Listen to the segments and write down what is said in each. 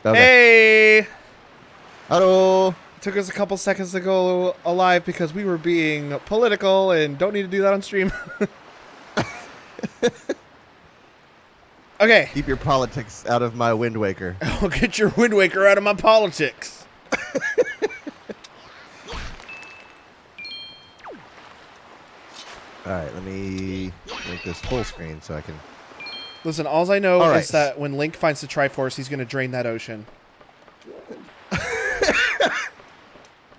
Okay. Hey! Hello. Took us a couple seconds to go alive because we were being political and don't need to do that on stream. Okay. Keep your politics out of my Wind Waker. I'll get your Wind Waker out of my politics. All right, let me make this full screen so I can. Listen, all I know All is right. that when Link finds the Triforce, he's going to drain that ocean.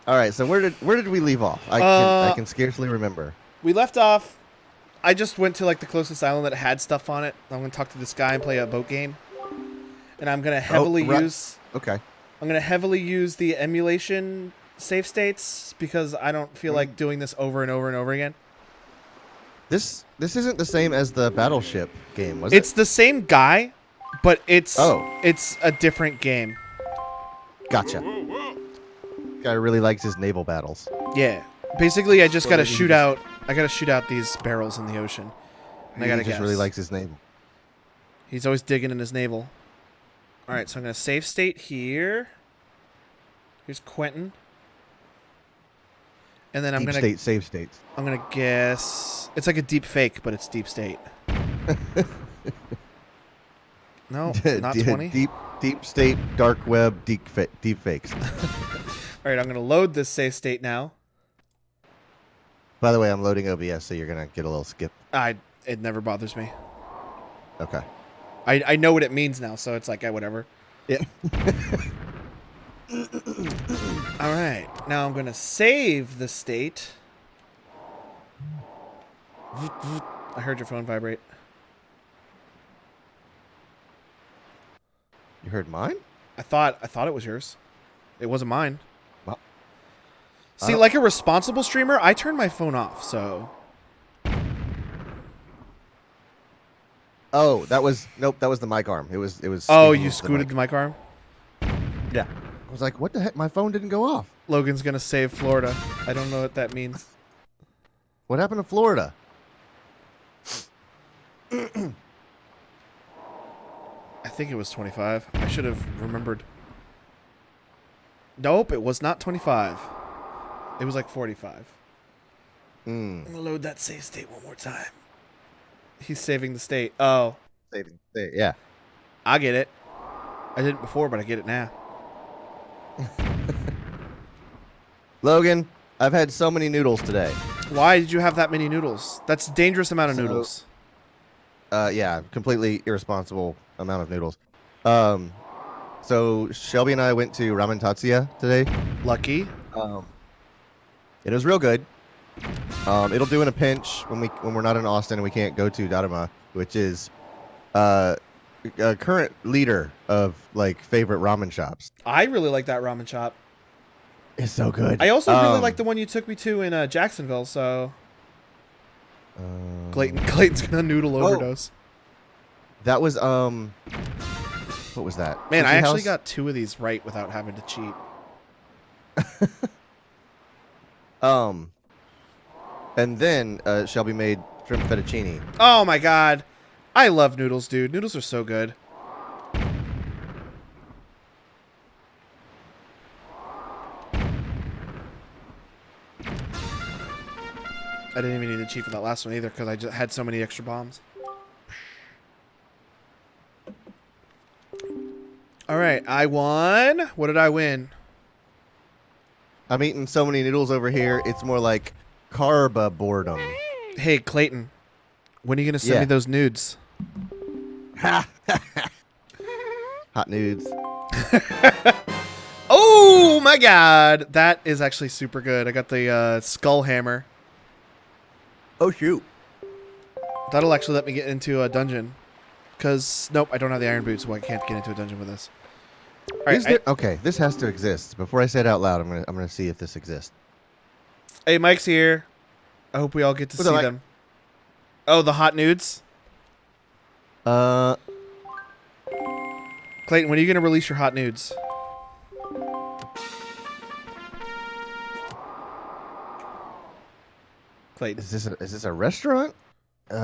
All right, so where did we leave off? I can scarcely remember. We left off. I just went to like the closest island that had stuff on it. I'm going to talk to this guy and play a boat game. And I'm going to heavily use. Okay. I'm going to heavily use the emulation save states because I don't feel like doing this over and over and over again. This isn't the same as the Battleship game, was it? It's the same guy, but it's Oh. it's a different game. Gotcha. Guy really likes his naval battles. Yeah. Basically, I just Or got to maybe he shoot just- out. I got to shoot out these barrels in the ocean. And I got to He just guess. really likes his naval. He's always digging in his navel. All right, so I'm gonna save state here. Here's Quentin. And then I'm Deep gonna state save states. I'm gonna guess it's like a deep fake, but it's deep state. No, not 20. Deep state dark web deep fakes. All right, I'm gonna load this save state now. By the way, I'm loading OBS, so you're gonna get a little skip. It never bothers me. Okay. I know what it means now, so it's like whatever. Yeah. All right, now I'm gonna save the state. I heard your phone vibrate. You heard mine? I thought it was yours. It wasn't mine. Well, See, like a responsible streamer, I turned my phone off, so... Oh, that was the mic arm. It was. Oh, speaking you into the scooted the mic. mic arm? Yeah. I was like, what the heck? My phone didn't go off. Logan's gonna save Florida. I don't know what that means. What happened to Florida? I think it was 25. I should have remembered. Nope, it was not 25. It was like 45. I'm gonna load that save state one more time. He's saving the state. Oh, Saving. Yeah. I get it. I didn't before, but I get it now. Logan, I've had so many noodles today. Why did you have that many noodles? That's a dangerous amount of So- noodles. Yeah, completely irresponsible amount of noodles. So Shelby and I went to Ramen Tatsuya today. Lucky. It was real good. It'll do in a pinch when we're not in Austin and we can't go to Daruma, which is a current leader of like favorite ramen shops. I really like that ramen shop. It's so good. I also really like the one you took me to in Jacksonville, so... Clayton's gonna noodle overdose. That was what was that? Man, I Sushi actually House? got 2 of these right without having to cheat. And then Shelby made shrimp fettuccine. Oh my god. I love noodles, dude. Noodles are so good. I didn't even need to cheat for that last one either because I just had so many extra bombs. Alright, I won. What did I win? I'm eating so many noodles over here. It's more like carb boredom. Hey, Clayton. When are you going to send me those nudes? Hot nudes. Oh my god. That is actually super good. I got the skull hammer. Oh shoot. That'll actually let me get into a dungeon. Because, nope, I don't have the iron boots, so I can't get into a dungeon with this. All right, Okay, this has to exist. Before I say it out loud, I'm gonna see if this exists. hey, Mike's here. I hope we all get to What's see up, Mike? them. Oh, the hot nudes? Uh, Clayton, when are you going to release your hot nudes? Clayton. is this a restaurant? Hey,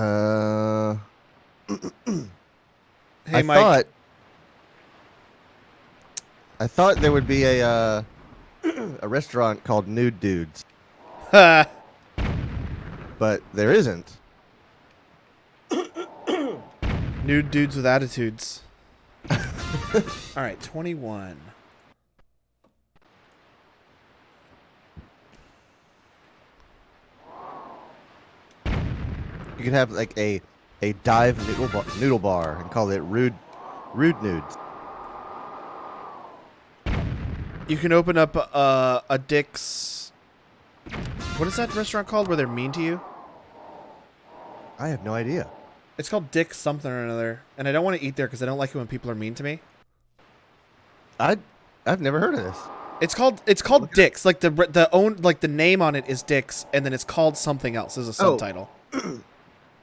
I Mike. thought I thought there would be a a restaurant called Nude Dudes, Ha! but there isn't. Nude dudes with attitudes. All right, 21. You could have like a dive noodle bar and call it rude nudes. You can open up a Dick's. What is that restaurant called where they're mean to you? I have no idea. It's called Dick's something or another, and I don't want to eat there because I don't like it when people are mean to me. I've never heard of this. It's called Dick's. Like the name on it is Dick's, and then it's called something else as a subtitle.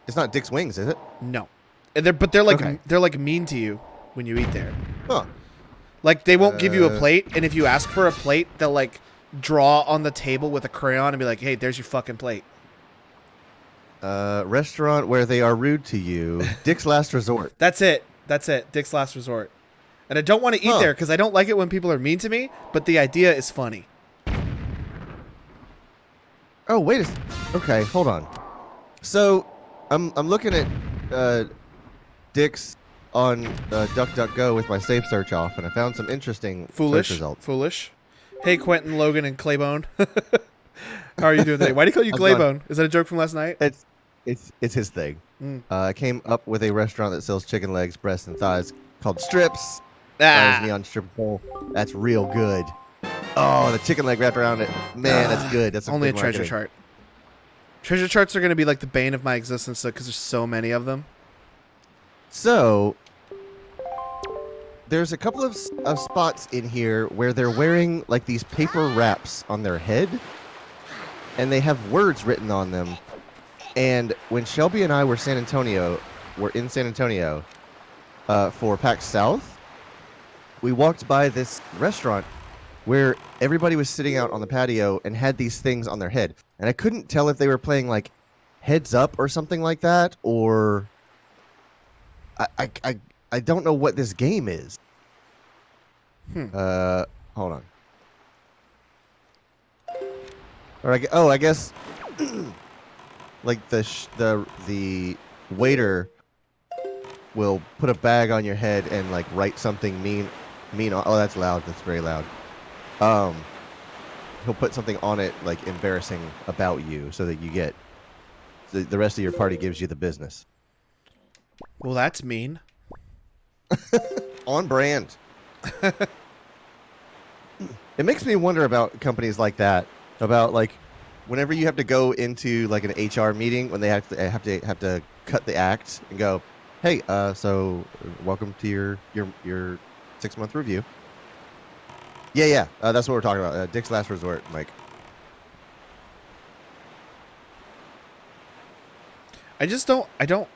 It's not Dick's Wings, is it? No, and they're like Okay. they're like mean to you when you eat there. Huh. Like they won't give you a plate, and if you ask for a plate, they'll like draw on the table with a crayon and be like, "Hey, there's your fucking plate." Restaurant where they are rude to you. Dick's Last Resort. That's it. Dick's Last Resort. And I don't want to eat there because I don't like it when people are mean to me, but the idea is funny. Oh, wait okay, hold on. So, I'm looking at Dick's on DuckDuckGo with my safe search off, and I found some interesting search results. Foolish. Hey, Quentin, Logan, and Claybone. How are you doing today? Why do you call you Claybone? Is that a joke from last night? It's his thing. I came up with a restaurant that sells chicken legs, breasts, and thighs called Strips. That is me on strip pole. That's real good. Oh, the chicken leg wrapped around it. Man, that's good. That's only a good treasure marketing. chart. Treasure charts are going to be like the bane of my existence because there's so many of them. So, there's a couple of spots in here where they're wearing like these paper wraps on their head, and they have words written on them. And when Shelby and I were in San Antonio for PAX South, we walked by this restaurant where everybody was sitting out on the patio and had these things on their head. And I couldn't tell if they were playing like Heads Up or something like that, or I don't know what this game is. Hold on. Or I guess like the waiter will put a bag on your head and like write something mean on. Oh, that's loud. That's very loud. He'll put something on it like embarrassing about you, so that you get the rest of your party gives you the business. Well, that's mean. On brand. It makes me wonder about companies like that. About like whenever you have to go into like an HR meeting when they have to cut the act and go, hey, so welcome to your 6-month review. Yeah. That's what we're talking about. Dick's Last Resort, Mike. I don't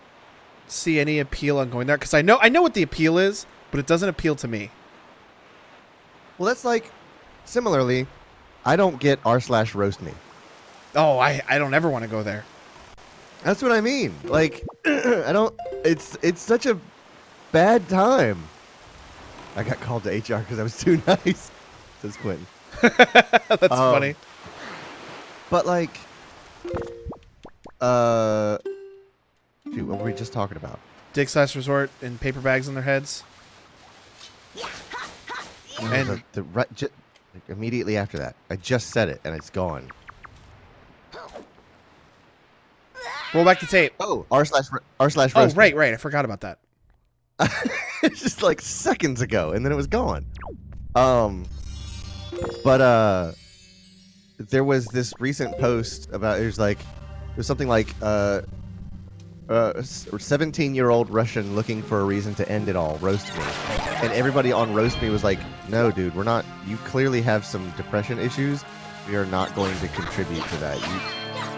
see any appeal on going there because I know what the appeal is, but it doesn't appeal to me. Well, that's like similarly, I don't get r/roast me. Oh, I don't ever want to go there. That's what I mean. Like, I don't. It's such a bad time. I got called to HR because I was too nice. Says Quentin. That's funny. But like, shoot, what were we just talking about? Dick's Last Resort and paper bags on their heads. And immediately after that, I just said it and it's gone. roll back the tape. Oh, r/roast. Oh, right. I forgot about that. It's just like seconds ago, and then it was gone. There was this recent post about there's something like 17-year-old Russian looking for a reason to end it all, roast me, and everybody on roast me was like, no, dude, we're not. You clearly have some depression issues. We are not going to contribute to that.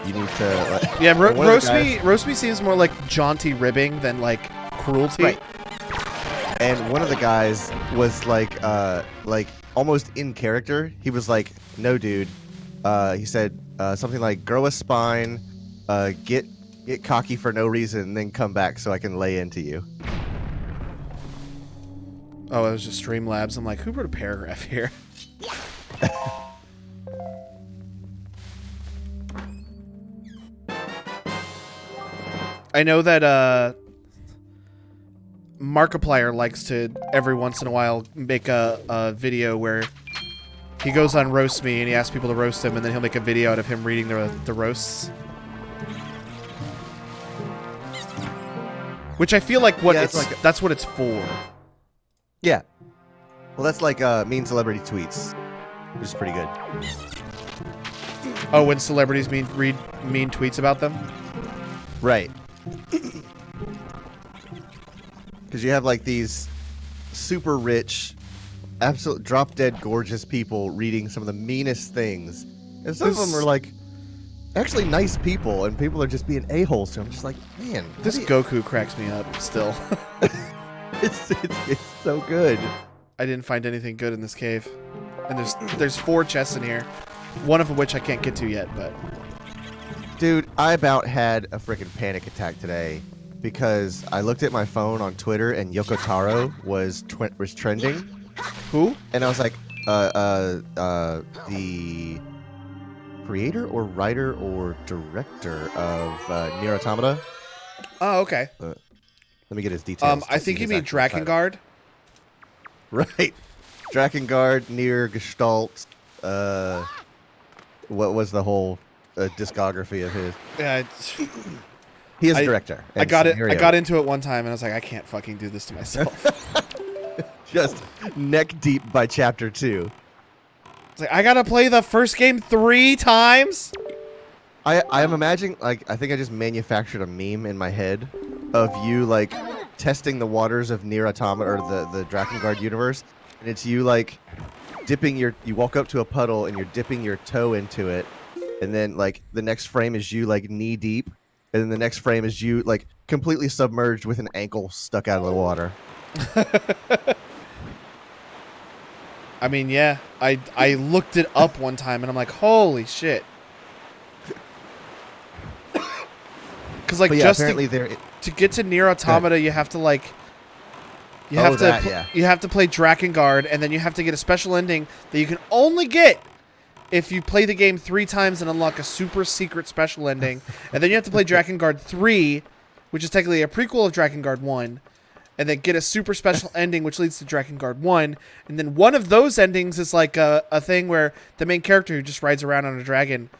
You need to. Yeah, roast me seems more like jaunty ribbing than like cruelty. Right. And one of the guys was like almost in character. He was like, "No, dude." He said something like, "Grow a spine, get cocky for no reason, and then come back so I can lay into you." Oh, it was just Streamlabs. I'm like, who wrote a paragraph here? I know that Markiplier likes to every once in a while make a video where he goes on Roast Me and he asks people to roast him, and then he'll make a video out of him reading the roasts. Which I feel like that's what it's for. Yeah. Well, that's like mean celebrity tweets, which is pretty good. Oh, when celebrities read mean tweets about them? Right. Because you have like these super rich, absolute drop-dead gorgeous people reading some of the meanest things. And some of them are like actually nice people, and people are just being a-holes to them. I'm just like, man. This Goku cracks me up still. It's so good. I didn't find anything good in this cave. And there's 4 chests in here. One of which I can't get to yet, but... Dude, I about had a freaking panic attack today because I looked at my phone on Twitter and Yoko Taro was trending. Who? And I was like, the creator or writer or director of Nier Automata. Oh, okay. Let me get his details. I think you mean Drakengard. Right. Drakengard, Nier, Gestalt. What was the whole discography of his? Yeah. He is a director. I got into it one time and I was like, I can't fucking do this to myself. Just neck deep by chapter 2. It's like, I gotta play the first game 3 times? I am imagining, like, I think I just manufactured a meme in my head of you, like, testing the waters of Nier Automata, or the Drakengard universe, and it's you, like, you walk up to a puddle and you're dipping your toe into it, and then, like, the next frame is you, like, knee deep, and then the next frame is you, like, completely submerged with an ankle stuck out of the water. I mean, yeah, I looked it up one time and I'm like, holy shit. Because, like, yeah, just apparently to get to Nier Automata, you have to, like, you have to play Drakengard, and then you have to get a special ending that you can only get if you play the game 3 times and unlock a super secret special ending. And then you have to play Drakengard 3, which is technically a prequel of Drakengard 1, and then get a super special ending which leads to Drakengard 1. And then one of those endings is like a thing where the main character who just rides around on a dragon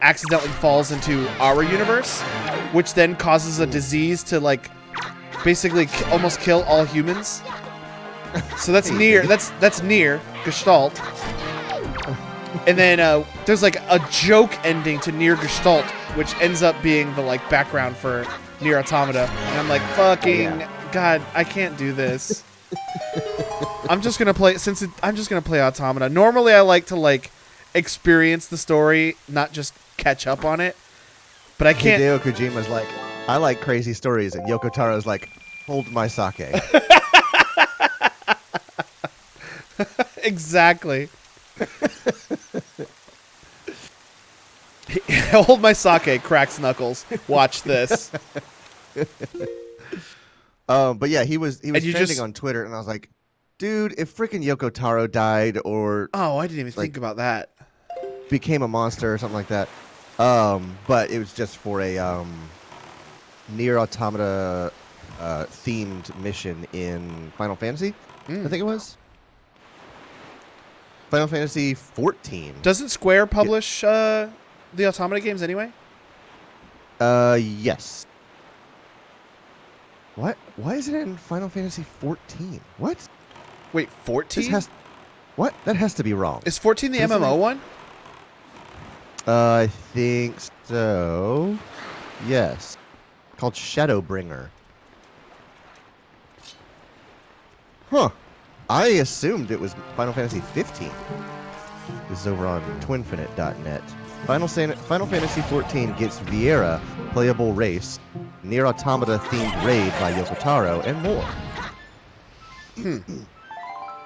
accidentally falls into our universe, which then causes a disease to, like, basically almost kill all humans. So that's Nier. That's Nier Gestalt. And then there's like a joke ending to Nier Gestalt, which ends up being the, like, background for Nier Automata. And I'm like, fucking God, I can't do this. I'm just gonna play Automata. Normally, I like to, like, experience the story, not just catch up on it. But I can't. Hideo Kojima's like, I like crazy stories, and Yoko Taro's like, hold my sake. Exactly. Hold my sake, cracks knuckles. Watch this. But yeah, he was trending on Twitter, and I was like, dude, if freaking Yoko Taro died, or I didn't even think about that. Became a monster or something like that. But it was just for a Nier Automata themed mission in Final Fantasy. I think it was Final Fantasy 14. Doesn't Square publish the Automata games anyway? Yes. What? Why is it in Final Fantasy 14? What? Wait, 14? What? That has to be wrong. Is 14 the MMO one? I think so. Yes. Called Shadowbringer. Huh. I assumed it was Final Fantasy 15. This is over on twinfinite.net. Final Fantasy 14 gets Viera, playable race, Nier Automata themed raid by Yoko Taro, and more.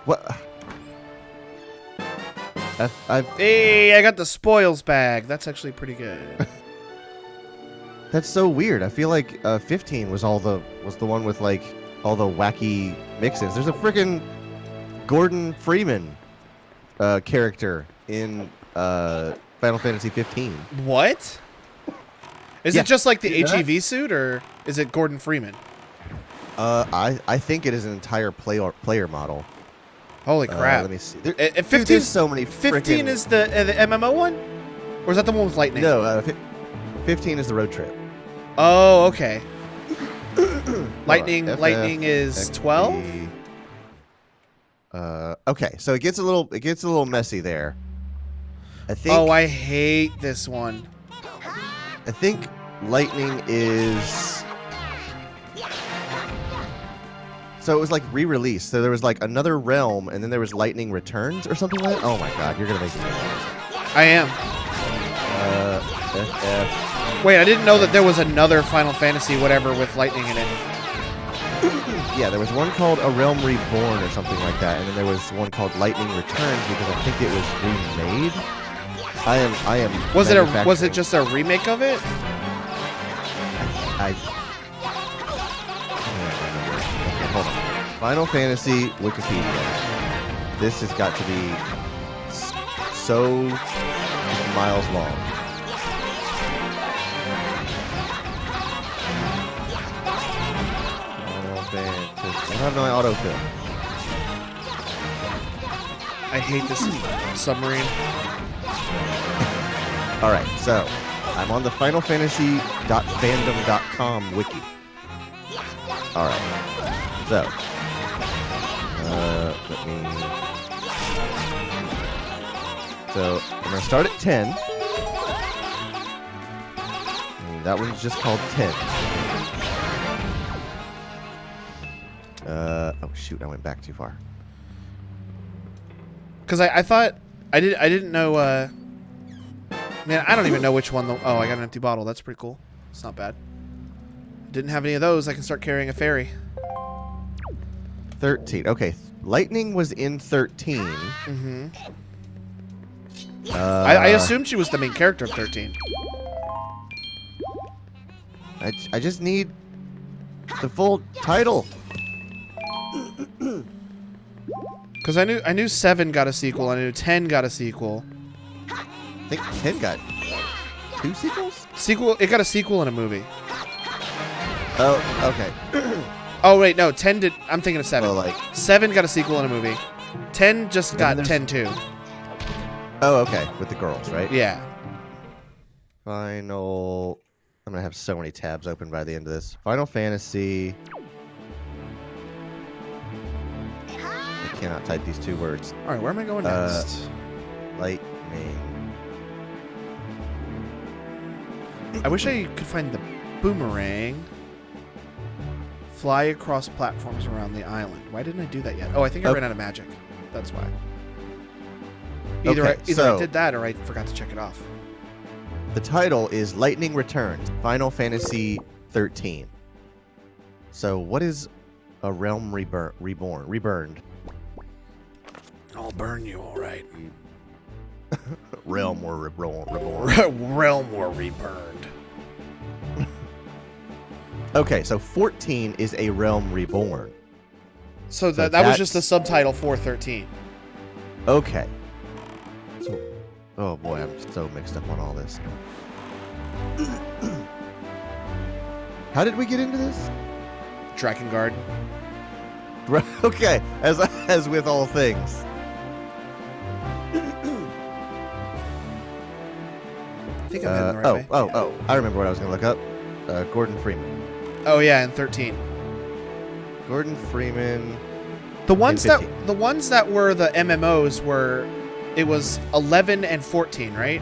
What? Hey, I got the spoils bag. That's actually pretty good. That's so weird. I feel like 15 was the one with, like, all the wacky mixes. There's a freaking Gordon Freeman character in Final Fantasy 15. What? Is Yeah. it just like the Did that? HEV suit, or is it Gordon Freeman? I think it is an entire player model. Holy crap! Let me see. 15 there's so many. 15 frickin- is the MMO one, or is that the one with lightning? No, 15 is the road trip. Oh, okay. Lightning Lightning is 12. Okay, so it gets a little messy there. I think. Oh, I hate this one. I think Lightning is. So it was like re-released. So there was like another realm, and then there was Lightning Returns or something like that. Oh my god, you're gonna make me mad. I am. FF. Wait, I didn't know that there was another Final Fantasy whatever with lightning in it. Yeah, there was one called A Realm Reborn or something like that, and then there was one called Lightning Returns because I think it was remade. I am. Was it manufacturing- just a remake of it? I okay, hold on. Final Fantasy Wikipedia. This has got to be so miles long. Final Fantasy. I have no autofill. I hate this submarine. All right, so I'm on the FinalFantasy.fandom.com wiki. All right, so let me. So I'm gonna start at 10. And that one's just called 10. Oh shoot! I went back too far. Because I thought I didn't know. Man, I don't even know which one. Oh, I got an empty bottle. That's pretty cool. It's not bad. Didn't have any of those. I can start carrying a fairy. 13. Okay, Lightning was in 13. Mm-hmm. I assumed she was the main character of 13. I just need the full title. Because I knew 7 got a sequel. I knew 10 got a sequel. I think 10 got 2 sequels? It got a sequel and a movie. Oh, okay. Oh wait, no, 10 did. I'm thinking of 7. Well, like 7 got a sequel and a movie. 10 just got there's- 10 too. oh, okay, with the girls, right? Yeah. Final. I'm gonna have so many tabs open by the end of this. Final Fantasy. I cannot type these 2 words. All right, where am I going next? Lightning. I wish I could find the boomerang. Fly across platforms around the island. Why didn't I do that yet? Oh, I think I ran out of magic. That's why. Either I so did that or I forgot to check it off. the title is Lightning Returns, Final Fantasy 13. So what is a realm reborn? Reburned. I'll burn you, all right. Realm or reborn. Realm or reburned. Okay, so 14 is a realm reborn. So So that was just the that's- subtitle for 13. Okay. So, oh boy, I'm so mixed up on all this. How did we get into this? Drakengard. Okay, as with all things. I think I'm heading the right way. Oh! I remember what I was gonna look up. Gordon Freeman. Oh yeah, and 13. Gordon Freeman. The ones And that 15. the ones that were the MMOs were, it was 11 and 14, right?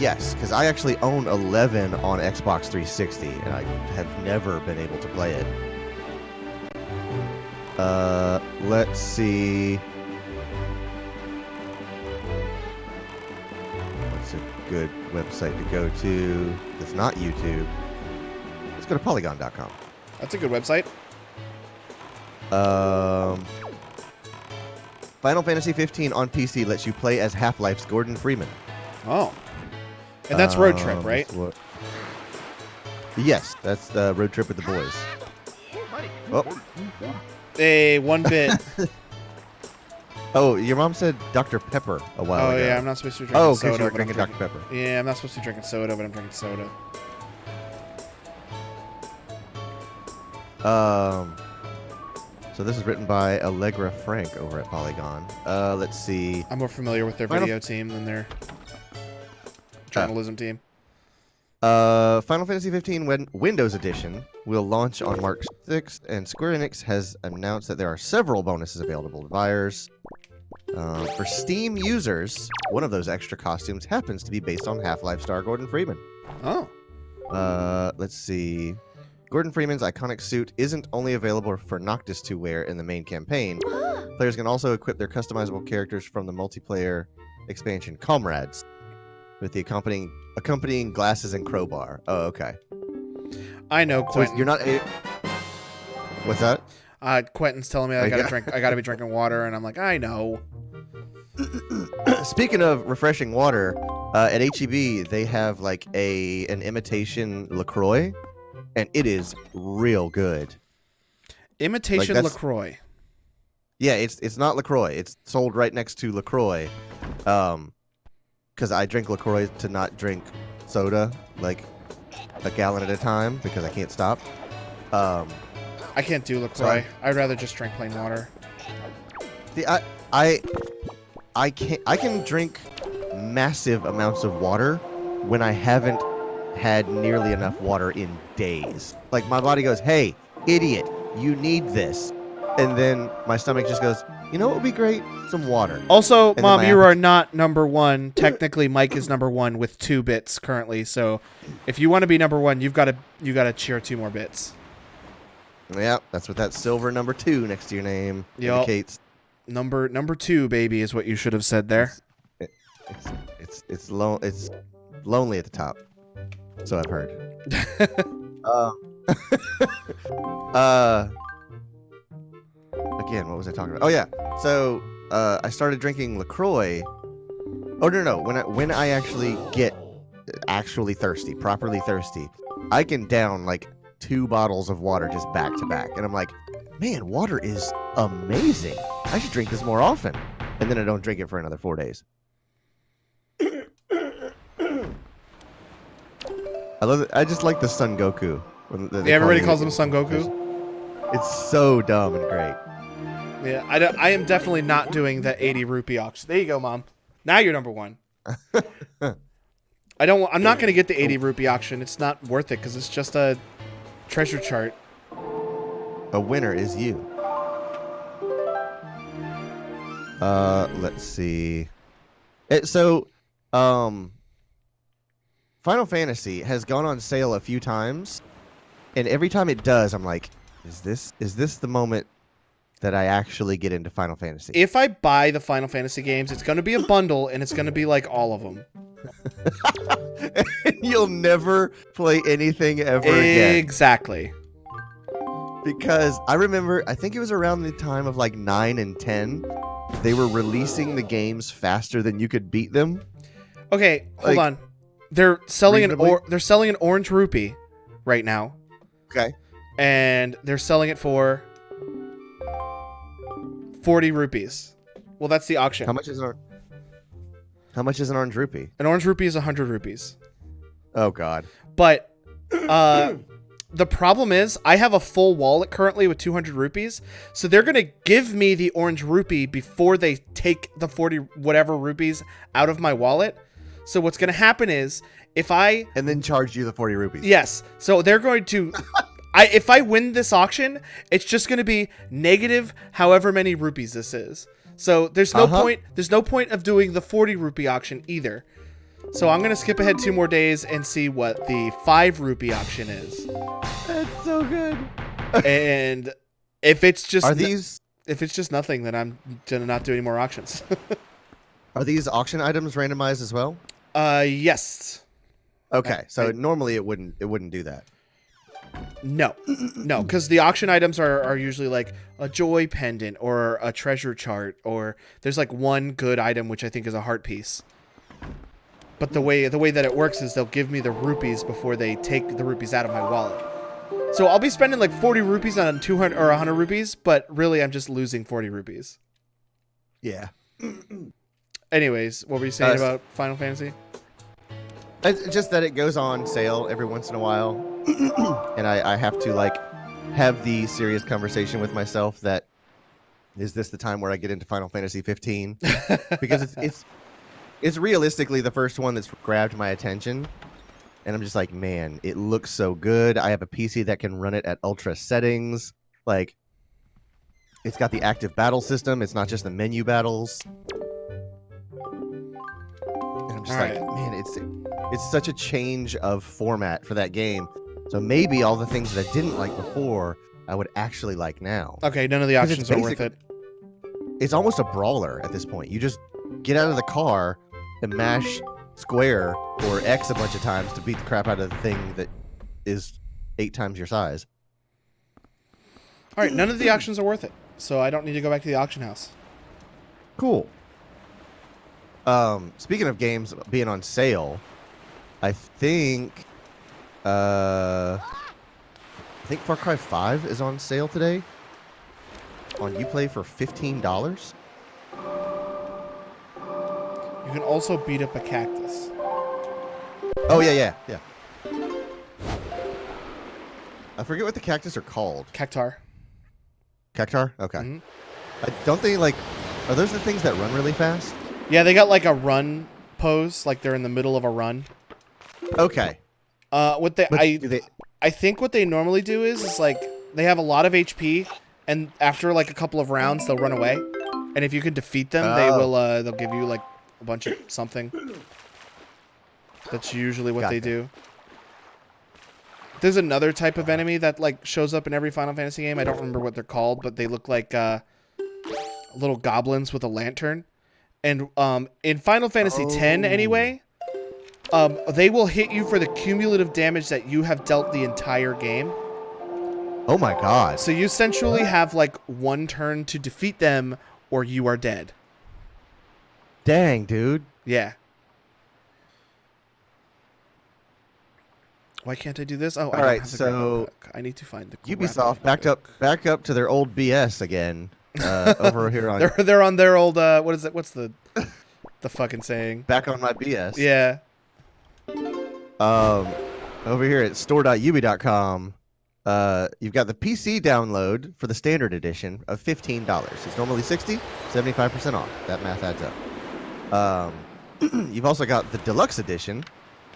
Yes, because I actually own 11 on Xbox 360, and I have never been able to play it. Let's see. What's a good website to go to? That's not YouTube. Let's go to Polygon.com. That's a good website. Final Fantasy 15 on PC lets you play as Half-Life's Gordon Freeman. Oh. And that's Road Trip, right? What- Yes, that's the road trip with the boys. Oh, Hey, 1 bit. oh, your mom said Dr. Pepper a while Oh ago. yeah, I'm not supposed to be drinking Oh, soda. because you were but I'm drinking Dr. Pepper. Yeah, I'm not supposed to be drinking soda, but I'm drinking soda. So this is written by Allegra Frank over at Polygon. Let's see. I'm more familiar with their video team than their journalism team. Final Fantasy 15 Windows Edition will launch on March 6th, and Square Enix has announced that there are several bonuses available to buyers. For Steam users, one of those extra costumes happens to be based on Half-Life star Gordon Freeman. Oh. Let's see. Gordon Freeman's iconic suit isn't only available for Noctis to wear in the main campaign. Players can also equip their customizable characters from the multiplayer expansion Comrades with the accompanying glasses and crowbar. Oh, okay. I know, So Quentin. you're not What's that? Quentin's telling me I gotta drink. I gotta be drinking water, and I'm like, I know. Speaking of refreshing water, at HEB they have like an imitation LaCroix, and it is real good. Imitation Like, LaCroix. Yeah, it's not LaCroix. It's sold right next to LaCroix. Because I drink LaCroix to not drink soda like a gallon at a time because I can't stop. I can't do LaCroix. I'd rather just drink plain water. See, I can drink massive amounts of water when I haven't had nearly enough water in days. Like, my body goes, hey, idiot, you need this. And then my stomach just goes, you know what would be great? Some water. Also, And Mom, you are not number 1. Technically, Mike is number 1 with 2 bits currently. So, if you want to be number 1, you gotta cheer 2 more bits. Yeah, that's what that silver number 2 next to your name indicates. Number 2, baby, is what you should have said there. It's lonely at the top. So I've heard. Again, what was I talking about? Oh yeah. So I started drinking LaCroix. Oh no. When I actually get thirsty, properly thirsty, I can down like 2 bottles of water just back to back, and I'm like, man, water is amazing. I should drink this more often. And then I don't drink it for another 4 days. I love it. I just like the Son Goku. Yeah, everybody calls him Son Goku. It's so dumb and great. Yeah, I am definitely not doing the 80 rupee auction. There you go, Mom. Now you're number 1. I'm not gonna get the 80 rupee auction. It's not worth it because it's just a treasure chart. A winner is you. Let's see. Final Fantasy has gone on sale a few times, and every time it does, I'm like, is this the moment that I actually get into Final Fantasy? If I buy the Final Fantasy games, it's going to be a bundle, and it's going to be like all of them. You'll never play anything ever again. Exactly. Because I remember, I think it was around the time of like 9 and 10, they were releasing the games faster than you could beat them. Okay, hold on. They're selling an orange rupee right now. Okay. And they're selling it for 40 rupees. Well, that's the auction. How much is an orange rupee? An orange rupee is 100 rupees. Oh God. But the problem is I have a full wallet currently with 200 rupees. So they're going to give me the orange rupee before they take the 40 whatever rupees out of my wallet. So what's going to happen is and then charge you the 40 rupees. Yes. So they're going to if I win this auction, it's just going to be negative however many rupees this is. So there's no point of doing the 40 rupee auction either. So I'm going to skip ahead 2 more days and see what the 5 rupee auction is. That's so good. And if it's just if it's just nothing, then I'm going to not do any more auctions. Are these auction items randomized as well? Yes. Okay. So normally it wouldn't do that. No, because the auction items are usually like a joy pendant or a treasure chart, or there's like one good item, which I think is a heart piece. But the way that it works is they'll give me the rupees before they take the rupees out of my wallet. So I'll be spending like 40 rupees on 200 or 100 rupees, but really I'm just losing 40 rupees. Yeah. Anyways, what were you saying about Final Fantasy? It's just that it goes on sale every once in a while, and I have to like have the serious conversation with myself that is this the time where I get into Final Fantasy 15? Because it's realistically the first one that's grabbed my attention, and I'm just like, man, it looks so good. I have a PC that can run it at ultra settings. Like, it's got the active battle system. It's not just the menu battles. And I'm just All like, right. man, it's such a change of format for that game. So maybe all the things that I didn't like before, I would actually like now. Okay, none of the 'Cause it's options are worth it. It's almost a brawler at this point. You just get out of the car and mash square or X a bunch of times to beat the crap out of the thing that is 8 times your size. All right, none of the auctions are worth it, so I don't need to go back to the auction house. Cool. Speaking of games being on sale, I think Far Cry 5 is on sale today on Uplay for $15. You can also beat up a cactus. Oh yeah. I forget what the cactus are called. Cactar. Cactar? Okay. Mhm. Don't they like? Are those the things that run really fast? Yeah, they got like a run pose, like they're in the middle of a run. Okay. What they But I do they? I think what they normally do is like they have a lot of HP, and after like a couple of rounds, they'll run away. And if you can defeat them, they will they'll give you like a bunch of something. That's usually what they do. There's another type of enemy that like shows up in every Final Fantasy game. I don't remember what they're called, but they look like little goblins with a lantern. And in Final Fantasy X anyway, they will hit you for the cumulative damage that you have dealt the entire game. Oh my god. So you essentially have like one turn to defeat them or you are dead. Dang, dude. Yeah. Why can't I do this? Oh, All right, so I need to find the Ubisoft back up to their old BS again. Over here on they're on their old what is it? What's the fucking saying? back on my BS. Yeah. Over here at store.ubi.com, you've got the PC download for the standard edition of $15. It's normally $60, 75% off. That math adds up. You've also got the deluxe edition.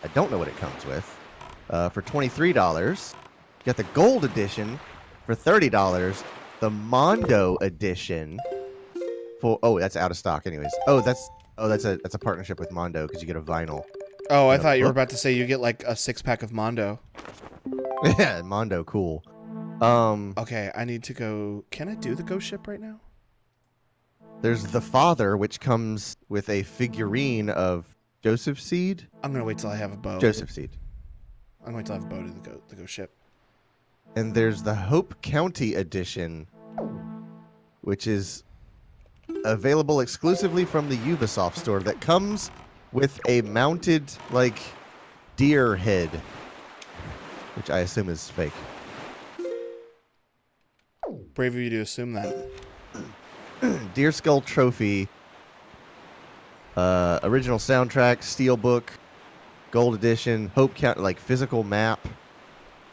I don't know what it comes with. For $23. You got the gold edition for $30. The Mondo edition for that's out of stock anyways. That's a partnership with Mondo because you get a vinyl. Oh, I thought you were about to say you get like a 6-pack of Mondo. Yeah, Mondo, cool. Okay, I need to go. Can I do the ghost ship right now? There's the Father, which comes with a figurine of Joseph Seed. I'm gonna wait till I have a bow. Joseph Seed. I'm going to have a bow to the ghost ship. And there's the Hope County edition, which is available exclusively from the Ubisoft store that comes with a mounted, like, deer head, which I assume is fake. Brave of you to assume that. Deer Skull Trophy, original soundtrack, steelbook, gold edition, Hope County, like, physical map,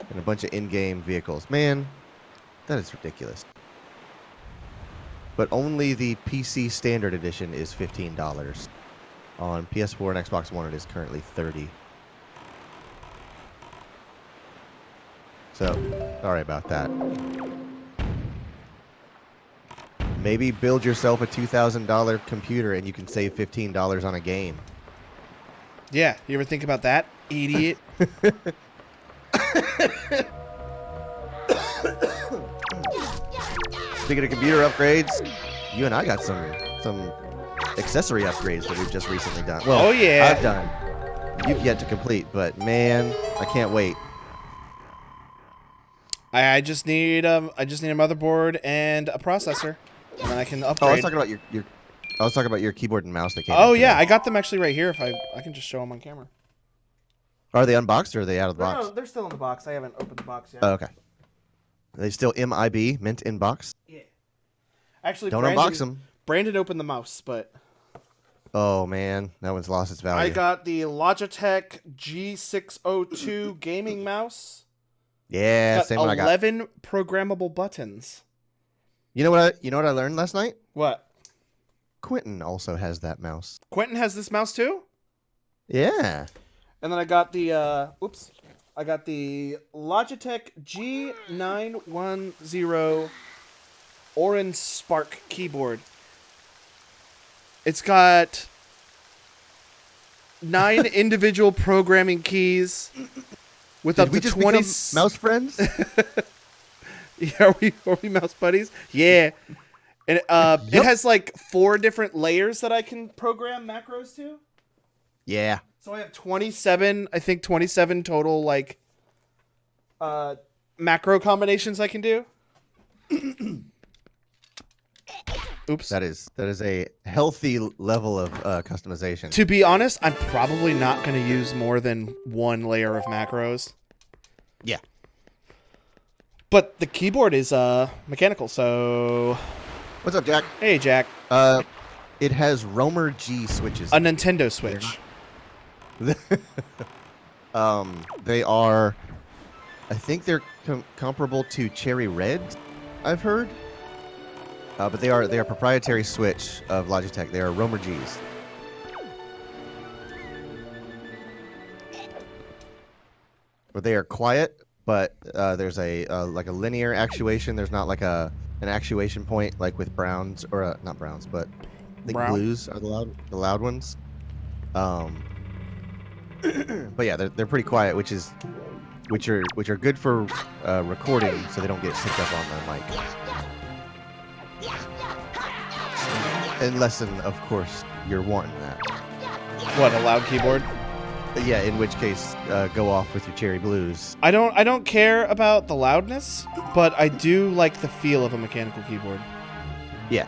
and a bunch of in-game vehicles. Man, that is ridiculous. But only the PC Standard Edition is $15. On PS4 and Xbox One, it is currently $30. So, sorry about that. Maybe build yourself a $2,000 computer and you can save $15 on a game. Yeah, you ever think about that, idiot? Speaking of computer upgrades, you and I got some accessory upgrades that we've just recently done. Well, oh yeah, I've done. You've yet to complete, but man, I can't wait. I just need a motherboard and a processor, and then I can upgrade. Oh, I was talking about your I was talking about your keyboard and mouse that came. Oh in yeah, today. I got them actually right here. If I can just show them on camera. Are they unboxed or are they out of the box? No, they're still in the box. I haven't opened the box yet. Oh, okay. Are they still MIB, mint in box? Yeah. Actually, Don't unbox them. Brandon opened the mouse, but Oh man, that one's lost its value. I got the Logitech G602 gaming mouse. Yeah, Got same one I got. 11 programmable buttons. You know what I learned last night? What? Quentin also has that mouse. Quentin has this mouse too? Yeah. And then I got the I got the Logitech G910 Orange Spark keyboard. It's got 9 individual programming keys with up to 20 mouse friends. Yeah, are we mouse buddies? Yeah. And it has like 4 different layers that I can program macros to. Yeah. So I have 27, I think 27 total like macro combinations I can do. Oops. That is a healthy level of customization. To be honest, I'm probably not going to use more than 1 layer of macros. Yeah. But the keyboard is mechanical, so What's up, Jack? hey Jack, It has Romer G switches. a Nintendo Switch. They are, I think they're comparable to Cherry Red, I've heard. But they are proprietary Switch of Logitech. They are Romer Gs. But they are quiet, but there's a like a linear actuation. There's not like an actuation point like with Browns or not Browns, but I think Brown? Blues are the loud ones. But yeah, they're pretty quiet, which are good for recording, so they don't get picked up on the mic. Unless, of course, you're wanting that. What, a loud keyboard? Yeah, in which case, go off with your Cherry Blues. I don't care about the loudness, but I do like the feel of a mechanical keyboard. Yeah.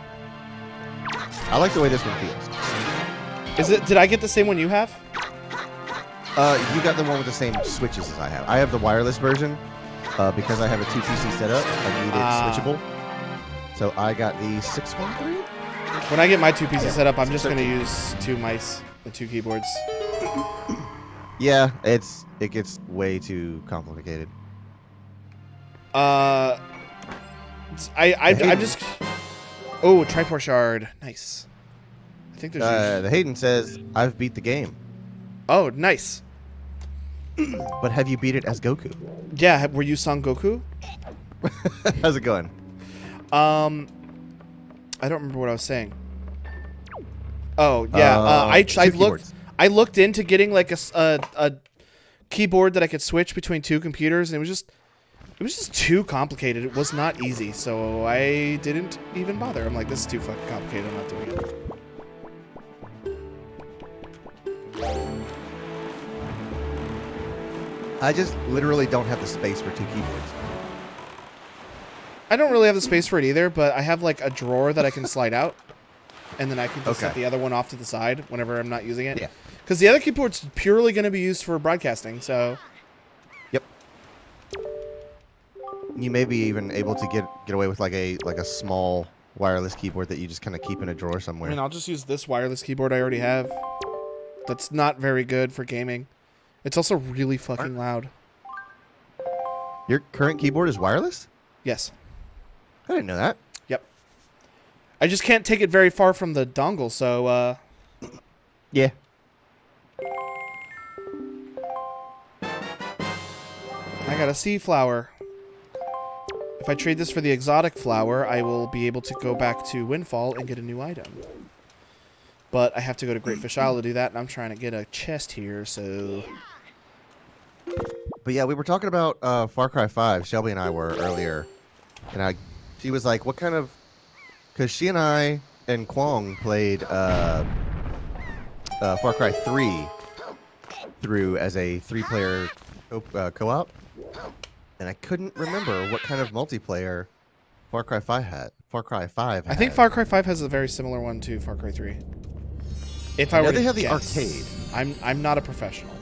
I like the way this one feels. Did I get the same one you have? You got the one with the same switches as I have. I have the wireless version because I have a 2PC setup. I need it switchable. So I got the 613. When I get my 2 PC set up, I'm just going to use 2 mice and 2 keyboards. Yeah, it gets way too complicated. I'm just. Oh, Triforce Shard, nice. I think there's. The Hayden says I've beat the game, Oh, nice. but have you beat it as Goku? Yeah, were you Son Goku? How's it going? I don't remember what I was saying. Oh yeah, I looked into getting like a keyboard that I could switch between 2 computers, and it was just too complicated. It was not easy, so I didn't even bother. I'm like, this is too fucking complicated. I'm not doing it. I just literally don't have the space for 2 keyboards. I don't really have the space for it either, but I have like a drawer that I can slide out, and then I can just set the other one off to the side whenever I'm not using it. Yeah. Because the other keyboard's purely going to be used for broadcasting, so. Yep. You may be even able to get away with like a small wireless keyboard that you just kind of keep in a drawer somewhere. I mean, I'll just use this wireless keyboard I already have. That's not very good for gaming. It's also really fucking loud. Your current keyboard is wireless? Yes. I didn't know that. Yep. I just can't take it very far from the dongle, so, Yeah. I got a sea flower. If I trade this for the exotic flower, I will be able to go back to Windfall and get a new item. But I have to go to Great Fish Isle to do that, and I'm trying to get a chest here, so... But yeah, we were talking about Far Cry 5. Shelby and I were earlier. And she was like, what kind of... Because she and I and Kwong played Far Cry 3 through as a 3-player co-op. And I couldn't remember what kind of multiplayer Far Cry 5 had. Far Cry 5 I think Far Cry 5 has a very similar one to Far Cry 3. If I know were to they have the guess. arcade. I'm not a professional.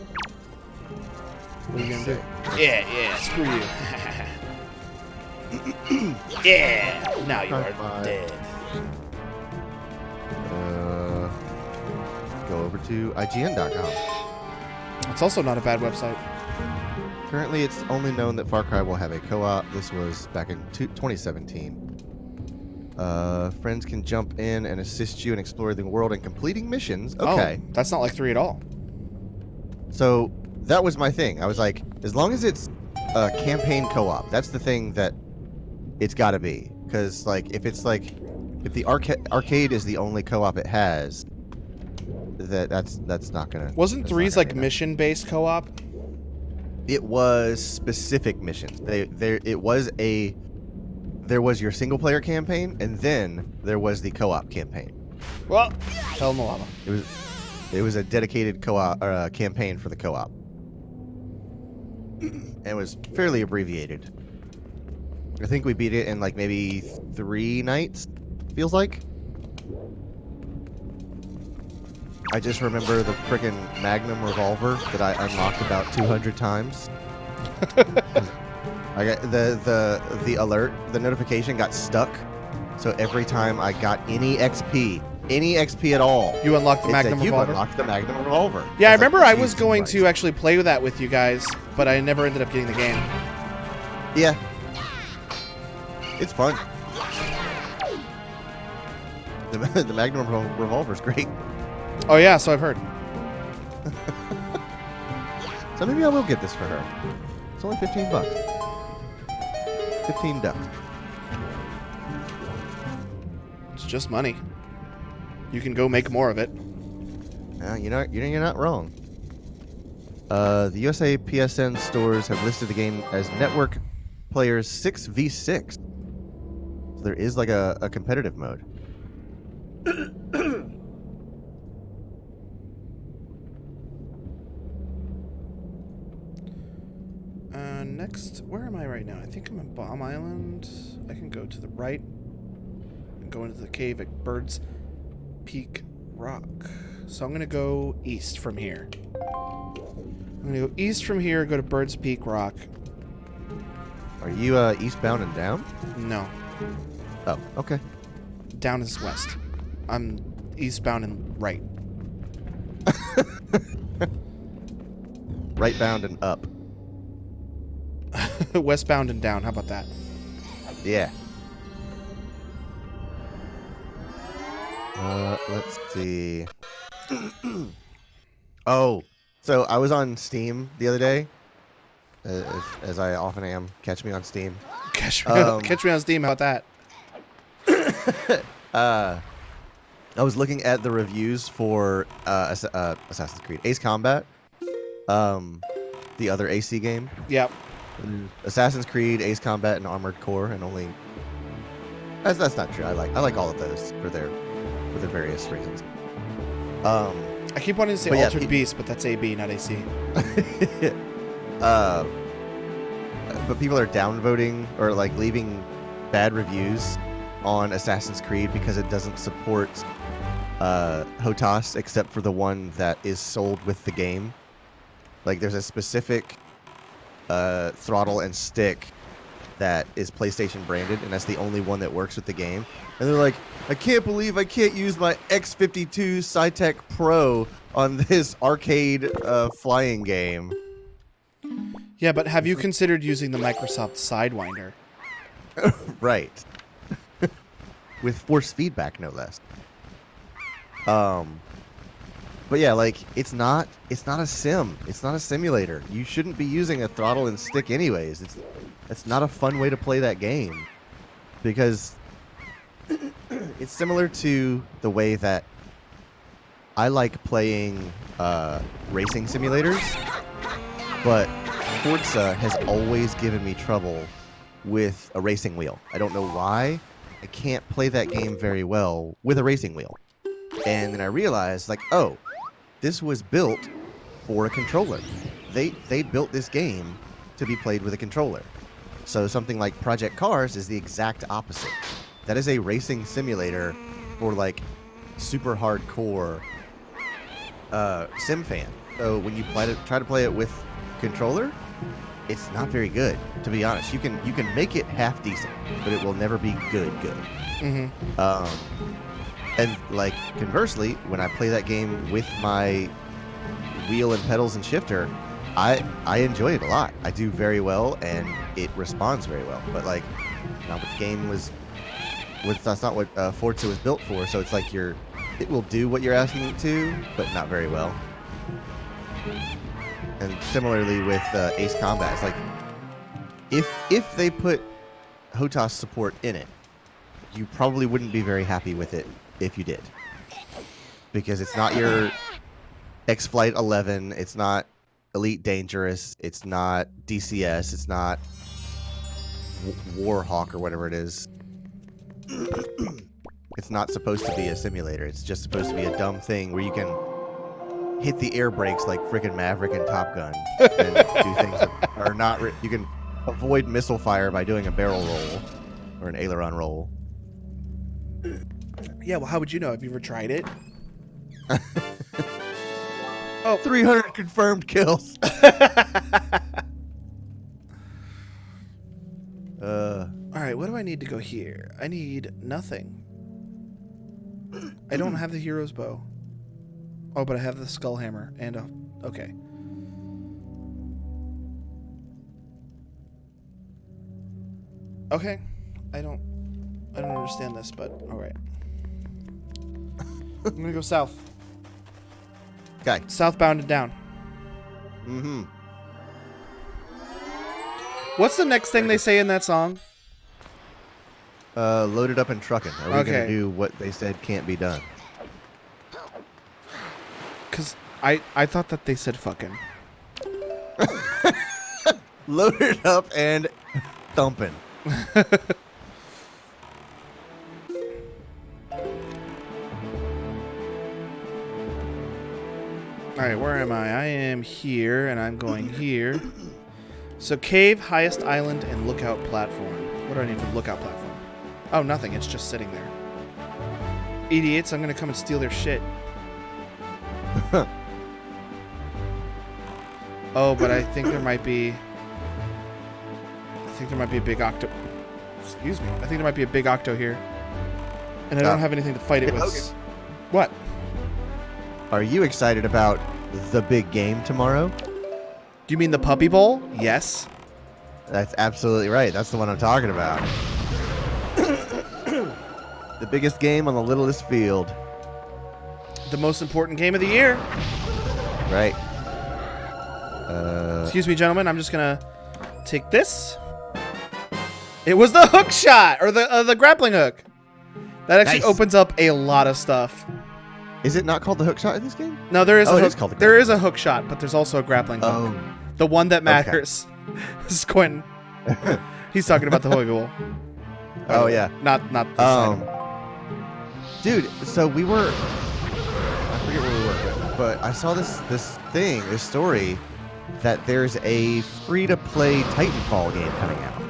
What are you gonna do? Yeah, screw you. Yeah, now you are dead. Go over to IGN.com. It's also not a bad website. Currently, it's only known that Far Cry will have a co-op. This was back in 2017. Friends can jump in and assist you in exploring the world and completing missions. Okay. Oh, that's not like 3 at all. So that was my thing. I was like, as long as it's a campaign co-op, that's the thing that it's got to be. Because like, if the arcade is the only co-op it has, that's not gonna. Wasn't 3's like mission-based co-op? It was specific missions. There was your single player campaign, and then there was the co-op campaign. Well, tell them the lava. It was a dedicated co-op or campaign for the co-op, and it was fairly abbreviated. I think we beat it in like maybe 3 nights. Feels like. I just remember the frickin' Magnum revolver that I unlocked about 200 times. I got the alert, the notification got stuck. So every time I got any XP at all, You unlocked the Magnum you revolver? unlocked the Magnum revolver. Yeah, I was like, remember I was Jesus going Christ. to actually play with that with you guys, but I never ended up getting the game. Yeah, it's fun. The Magnum revolver's great. Oh yeah, so I've heard. So maybe I will get this for her. It's only $15. 15 ducks. It's just money. You can go make more of it. You're not wrong. The USA PSN stores have listed the game as network players 6v6. So there is like a competitive mode. Next, where am I right now? I think I'm in Bomb Island. I can go to the right and go into the cave at Bird's Peak Rock. So I'm going to go east from here. I'm going to go east from here, go to Bird's Peak Rock. Are you eastbound and down? No, Oh, okay. down is west. I'm eastbound and right. Rightbound and up. Westbound and down. How about that? Yeah. Let's see. Oh, so I was on Steam the other day, as I often am. Catch me on Steam. Catch me on Steam. How about that? I was looking at the reviews for Assassin's Creed Ace Combat, the other AC game. Yep. Assassin's Creed, Ace Combat, and Armored Core, and only that's not true. I like all of those for their various reasons. I keep wanting to say But Altered Beast, but that's AB, not AC. But people are downvoting or like leaving bad reviews on Assassin's Creed because it doesn't support HOTAS except for the one that is sold with the game. Like there's a specific throttle and stick that is PlayStation branded, and that's the only one that works with the game. And they're like, I can't believe I can't use my X52 Cytec Pro on this arcade flying game. Yeah, but have you considered using the Microsoft Sidewinder? Right. With force feedback, no less. But yeah, like it's not a sim. It's not a simulator. You shouldn't be using a throttle and stick anyways. It's not a fun way to play that game, because it's similar to the way that I like playing racing simulators, but Forza has always given me trouble with a racing wheel. I don't know why. I can't play that game very well with a racing wheel. And then I realized, like, oh, this was built for a controller. They built this game to be played with a controller. So something like Project Cars is the exact opposite. that is a racing simulator for like super hardcore sim fan. So when you try to play it with controller, it's not very good, to be honest. You can make it half decent, but it will never be good. Mm-hmm. And like conversely, when I play that game with my wheel and pedals and shifter, I enjoy it a lot. I do very well, and it responds very well. But like, not what the game was. That's not what Forza was built for. So it's like it will do what you're asking it to, but not very well. And similarly with Ace Combat, it's like if they put HOTAS support in it, you probably wouldn't be very happy with it if you did, because it's not your X-Flight 11, it's not Elite Dangerous, it's not DCS, it's not Warhawk or whatever it is. It's not supposed to be a simulator. It's just supposed to be a dumb thing where you can hit the air brakes like frickin' Maverick and Top Gun and do things that are not... You can avoid missile fire by doing a barrel roll or an aileron roll. Yeah, well, how would you know? Have you ever tried it? Oh, 300 confirmed kills. All right, what do I need to go here? I need nothing. I don't have the hero's bow. Oh, but I have the skull hammer and a... Okay. Okay. I don't understand this, but all right. I'm gonna go south. Okay. Southbound and down. Mm-hmm. What's the next thing they say in that song? Loaded up and trucking. Are we Okay. gonna do what they said can't be done? Because I thought that they said fucking. Loaded up and thumping. Alright, where am I? I am here, and I'm going here. So, cave, highest island, and lookout platform. What do I need for lookout platform? Oh, nothing. It's just sitting there. Idiots, I'm gonna come and steal their shit. Oh, but I think there might be... a big octo... Excuse me. I think there might be a big octo here. And I don't have anything to fight it with. Okay. What? Are you excited about the big game tomorrow? Do you mean the Puppy Bowl? Yes. That's absolutely right. That's the one I'm talking about. The biggest game on the littlest field. The most important game of the year. Right. Excuse me, gentlemen. I'm just gonna take this. It was the hook shot, or the grappling hook. That actually Nice. opens up a lot of stuff. Is it not called the hook shot in this game? No, there is Oh, a it hook. is called the There is a hook shot, but there's also a grappling hook. Oh. The one that matters. This is Quentin. He's talking about the hook goal. Oh, yeah. Not this item. Dude, so we were... I forget where we were, but I saw this story, that there's a free-to-play Titanfall game coming out.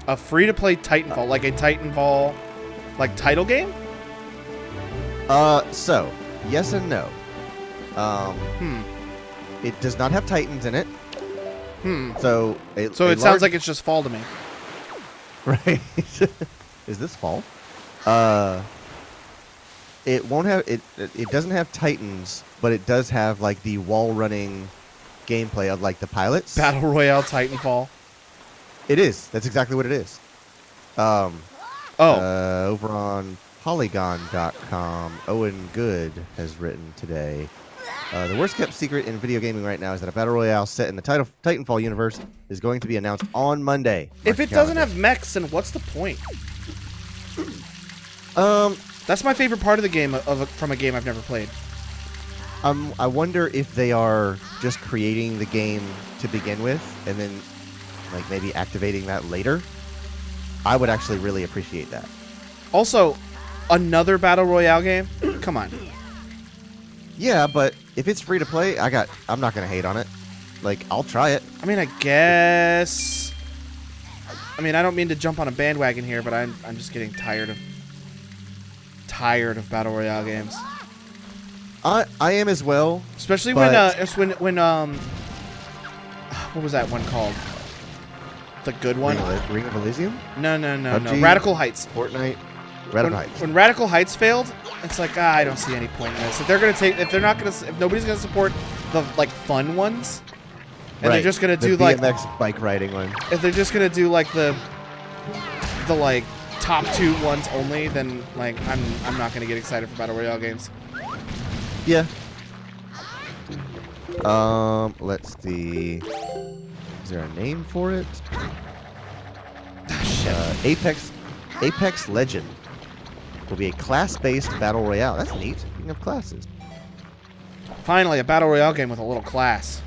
A free-to-play Titanfall, like a Titanfall, like title game? So, yes and no. It does not have Titans in it. So it Sounds like it's just fall to me. Right. Is this fall? It won't have it doesn't have Titans, but it does have like the wall running gameplay of like the pilots. Battle Royale Titanfall. It is. That's exactly what it is. Over on Polygon.com, Owen Good has written today. The worst kept secret in video gaming right now is that a battle royale set in the Titanfall universe is going to be announced on Monday. If it doesn't have mechs, then what's the point? That's my favorite part of the game from a game I've never played. I wonder if they are just creating the game to begin with and then like maybe activating that later. I would actually really appreciate that. Also, another battle royale game? Come on. Yeah, but if it's free to play, I'm not gonna hate on it. Like, I'll try it. I mean, I guess I mean, I don't mean to jump on a bandwagon here, but I'm just getting tired of battle royale games. I am as well. Especially but- when what was that one called? The good one? Ring of Elysium? No. PUBG? Radical Heights. Fortnite? Radical Heights. When Radical Heights failed, it's like I don't see any point in this. If nobody's gonna support the like fun ones, and they're just gonna do the like BMX bike riding one. if they're just gonna do like the like top 2 ones only, then like I'm not gonna get excited for battle royale games. Yeah. Let's see. Is there a name for it? Apex Legend will be a class-based battle royale. That's neat. Speaking of classes. Finally, a battle royale game with a little class.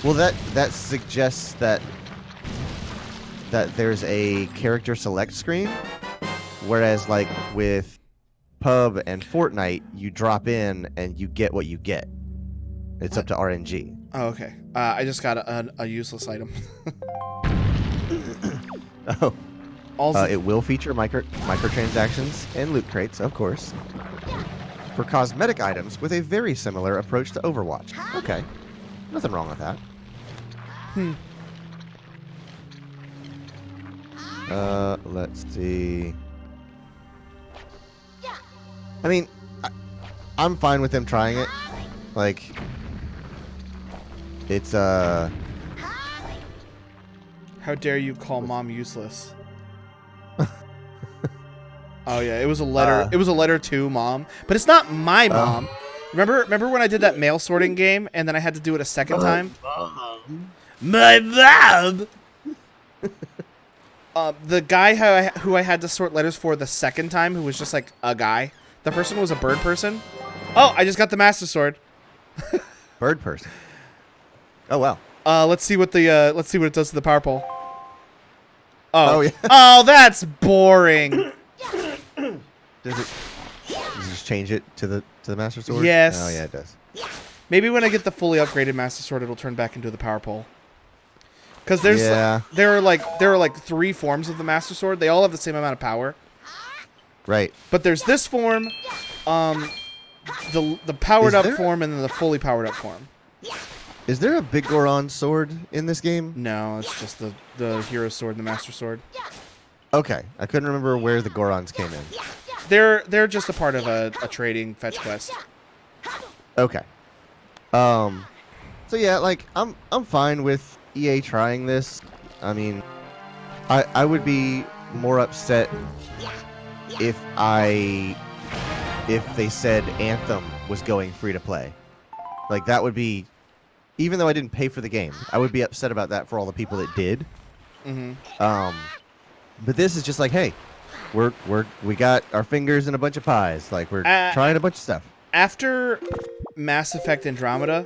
Well, that suggests that there's a character select screen, whereas like with Pub and Fortnite, you drop in and you get what you get. It's up to RNG. Oh, okay. I just got a useless item. Oh. Also, It will feature microtransactions and loot crates, of course, for cosmetic items with a very similar approach to Overwatch. Okay. Nothing wrong with that. Let's see. I mean, I'm fine with them trying it. Like, it's, how dare you call mom useless? Oh yeah, it was a letter. It was a letter to mom, but it's not my mom. Remember when I did that mail sorting game and then I had to do it a second time? My mom. The guy who I had to sort letters for the second time, who was just like a guy. The first one was a bird person. Oh, I just got the master sword. bird person. Oh wow. Let's see what it does to the power pole. Oh yeah. Oh, that's boring. Does it just change it to the master sword? Yes. Oh yeah, it does. Maybe when I get the fully upgraded master sword, it'll turn back into the power pole. Because there are like 3 forms of the master sword. They all have the same amount of power. Right. But there's this form, the powered up form, and then the fully powered up form. Is there a Big Goron sword in this game? No, it's just the hero sword and the master sword. Okay, I couldn't remember where the Gorons came in. They're just a part of a trading fetch quest. Okay. So yeah, like I'm fine with EA trying this. I mean, I would be more upset if they said Anthem was going free to play. Like that would be, even though I didn't pay for the game, I would be upset about that for all the people that did. Mm-hmm. But this is just like, hey, we got our fingers in a bunch of pies. Like we're trying a bunch of stuff. After Mass Effect Andromeda,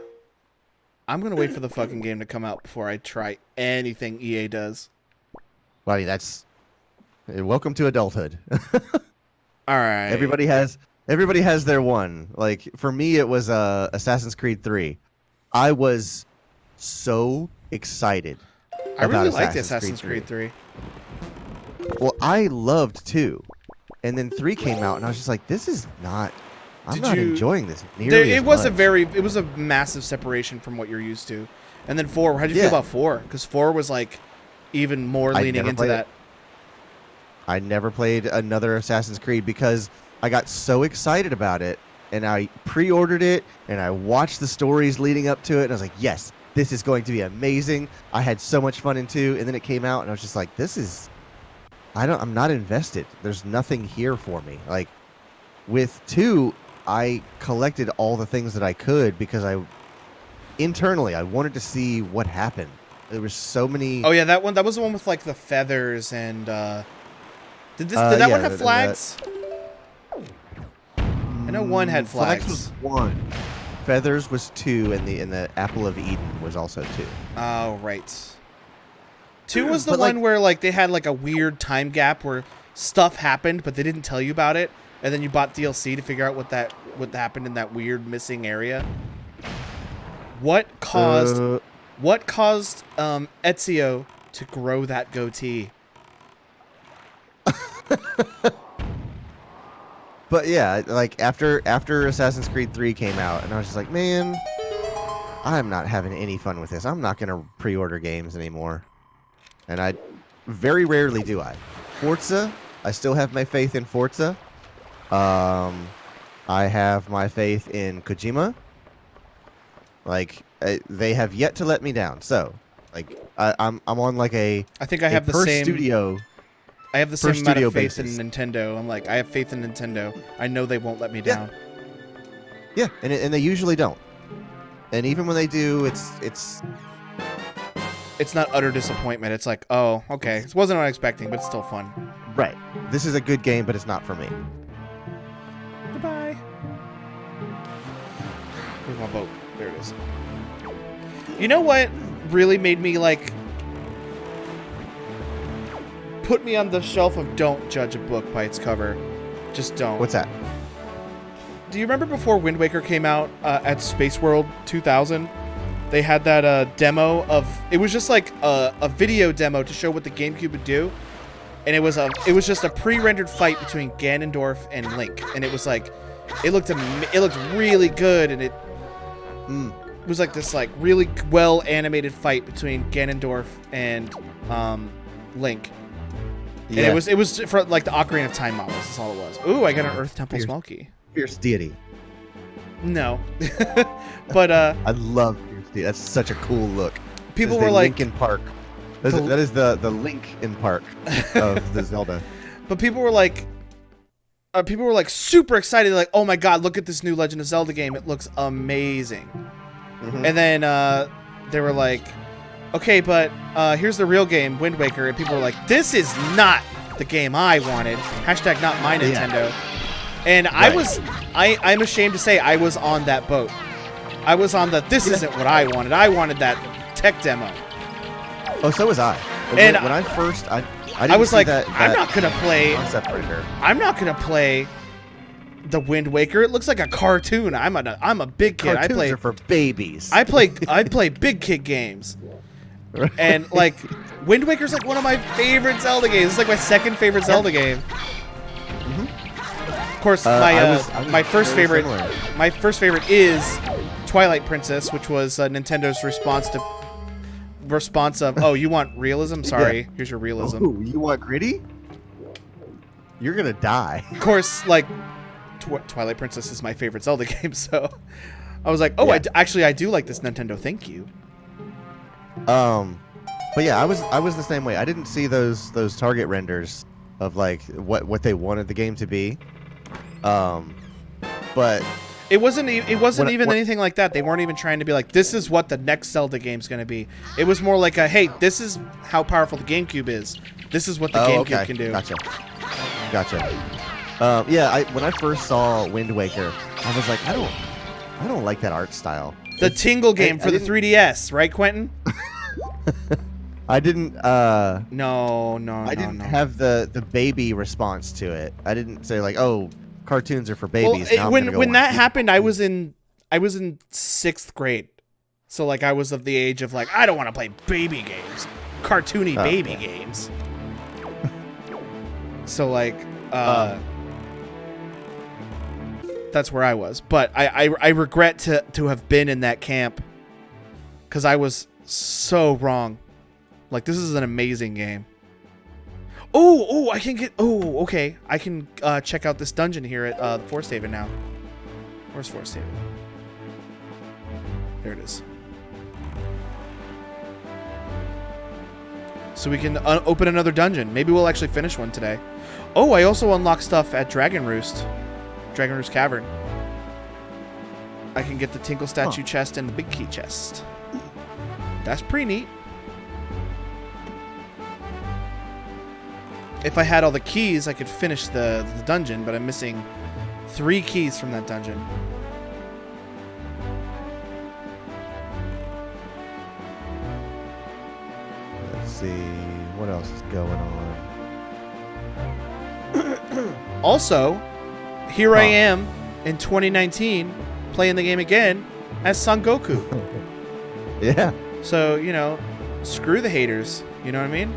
I'm gonna wait for the fucking game to come out before I try anything EA does. Buddy, that's welcome to adulthood. All right. Everybody has their one. Like for me, it was Assassin's Creed 3. I was so excited. I really liked Assassin's Creed 3. Well, I loved 2, and then 3 came out, and I was just like, "This is not. I'm not enjoying this nearly as much." It was a massive separation from what you're used to. And then 4. How'd you feel about 4? Because 4 was like even more leaning into that. I never played another Assassin's Creed because I got so excited about it, and I pre-ordered it, and I watched the stories leading up to it, and I was like, "Yes, this is going to be amazing." I had so much fun in 2, and then it came out, and I was just like, "This is." I'm not invested. There's nothing here for me. Like with 2, I collected all the things that I could because internally I wanted to see what happened. There was so many. Oh yeah, that was the one with like the feathers and did that one have flags? I know 1 had flags. Flags was 1. Feathers was 2, and the Apple of Eden was also 2. Oh right. 2 was the one where like they had like a weird time gap where stuff happened, but they didn't tell you about it, and then you bought DLC to figure out what happened in that weird missing area. What caused Ezio to grow that goatee. But yeah, like after Assassin's Creed 3 came out, and I was just like, man, I'm not having any fun with this. I'm not gonna pre-order games anymore. And I very rarely do I. Forza, I still have my faith in Forza. I have my faith in Kojima. Like they have yet to let me down. So, like I'm on like I think I have the same studio. I have the same amount of faith basis. in Nintendo. I'm like, I have faith in Nintendo. I know they won't let me down. Yeah, and they usually don't. And even when they do, it's not utter disappointment. It's like, oh, okay. It wasn't what I was expecting, but it's still fun. right. This is a good game, but it's not for me. Goodbye. Where's my boat? There it is. You know what really made me, like, put me on the shelf of don't judge a book by its cover? Just don't. What's that? Do you remember before Wind Waker came out at Space World 2000? They had that demo of... It was just like a video demo to show what the GameCube would do. And it was just a pre-rendered fight between Ganondorf and Link. And it was like... It looked really good, and it was like this like really well animated fight between Ganondorf and Link. Yeah. And it was for like the Ocarina of Time models. That's all it was. Ooh, I got an Earth Temple Smoky. Fierce Deity. No, but I love Fierce Deity. That's such a cool look. People were like Linkin Park. That is the Linkin Park of the Zelda. But people were like super excited. Like, oh my god, look at this new Legend of Zelda game. It looks amazing. Mm-hmm. And then they were like, okay, but here's the real game, Wind Waker. And people were like, this is not the game I wanted. Hashtag not my Nintendo. And right. I'm ashamed to say I was on that boat. I was on the, this isn't what I wanted. I wanted that tech demo. Oh, so was I. And when I first, I was like, that I'm not gonna play. Concept render. I'm not gonna play the Wind Waker. It looks like a cartoon. I'm a big kid. Cartoons are for babies. I play big kid games. And like Wind Waker's like one of my favorite Zelda games. It's like my second favorite Zelda game. Of course, my first favorite is Twilight Princess, which was Nintendo's response of, oh, you want realism? Sorry, yeah. Here's your realism. Oh, you want gritty? You're gonna die. Of course, like Twilight Princess is my favorite Zelda game, so I was like, oh, yeah. I do like this, Nintendo. Thank you. But yeah, I was the same way. I didn't see those target renders of like what they wanted the game to be. But it wasn't even anything like that. They weren't even trying to be like, this is what the next Zelda game's going to be. It was more like a, hey, this is how powerful the GameCube is. This is what the GameCube can do. Gotcha. Yeah, when I first saw Wind Waker, I was like, I don't like that art style. The Tingle game for the 3DS, right, Quentin? I didn't. No. I didn't have the baby response to it. I didn't say like, oh, cartoons are for babies. Well, when that happened, I was in 6th grade, so like I was of the age of like, I don't want to play baby games, cartoony baby games. So like, that's where I was. But I regret to have been in that camp, because I was so wrong. Like, this is an amazing game. Oh, I can get... Oh, okay. I can check out this dungeon here at Forest Haven now. Where's Forest Haven? There it is. So we can open another dungeon. Maybe we'll actually finish one today. Oh, I also unlocked stuff at Dragon Roost Cavern. I can get the Tinkle Statue chest and the Big Key chest. That's pretty neat. If I had all the keys, I could finish the dungeon, but I'm missing 3 keys from that dungeon. Let's see what else is going on. Also, here I am in 2019 playing the game again as Son Goku. Yeah. So, screw the haters. You know what I mean?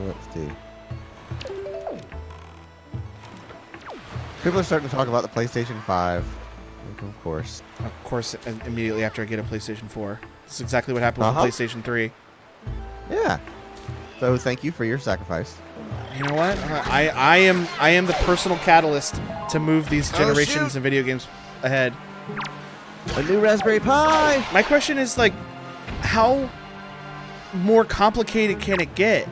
Let's see. People are starting to talk about the PlayStation 5. Of course. Of course, immediately after I get a PlayStation 4. This is exactly what happened with the PlayStation 3. Yeah. So thank you for your sacrifice. You know what? I am the personal catalyst to move these generations of video games ahead. A new Raspberry Pi! My question is, like, how more complicated can it get?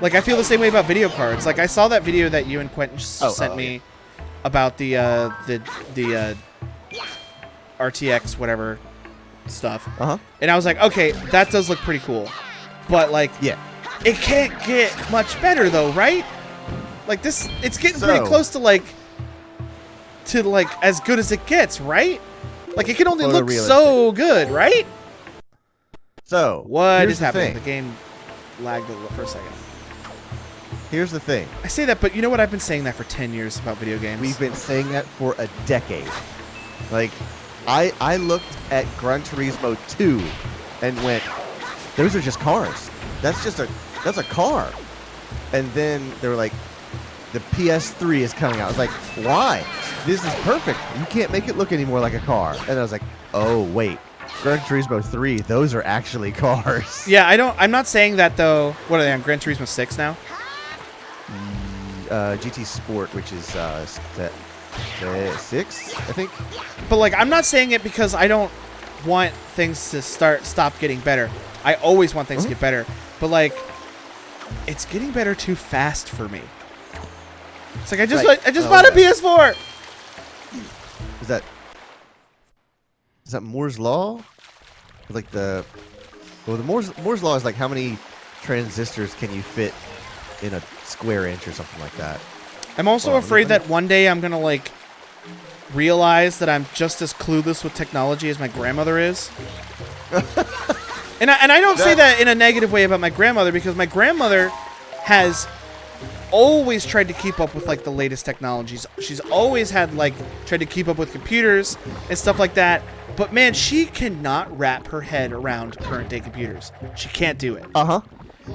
Like, I feel the same way about video cards. Like, I saw that video that you and Quentin sent me about the RTX whatever stuff. And I was like, okay, that does look pretty cool. But, like, yeah, it can't get much better, though, right? Like, this, it's getting pretty close to, like, as good as it gets, right? Like, it can only look so good, right? So, what is happening? The game lagged a little for a second. Here's the thing. I say that, but you know what? I've been saying that for 10 years about video games. We've been saying that for a decade. Like, I looked at Gran Turismo 2 and went, those are just cars. That's a car. And then they were like, the PS3 is coming out. I was like, why? This is perfect. You can't make it look any more like a car. And I was like, oh, wait. Gran Turismo 3, those are actually cars. Yeah, I'm not saying that, though. What are they on, Gran Turismo 6 now? GT Sport, which is 6, I think. But, like, I'm not saying it because I don't want things to stop getting better. I always want things to get better. But, like, it's getting better too fast for me. It's like, I just bought a PS4! Is that Moore's Law? Like the Moore's Law is like how many transistors can you fit in a square inch or something like that. I'm also afraid that one day I'm gonna like realize that I'm just as clueless with technology as my grandmother is. and I don't say that in a negative way about my grandmother, because my grandmother has always tried to keep up with like the latest technologies. She's always had like tried to keep up with computers and stuff like that. But man, she cannot wrap her head around current day computers. She can't do it.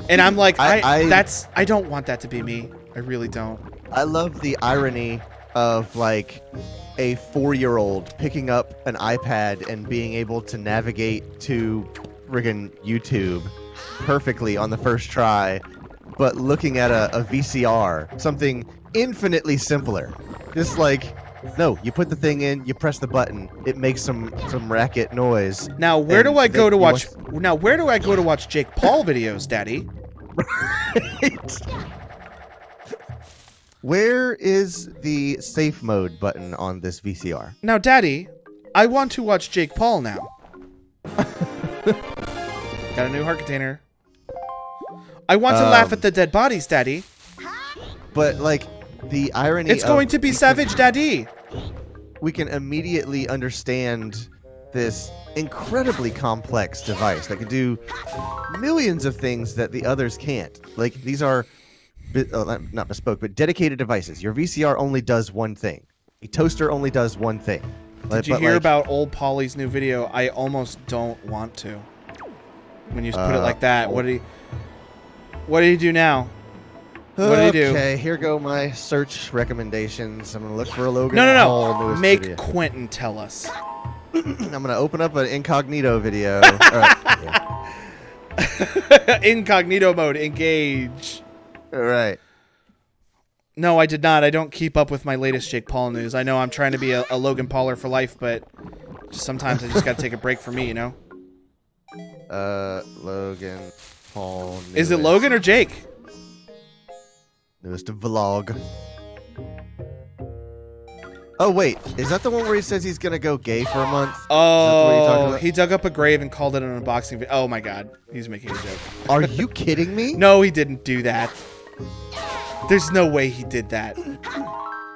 And I'm like, I don't want that to be me. I really don't. I love the irony of like a 4-year-old picking up an iPad and being able to navigate to friggin' YouTube perfectly on the first try, but looking at a VCR, something infinitely simpler. Just like, no, you put the thing in, you press the button, it makes some racket noise. Now, where do I go to watch? Now, where do I go to watch Jake Paul videos, Daddy? Right. Where is the safe mode button on this VCR? Now, Daddy, I want to watch Jake Paul now. Got a new heart container. I want to laugh at the dead bodies, Daddy. But, like, the irony It's going to be savage, Daddy. We can immediately understand this incredibly complex device that can do millions of things that the others can't. Like, these are, not bespoke, but dedicated devices. Your VCR only does one thing. A toaster only does one thing. Did you hear about old Polly's new video? I almost don't want to. When you put it like that, what do you do now? What do you do? Okay, here go my search recommendations. I'm gonna look for a Logan Paul. No. Make video. Quentin tell us. I'm gonna open up an incognito video. Incognito mode, engage. All right. No, I did not. I don't keep up with my latest Jake Paul news. I know I'm trying to be a Logan Pauler for life, but sometimes I just gotta take a break for me, you know? Logan Paul. Is it Logan or Jake? Newest vlog. Oh, wait. Is that the one where he says he's going to go gay for a month? Oh, he dug up a grave and called it an unboxing video. Oh, my God. He's making a joke. Are you kidding me? No, he didn't do that. There's no way he did that.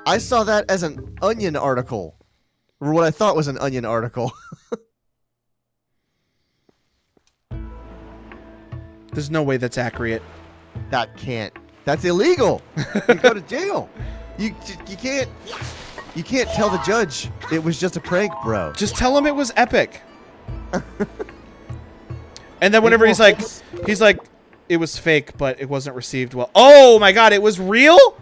I saw that as an Onion article. Or what I thought was an Onion article. There's no way that's accurate. That can't. That's illegal. You go to jail. You can't. You can't tell the judge it was just a prank, bro. Just tell him it was epic. And then whenever he's like, it was fake, but it wasn't received well. Oh my god, it was real?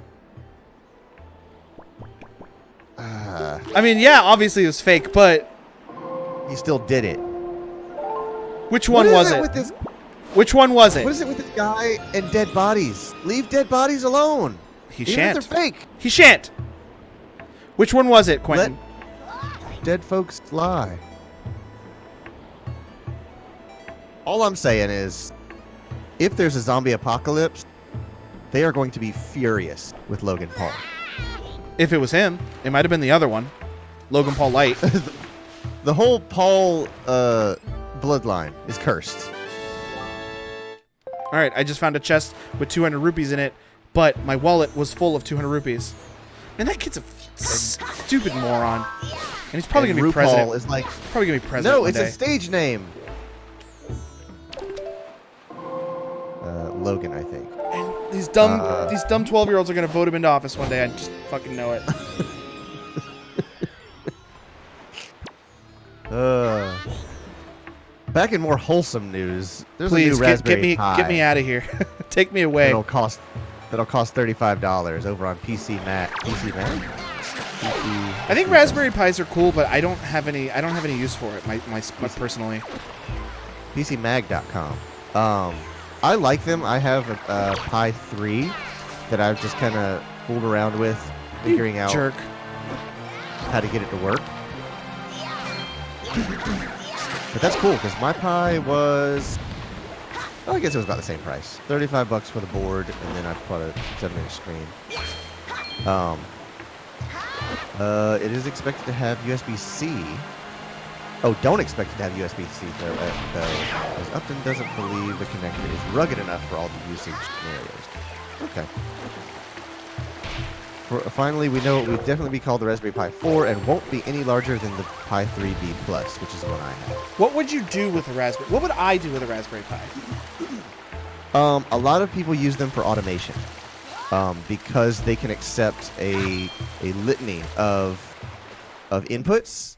I mean, yeah, obviously it was fake, but he still did it. Which one was it? Which one was it? What is it with this guy and dead bodies? Leave dead bodies alone. He Even shan't. if they're fake. He shan't. Which one was it, Quentin? Let dead folks lie. All I'm saying is, if there's a zombie apocalypse, they are going to be furious with Logan Paul. If it was him, it might have been the other one, Logan Paul Light. The whole Paul bloodline is cursed. All right, I just found a chest with 200 rupees in it, but my wallet was full of 200 rupees. Man, that kid's a stupid moron. And he's probably going to be president. Is like, probably going to be president no, it's one day. a stage name. Logan, I think. And these dumb 12-year-olds are going to vote him into office one day. I just fucking know it. Back in more wholesome news, there's Please a new Raspberry get me out of here. Take me away. That'll cost $35 over on PC Mag. PC Mag? I think Raspberry Pis are cool, but I don't have any use for it. My personally. PCMag.com. I like them. I have a Pi 3 that I've just kind of fooled around with, figuring out how to get it to work. But that's cool because my Pi was, I guess it was about the same price. $35 for the board, and then I put a 7-inch screen. It is expected to have USB-C. Oh, don't expect it to have USB-C though, as Upton doesn't believe the connector is rugged enough for all the usage scenarios. Okay. Finally, we know it would definitely be called the Raspberry Pi 4 and won't be any larger than the Pi 3B Plus, which is the one I have. What would you do with a Raspberry? What would I do with a Raspberry Pi? A lot of people use them for automation because they can accept a litany of inputs,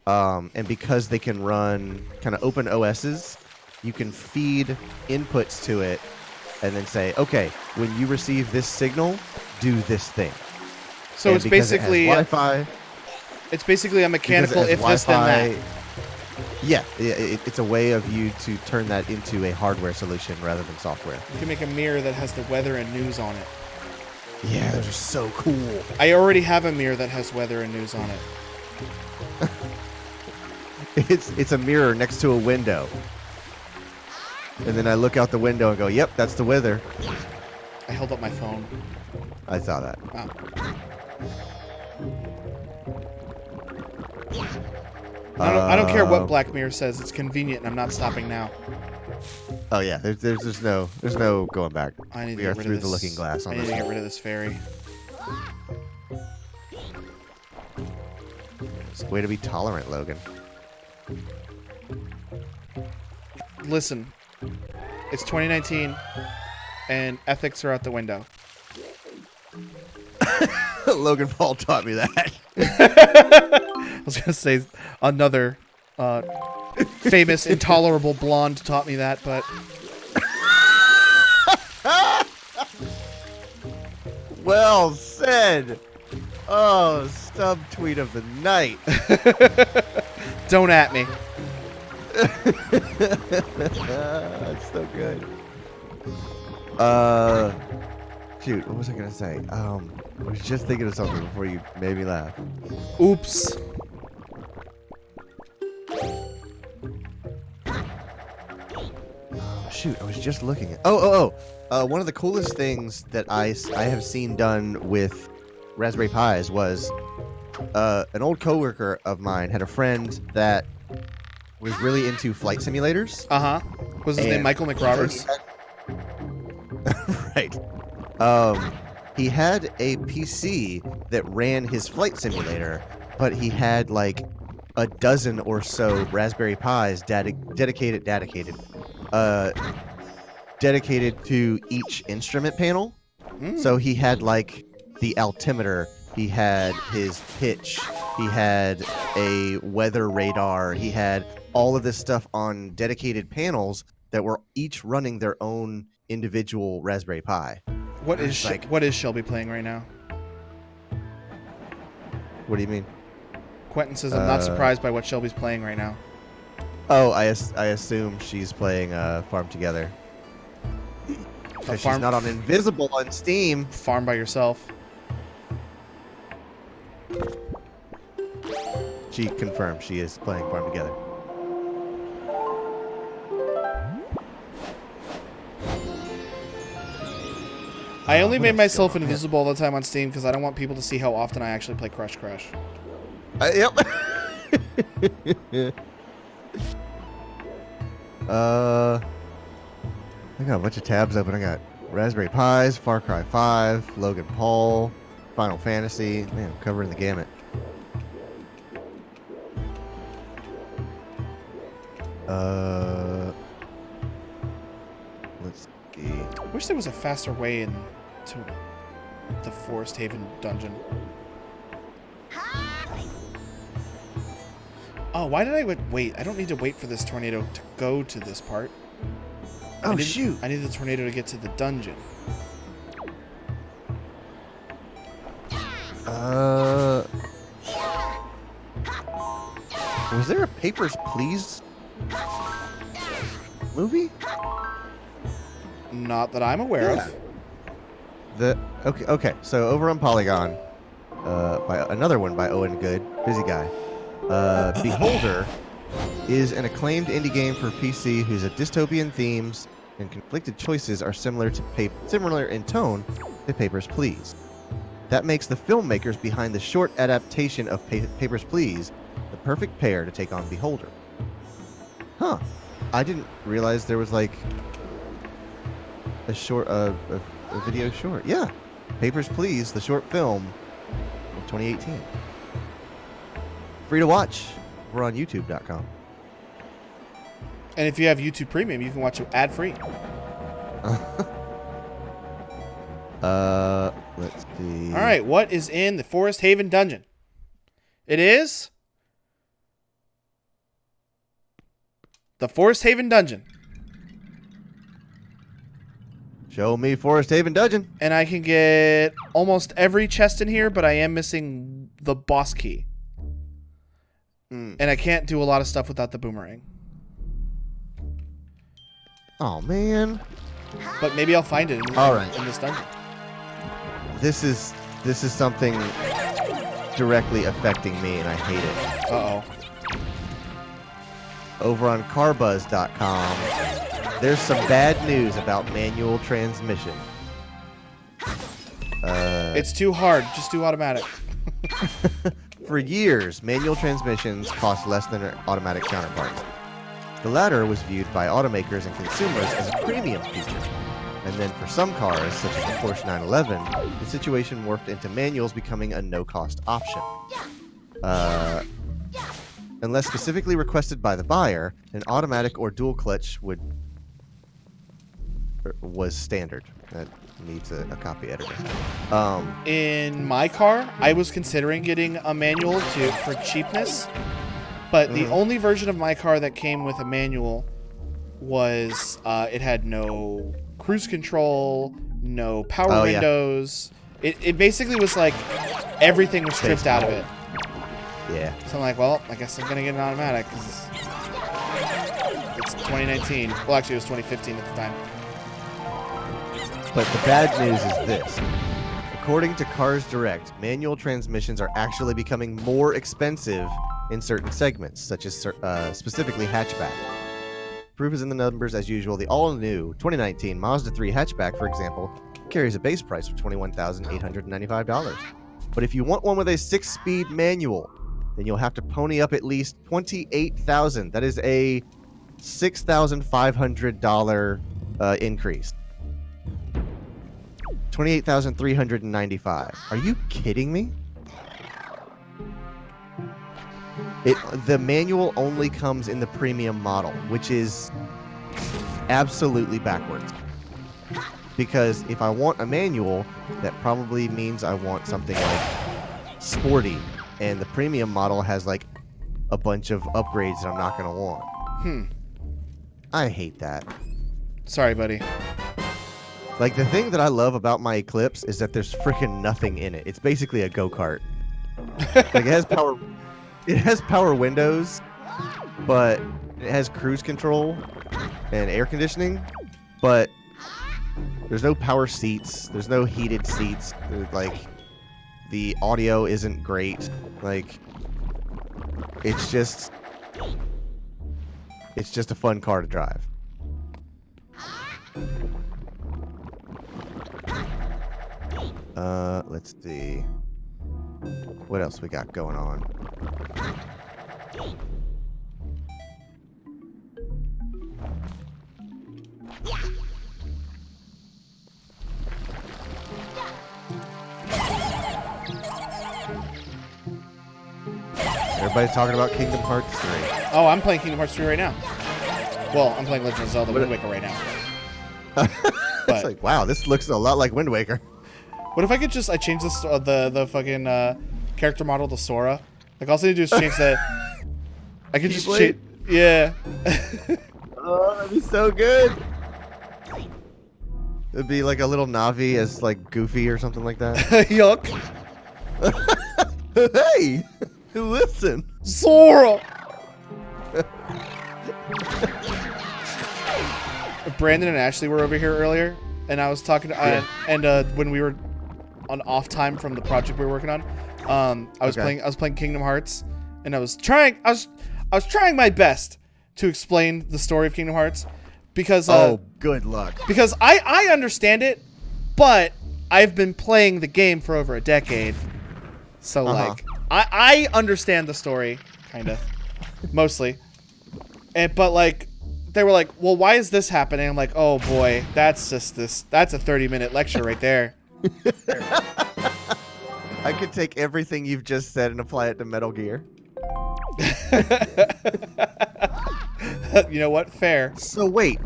and because they can run kind of open OSs, you can feed inputs to it and then say, okay, when you receive this signal, do this thing. So and it's basically Wi-Fi. It's basically a mechanical if this then that. Yeah, it's a way of you to turn that into a hardware solution rather than software. You can make a mirror that has the weather and news on it. Yeah, those are so cool. I already have a mirror that has weather and news on it. It's a mirror next to a window. And then I look out the window and go, yep, that's the weather. I held up my phone. I saw that. Wow. I don't care what Black Mirror says. It's convenient, and I'm not stopping now. Oh yeah, there's no going back. I need to we get are rid through of the this. looking glass on I need this to get one. rid of this fairy. Way to be tolerant, Logan. Listen, it's 2019, and ethics are out the window. Logan Paul taught me that. I was gonna say another famous intolerable blonde taught me that, but Well said. Oh, subtweet of the night. don't at me. That's so good. Shoot, what was I gonna say? I was just thinking of something before you made me laugh. Oops. Shoot, I was just looking at. One of the coolest things that I have seen done with Raspberry Pis was an old coworker of mine had a friend that was really into flight simulators. Was his name Michael McRoberts? Right. He had a PC that ran his flight simulator, but he had like a dozen or so Raspberry Pis dedicated to each instrument panel. So he had like the altimeter He had his pitch. He had a weather radar. He had all of this stuff on dedicated panels that were each running their own individual Raspberry Pi. What And is it's like, what is Shelby playing right now? what do you mean? Quentin says I'm not surprised by what Shelby's playing right now. Oh, I assume she's playing Farm Together. Because she's not on Invisible on Steam. Farm by yourself. She confirmed she is playing Farm Together. I only made myself invisible all the time on Steam because I don't want people to see how often I actually play Crush Crash. Yep. I got a bunch of tabs open. I got Raspberry Pis, Far Cry 5, Logan Paul, Final Fantasy. Man, I'm covering the gamut. Let's see. I wish there was a faster way into the Forest Haven dungeon. Oh, why did I wait? I don't need to wait for this tornado to go to this part. Oh, shoot. I need the tornado to get to the dungeon. Was there a Papers, Please movie? Not that I'm aware of. Okay. So over on Polygon, by another one by Owen Good, busy guy. Beholder is an acclaimed indie game for PC whose dystopian themes and conflicted choices are similar in tone to Papers, Please. That makes the filmmakers behind the short adaptation of Papers, Please the perfect pair to take on Beholder. Huh. I didn't realize there was like a short, a video short. Yeah. Papers, Please, the short film in 2018. Free to watch. We're on youtube.com. And if you have YouTube Premium, you can watch it ad-free. Let's see. All right, what is in the Forest Haven dungeon? It is the Forest Haven dungeon. Show me Forest Haven dungeon. And I can get almost every chest in here, but I am missing the boss key. And I can't do a lot of stuff without the boomerang. Oh, man. But maybe I'll find it in this dungeon. This is something directly affecting me, and I hate it. Uh-oh. Over on carbuzz.com, there's some bad news about manual transmission. It's too hard. Just do automatic. For years, manual transmissions cost less than their automatic counterparts. The latter was viewed by automakers and consumers as a premium feature. And then for some cars, such as the Porsche 911, the situation morphed into manuals becoming a no-cost option. Unless specifically requested by the buyer, an automatic or dual clutch was standard. That needs a copy editor. In my car, I was considering getting a manual for cheapness, but the only version of my car that came with a manual was it had no cruise control, no power windows. Yeah. It basically was like everything was stripped out of it. Yeah. So I'm like, well, I guess I'm gonna get an automatic because it's 2019. Well, actually, it was 2015 at the time. But the bad news is this. According to Cars Direct, manual transmissions are actually becoming more expensive in certain segments, such as specifically hatchback. Proof is in the numbers as usual. The all-new 2019 Mazda 3 hatchback, for example, carries a base price of $21,895. But if you want one with a 6-speed manual, then you'll have to pony up at least $28,000. That is a $6,500 increase. $28,395. Are you kidding me? The manual only comes in the premium model, which is absolutely backwards. Because if I want a manual, that probably means I want something like sporty, and the premium model has like a bunch of upgrades that I'm not gonna want. I hate that. Sorry, buddy. Like, the thing that I love about my Eclipse is that there's freaking nothing in it. It's basically a go-kart. Like, it has power windows, but it has cruise control and air conditioning, but there's no power seats. There's no heated seats. Like, the audio isn't great. Like, it's just a fun car to drive. Let's see. What else we got going on? Everybody's talking about Kingdom Hearts 3. Oh, I'm playing Kingdom Hearts 3 right now. Well, I'm playing Legend of Zelda Wind Waker right now. It's like, wow, this looks a lot like Wind Waker. What if I could just change the fucking character model to Sora? Like, all I need to do is change that. I could just change. Yeah. Oh, that'd be so good. It'd be like a little Navi as like Goofy or something like that. Yuck. Hey, listen. Sora. Brandon and Ashley were over here earlier, and I was talking to when we were on off time from the project we were working on, I was playing Kingdom Hearts, and I was trying my best to explain the story of Kingdom Hearts, because good luck. Because I understand it, but I've been playing the game for over a decade, so like I understand the story kind of mostly, but like they were like, well, why is this happening? I'm like, oh boy, that's a 30-minute lecture right there. I could take everything you've just said and apply it to Metal Gear. You know what? Fair. So wait,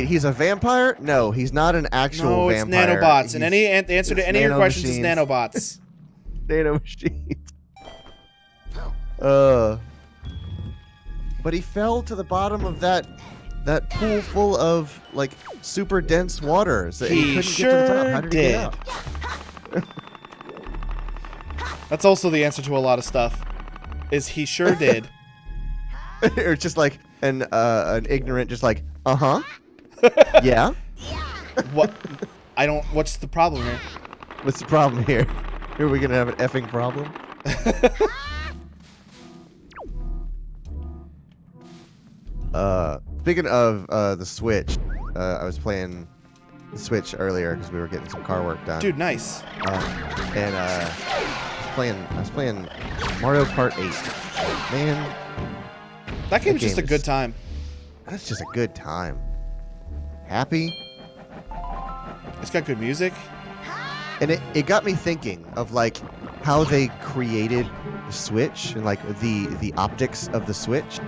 he's a vampire? No, he's not an actual vampire. No, it's nanobots. And the answer to any of your questions is nanobots. Nano machines. But he fell to the bottom of that pool full of like super dense water. So he couldn't get to the top. How did he get out? That's also the answer to a lot of stuff. Is he sure did. Or just like an ignorant, just like, yeah. What? What's the problem here? What's the problem here? Are we gonna have an effing problem? Speaking of the Switch, I was playing the Switch earlier because we were getting some car work done. Dude, nice. And I was playing Mario Kart 8. Man, that game's just a good time. That's just a good time. Happy. It's got good music. And it got me thinking of like how they created the Switch and like the optics of the Switch.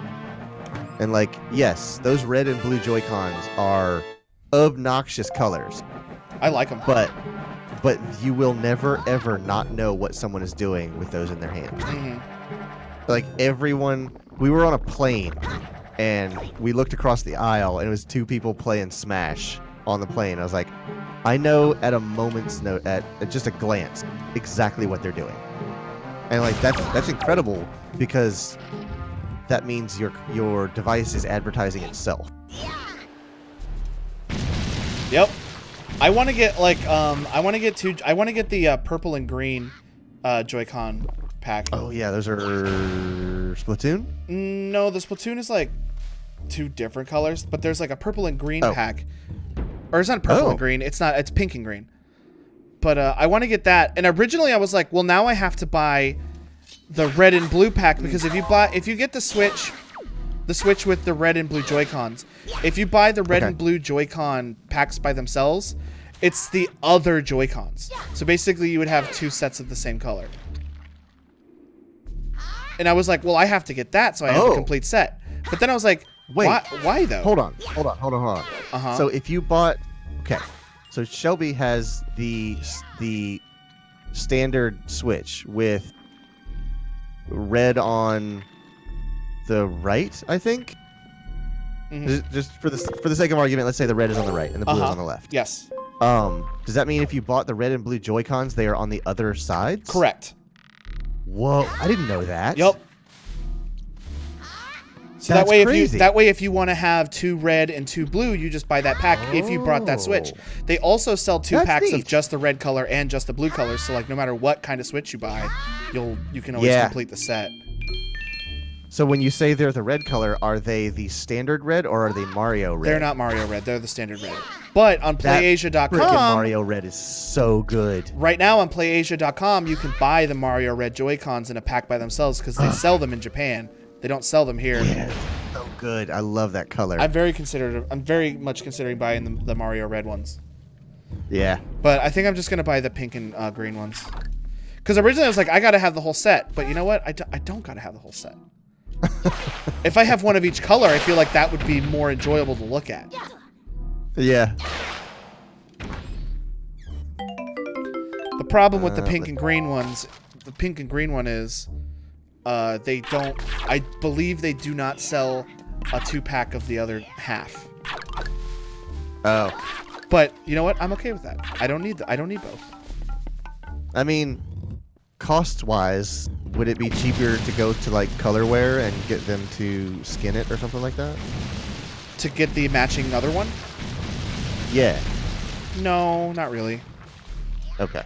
And like, yes, those red and blue Joy-Cons are obnoxious colors. I like them. But you will never ever not know what someone is doing with those in their hands. Mm-hmm. Like we were on a plane and we looked across the aisle and it was two people playing Smash on the plane. I was like, I know at a moment's note, at just a glance, exactly what they're doing. And like that's incredible because that means your device is advertising itself. Yep. I want to get like I want to get the purple and green Joy-Con pack. Oh yeah, those are Splatoon? No, the Splatoon is like two different colors, but there's like a purple and green pack. Or it's not purple and green, it's pink and green. But I want to get that. And originally I was like, well, now I have to buy the red and blue pack, because if you get the Switch with the red and blue Joy-Cons, if you buy the red and blue Joy-Con packs by themselves, it's the other Joy-Cons. So basically you would have two sets of the same color. And I was like, well, I have to get that so I have a complete set. But then I was like, wait, why though? Hold on. So if you bought, so Shelby has the standard Switch with red on the right, I think. Just for the sake of argument, let's say the red is on the right and the blue is on the left. Yes. Does that mean if you bought the red and blue Joy-Cons, they are on the other sides? Correct. Whoa, I didn't know that. Yep. So That's crazy. that way if you want to have 2 red and 2 blue, you just buy that pack if you brought that Switch. They also sell 2 packs of just the red color and just the blue color, so like no matter what kind of Switch you buy, you can always complete the set. So when you say they're the red color, are they the standard red or are they Mario red? They're not Mario red, they're the standard red. But on That PlayAsia.com, frickin' Mario red is so good. right now on PlayAsia.com, you can buy the Mario red Joy-Cons in a pack by themselves because they sell them in Japan. They don't sell them here. Yeah, so good. I love that color. I'm very much considering buying the Mario red ones. Yeah. But I think I'm just gonna buy the pink and green ones. Because originally I was like, I gotta have the whole set. But you know what? I don't gotta have the whole set. If I have one of each color, I feel like that would be more enjoyable to look at. Yeah. The problem with the pink and green ones, the pink and green one is, they don't. I believe they do not sell a 2-pack of the other half. Oh. But you know what? I'm okay with that. I don't need both. I mean, cost-wise, would it be cheaper to go to like Colorware and get them to skin it or something like that? To get the matching other one? Yeah. No, not really. Okay.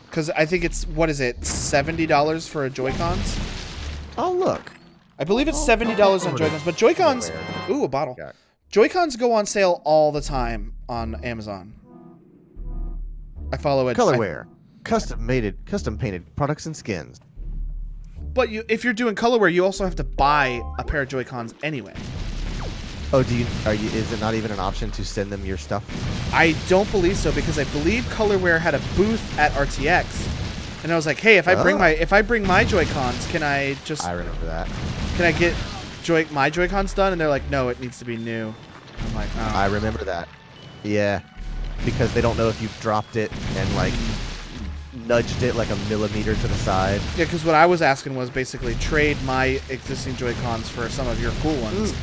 Because I think it's, what is it, $70 for a Joy-Cons? Oh, look. I believe it's $70 on Joy-Cons. But Joy-Cons, ooh, a bottle. Joy-Cons go on sale all the time on Amazon. I follow it. Colorware. Custom painted products and skins. But if you're doing Colorware, you also have to buy a pair of Joy-Cons anyway. Oh, is it not even an option to send them your stuff? I don't believe so, because I believe Colorware had a booth at RTX, and I was like, "Hey, if I bring my Joy-Cons, can I just?" I remember that. Can I get my Joy-Cons done? And they're like, "No, it needs to be new." I'm like, "Oh." I remember that. Yeah, because they don't know if you've dropped it and like nudged it like a millimeter to the side. Yeah, because what I was asking was basically trade my existing Joy-Cons for some of your cool ones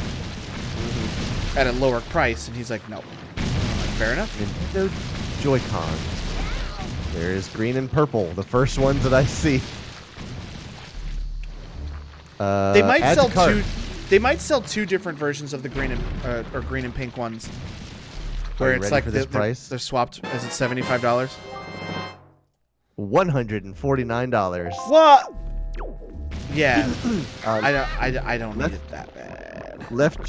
at a lower price, and he's like, "No." Fair enough. Nintendo Joy-Cons. There's green and purple, the first ones that I see. They might sell two. They might sell 2 different versions of the green and or green and pink ones, where it's like they're swapped. Is it $75? $149. What? Yeah. I don't need it that bad. Left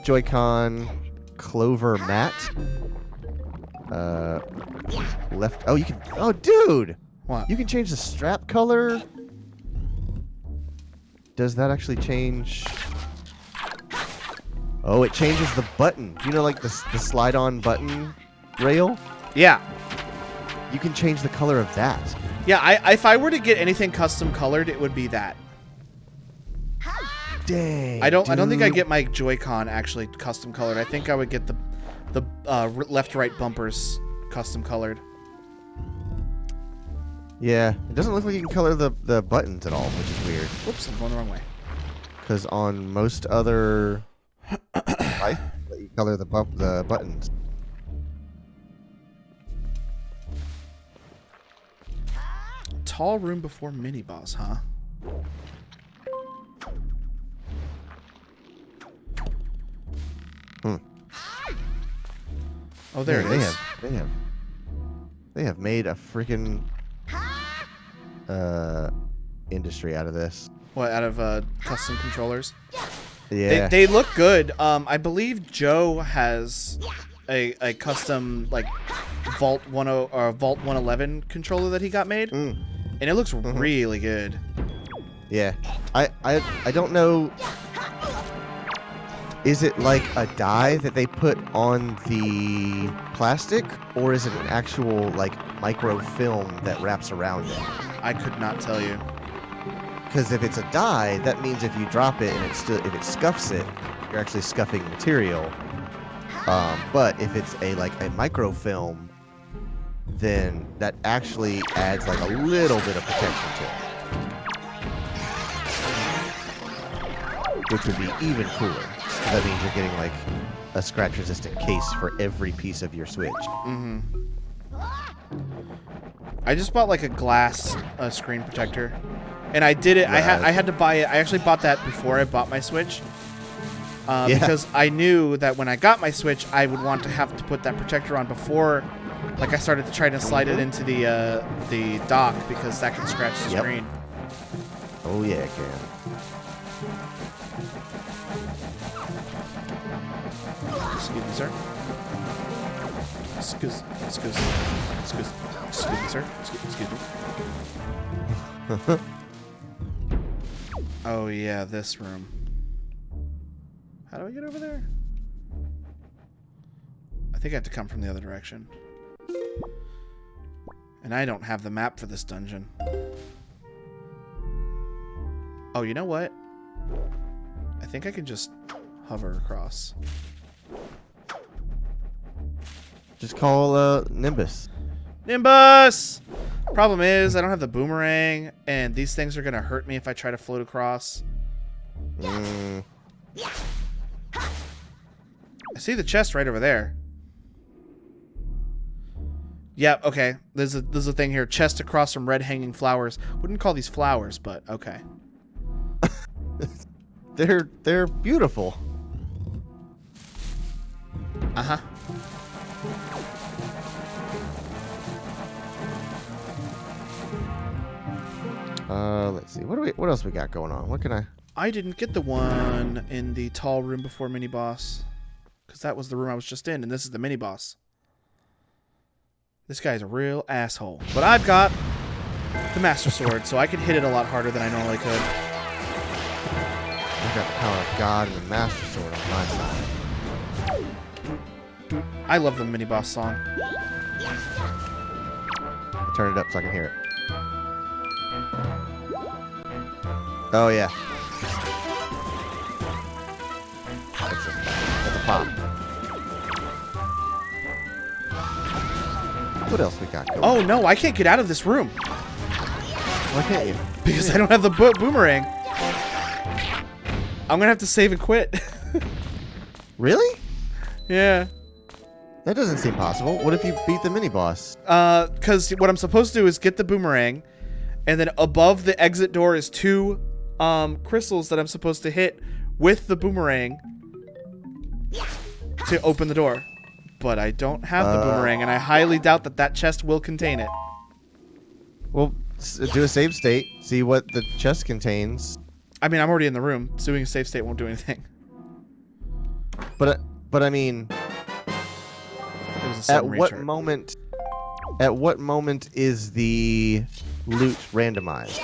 Joy-Con Clover Matte. Left. Oh, you can. Oh, dude. What? You can change the strap color. Does that actually change? Oh, it changes the button. You know, like the slide-on button rail. Yeah. You can change the color of that. Yeah. If I were to get anything custom colored, it would be that. Dang. I don't think I get my Joy-Con actually custom colored. I think I would get the left-right bumpers custom colored. Yeah, it doesn't look like you can color the buttons at all, which is weird. Whoops, I'm going the wrong way. Because on most other devices, you color the buttons. Tall room before mini boss, huh? Oh, there it is. They have made a freaking industry out of this. What, out of custom controllers? Yeah. They look good. I believe Joe has a custom like Vault 10 or Vault 111 controller that he got made, and it looks really good. Yeah. I don't know. Is it like a dye that they put on the plastic, or is it an actual like microfilm that wraps around it? I could not tell you. Because if it's a dye, that means if you drop it and if it scuffs it, you're actually scuffing material. But if it's a microfilm, then that actually adds like a little bit of protection to it. Which would be even cooler. That means you're getting like a scratch-resistant case for every piece of your Switch. Mm-hmm. I just bought like a glass screen protector, and I did it. I had to buy it. I actually bought that before I bought my Switch, because I knew that when I got my Switch, I would want to have to put that protector on before, like I started to try to slide it into the dock, because that can scratch the screen. Oh yeah, it can. Excuse me, sir. Excuse me, sir. Excuse me. Oh yeah, this room. How do I get over there? I think I have to come from the other direction. And I don't have the map for this dungeon. Oh, you know what? I think I can just hover across. Just call Nimbus. Nimbus! Problem is, I don't have the boomerang, and these things are going to hurt me if I try to float across. Mm. I see the chest right over there. Yep, okay. There's a thing here. Chest across from red hanging flowers. Wouldn't call these flowers, but okay. They're beautiful. Uh-huh. Let's see. What else we got going on? What can I didn't get the one in the tall room before mini boss, because that was the room I was just in, and this is the mini boss. This guy's a real asshole. But I've got the Master Sword, so I can hit it a lot harder than I normally could. I've got the power of God and the Master Sword on my side. I love the mini boss song. Turn it up so I can hear it. Oh yeah. That's a pop. What else we got going? Oh no, I can't get out of this room. Why can't you? Because I don't have the boomerang. I'm gonna have to save and quit. Really? Yeah. That doesn't seem possible. What if you beat the mini boss? Because what I'm supposed to do is get the boomerang, and then above the exit door is 2 crystals that I'm supposed to hit with the boomerang to open the door. But I don't have the boomerang, and I highly doubt that that chest will contain it. Well, do a save state. See what the chest contains. I mean, I'm already in the room. Doing a save state won't do anything. But I mean, It was a at sudden what restart. moment? At what moment is the loot randomized?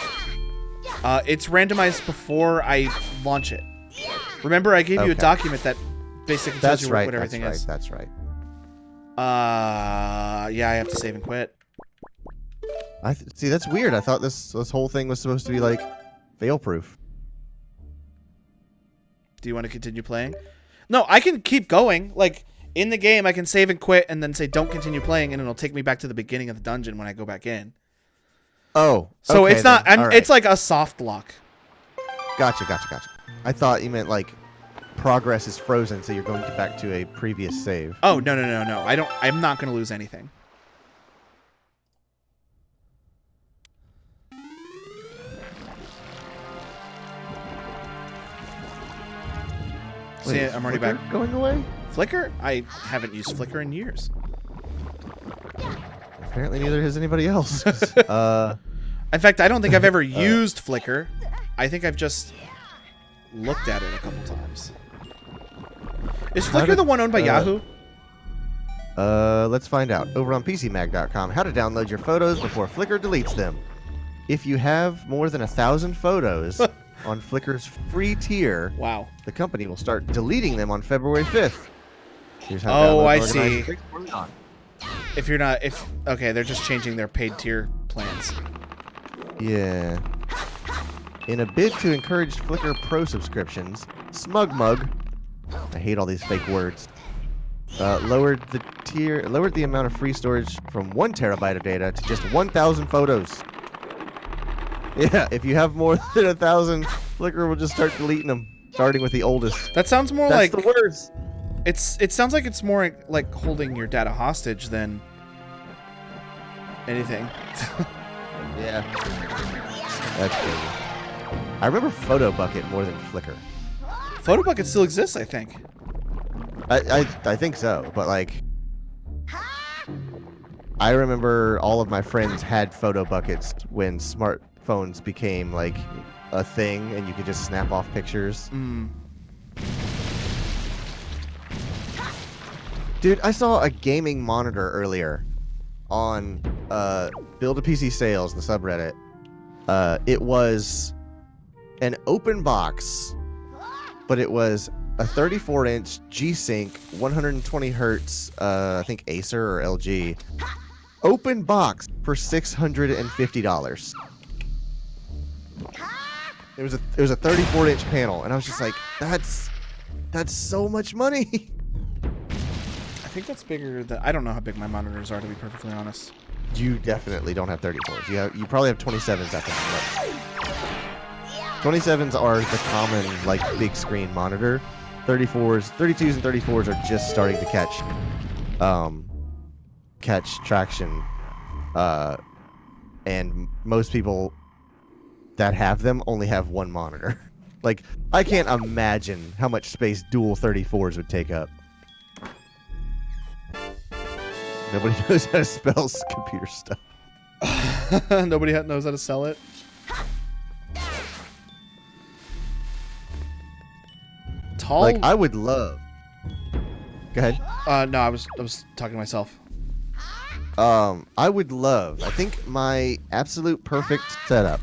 It's randomized before I launch it. Remember, I gave you a document that basically tells you what everything is. That's right. Yeah, I have to save and quit. See, that's weird. I thought this whole thing was supposed to be like fail-proof. Do you want to continue playing? No, I can keep going. Like, in the game, I can save and quit and then say don't continue playing, and it'll take me back to the beginning of the dungeon when I go back in. Oh, so okay, it's not. right. It's like a soft lock. Gotcha. I thought you meant like progress is frozen, so you're going back to a previous save. Oh no. I'm not going to lose anything. Wait, See, is I'm already Flickr back. going away? Flickr? I haven't used Flickr in years. Apparently, neither has anybody else. In fact, I don't think I've ever used Flickr. I think I've just looked at it a couple times. Is Flickr the one owned by Yahoo? Let's find out. Over on PCMag.com, how to download your photos before Flickr deletes them. If you have more than 1,000 photos on Flickr's free tier, Wow. the company will start deleting them on February 5th. Here's how Oh, download I organized see. takes going on. Okay, they're just changing their paid tier plans. Yeah. In a bid to encourage Flickr Pro subscriptions, SmugMug, I hate all these fake words, lowered the amount of free storage from 1 terabyte of data to just 1,000 photos. Yeah, if you have more than 1,000, Flickr will just start deleting them, starting with the oldest. That sounds more That's like the worst. it sounds like it's more like holding your data hostage than anything. Yeah. That's crazy. I remember PhotoBucket more than Flickr. PhotoBucket still exists, I think. I think so, but like, I remember all of my friends had PhotoBuckets when smartphones became like a thing, and you could just snap off pictures. Dude, I saw a gaming monitor earlier on Build a PC Sales, the subreddit. It was an open box, but it was a 34-inch G-Sync, 120 hertz, I think Acer or LG, open box for $650. It was a 34-inch panel, and I was just like, that's so much money. I think that's bigger than... I don't know how big my monitors are, to be perfectly honest. You definitely don't have 34s. You probably have 27s at the moment. 27s are the common like big screen monitor. 32s and 34s are just starting to catch traction. And most people that have them only have one monitor. Like, I can't imagine how much space dual 34s would take up. Nobody knows how to spell computer stuff. Nobody knows how to sell it. Tall. Like, I would love. Go ahead. No, I was talking to myself. I would love. I think my absolute perfect setup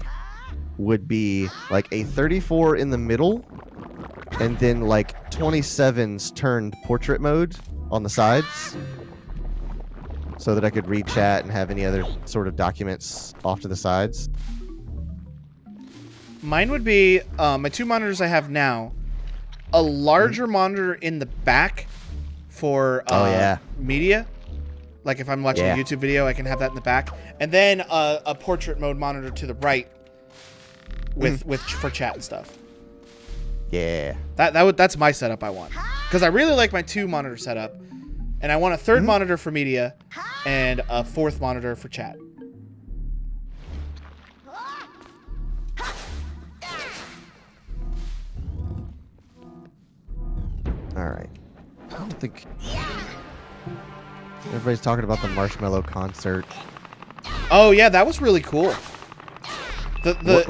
would be like a 34 in the middle, and then like 27s turned portrait mode on the sides, so that I could read chat and have any other sort of documents off to the sides. Mine would be my two monitors I have now. A larger monitor in the back for media. Like if I'm watching a YouTube video, I can have that in the back. And then a portrait mode monitor to the right with for chat and stuff. Yeah. That's my setup I want. Because I really like my two monitor setup. And I want a third monitor for media and a fourth monitor for chat. Alright. I don't think... Everybody's talking about the Marshmello concert. Oh, yeah, that was really cool.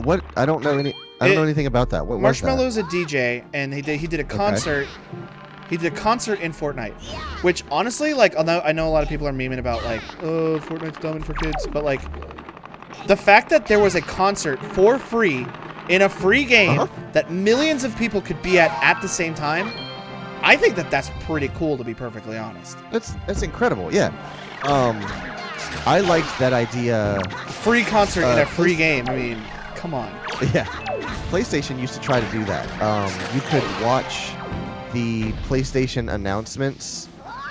What? I don't know anything about that. What was that? Marshmello's a DJ, and he did a concert... Okay. He did a concert in Fortnite, which honestly, like, I know a lot of people are memeing about, like, oh, Fortnite's dumb for kids, but, like, the fact that there was a concert for free in a free game that millions of people could be at the same time, I think that's pretty cool, to be perfectly honest. That's incredible, yeah. I liked that idea. Free concert in a free game. I mean, come on. Yeah. PlayStation used to try to do that. You could watch the PlayStation announcements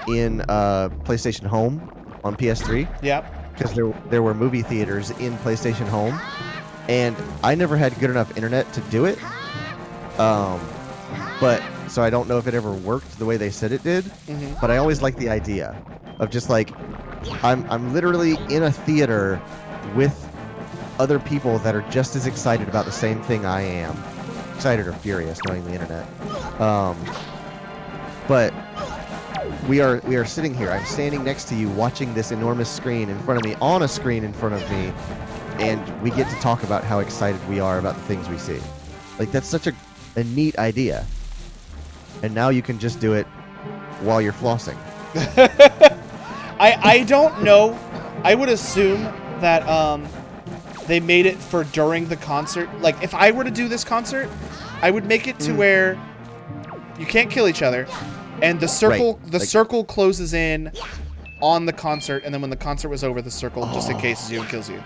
in PlayStation Home on PS3. Yep. Because there were movie theaters in PlayStation Home, and I never had good enough internet to do it. But so I don't know if it ever worked the way they said it did. But I always liked the idea of just like I'm literally in a theater with other people that are just as excited about the same thing I am. Excited or furious, knowing the internet. But we are sitting here. I'm standing next to you, watching this enormous screen in front of me, on a screen in front of me, and we get to talk about how excited we are about the things we see. Like, that's such a neat idea. And now you can just do it while you're flossing. I don't know. I would assume that they made it for during the concert. Like, if I were to do this concert, I would make it to where you can't kill each other, and the circle closes in on the concert, and then when the concert was over, the circle just encases you and kills you.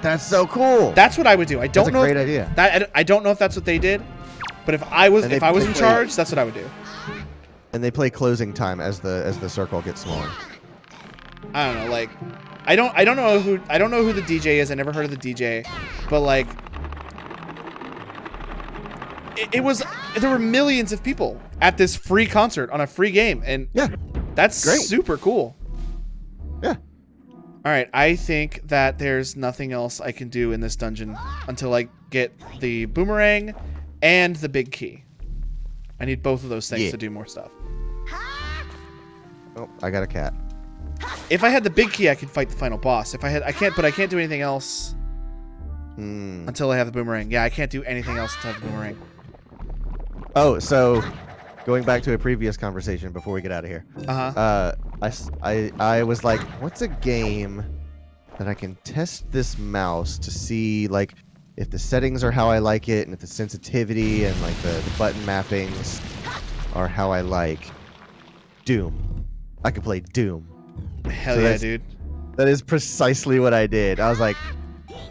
That's so cool. That's what I would do. I don't know. That's a great idea. I don't know if that's what they did, but if I was in charge, that's what I would do. And they play closing time as the circle gets smaller. I don't know, like, I don't know who the DJ is. I never heard of the DJ, but like, there were millions of people at this free concert on a free game, and Yeah, that's great. super cool. Yeah. All right, I think that there's nothing else I can do in this dungeon until I get the boomerang and the big key. I need both of those things to do more stuff. Oh, I got a cat. If I had the big key, I could fight the final boss. I can't do anything else until I have the boomerang. Yeah, I can't do anything else until I have the boomerang. Oh, so going back to a previous conversation before we get out of here. I was like, what's a game that I can test this mouse to see like if the settings are how I like it and if the sensitivity and like the button mappings are how I like. Doom. I can play Doom. Hell yeah, dude. That is precisely what I did. I was like,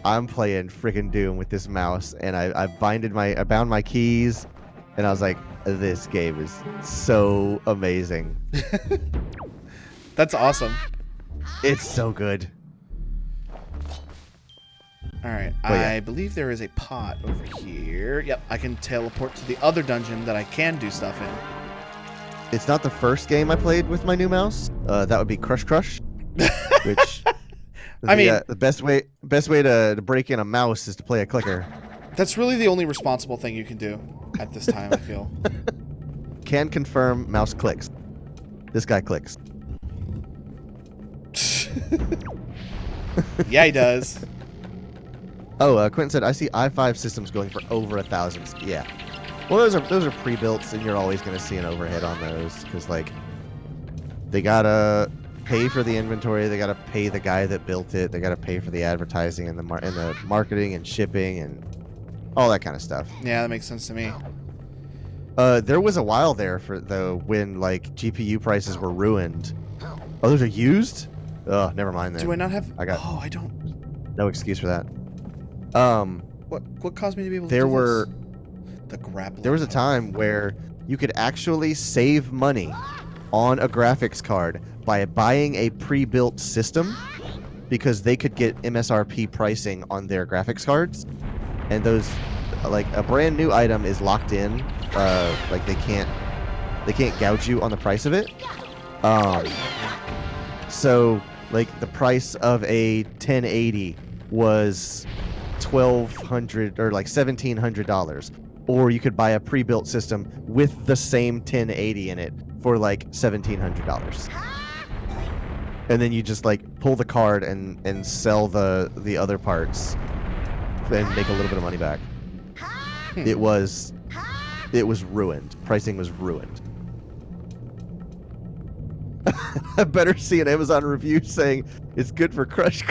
I'm playing freaking Doom with this mouse, and I bound my keys, and I was like, this game is so amazing. That's awesome. It's so good. All right, I believe there is a pot over here. Yep, I can teleport to the other dungeon that I can do stuff in. It's not the first game I played with my new mouse. That would be Crush, which the best way to break in a mouse is to play a clicker. That's really the only responsible thing you can do at this time, I feel. Can confirm mouse clicks. This guy clicks. Yeah, he does. Oh, Quentin said, I see i5 systems going for over 1,000. Yeah. Well, those are pre-built, and you're always going to see an overhead on those because, like, they gotta pay for the inventory, they gotta pay the guy that built it, they gotta pay for the advertising and the marketing and shipping and all that kind of stuff. Yeah, that makes sense to me. There was a while there when like GPU prices were ruined. Oh, those are used? Oh, never mind then. Do I not have? Oh, I don't. No excuse for that. What caused me to be able to do this? The grappling. There was a time where you could actually save money on a graphics card by buying a pre-built system because they could get MSRP pricing on their graphics cards, and those, like, a brand new item is locked in, like they can't gouge you on the price of it. So like the price of a 1080 was $1,200 or like $1,700, or you could buy a pre-built system with the same 1080 in it for like $1,700, and then you just like pull the card and sell the other parts and make a little bit of money back. It was ruined. Pricing was ruined. I better see an Amazon review saying it's good for Crush.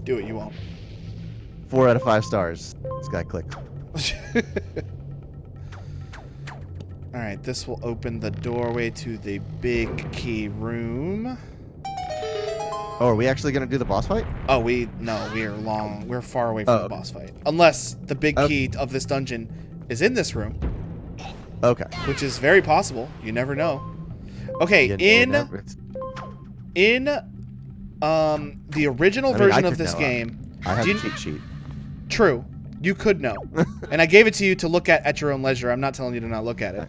Do what you want. 4 out of 5 stars. This guy clicked. All right, this will open the doorway to the big key room. Oh, are we actually gonna do the boss fight? Oh, we're far away from the boss fight. Unless the big key of this dungeon is in this room. Okay. Which is very possible. You never know. Okay, in the original version of this game, I have a cheat sheet. True. You could know. And I gave it to you to look at your own leisure. I'm not telling you to not look at it.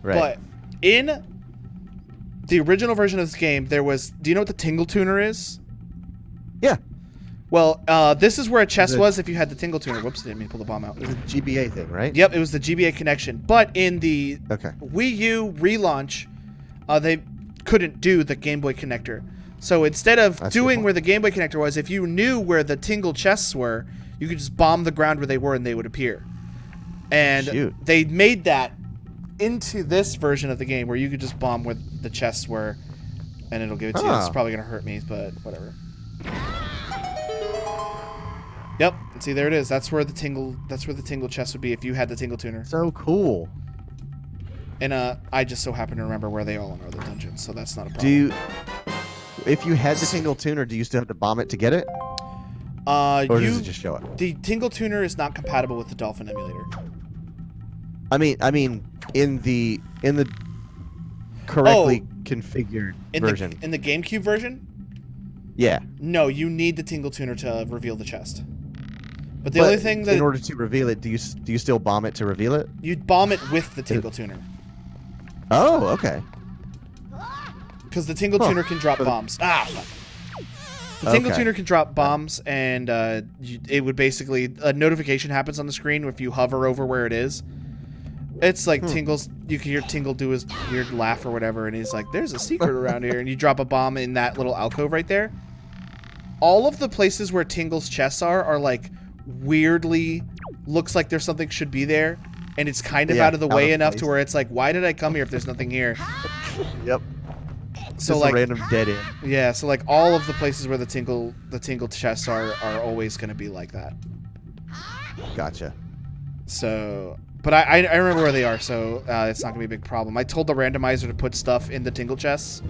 Right. But in the original version of this game, there was... Do you know what the Tingle Tuner is? Yeah. Well, this is where a chest was if you had the Tingle Tuner. Whoops, didn't mean to pull the bomb out. It was a GBA thing, right? Yep, it was the GBA connection. But in the Wii U relaunch, they couldn't do the Game Boy connector. So instead of doing where the Game Boy connector was, if you knew where the Tingle chests were, you could just bomb the ground where they were and they would appear. And they made that into this version of the game where you could just bomb where the chests were and it'll give it to you. It's probably going to hurt me, but whatever. Yep. See, there it is. That's where the Tingle chest would be if you had the Tingle Tuner. So cool. And I just so happen to remember where they all are in other dungeons, so that's not a problem. If you had the Tingle Tuner, do you still have to bomb it to get it? Or does it just show it? The Tingle Tuner is not compatible with the Dolphin emulator. I mean, in the correctly configured version. In the GameCube version? Yeah. No, you need the Tingle Tuner to reveal the chest. But the only thing that in order to reveal it, do you still bomb it to reveal it? you'd bomb it with the Tingle Tuner. Oh, okay. Because the Tingle Tuner can drop bombs. Ah, fuck. The Tingle Tuner can drop bombs, and it would basically... A notification happens on the screen if you hover over where it is. It's like Tingle's... You can hear Tingle do his weird laugh or whatever, and he's like, there's a secret around here, and you drop a bomb in that little alcove right there. All of the places where Tingle's chests are like, weirdly... Looks like there's something should be there, and it's kind of out of the way enough to where it's like, why did I come here if there's nothing here? Yep. So just like a random dead end. Yeah, so like all of the places where the tingle chests are always going to be like that. Gotcha. So, but I remember where they are, so it's not going to be a big problem. I told the randomizer to put stuff in the tingle chests.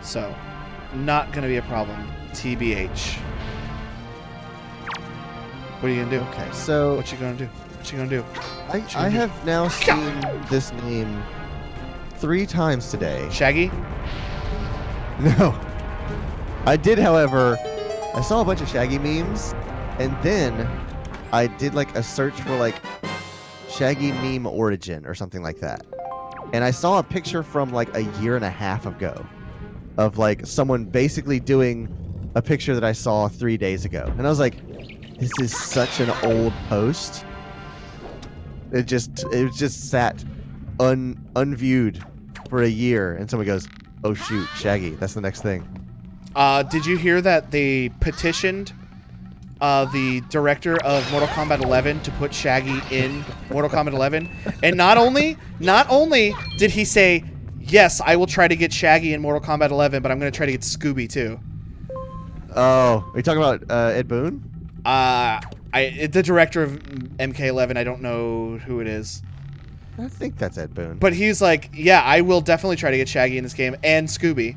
So, not going to be a problem. TBH. What are you going to do? Okay, so What you going to do? What you going to do? I have now seen this name 3 times today. Shaggy? No. I did, however, I saw a bunch of Shaggy memes, and then I did like a search for like Shaggy meme origin or something like that. And I saw a picture from like a year and a half ago of like someone basically doing a picture that I saw 3 days ago. And I was like, this is such an old post. It just sat unviewed for a year, and someone goes, oh shoot, Shaggy, that's the next thing. Did you hear that they petitioned the director of Mortal Kombat 11 to put Shaggy in Mortal Kombat 11? And not only did he say, yes, I will try to get Shaggy in Mortal Kombat 11, but I'm going to try to get Scooby too. Oh, are you talking about Ed Boon? The director of MK11, I don't know who it is. I think that's Ed Boon. But he's like, yeah, I will definitely try to get Shaggy in this game and Scooby.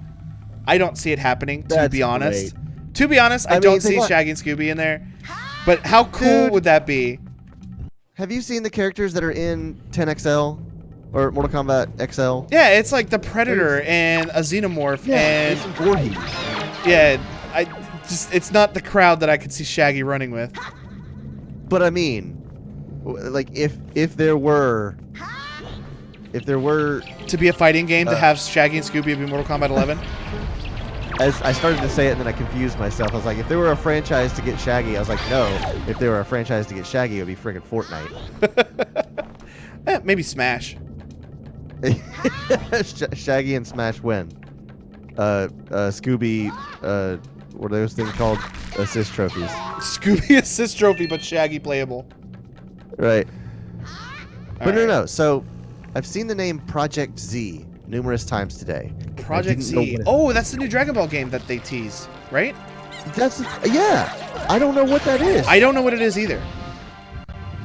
I don't see it happening, to be honest. Great. To be honest, I don't see Shaggy and Scooby in there. But how cool would that be? Have you seen the characters that are in 10XL or Mortal Kombat XL? Yeah, it's like the Predator and a Xenomorph and Warde. Yeah, it's not the crowd that I could see Shaggy running with. But I mean, like if there were to be a fighting game to have Shaggy and Scooby be Mortal Kombat 11. As I started to say it and then I confused myself. I was like, if there were a franchise to get Shaggy, I was like, no. If there were a franchise to get Shaggy, it would be friggin' Fortnite. Maybe Smash. Shaggy and Smash win. Scooby, what are those things called? Assist trophies. Scooby assist trophy, but Shaggy playable. Right. All But right. no. So, I've seen the name Project Z numerous times today. Project Z. Oh, that's the new Dragon Ball game that they teased, right? Yeah. I don't know what that is. I don't know what it is either.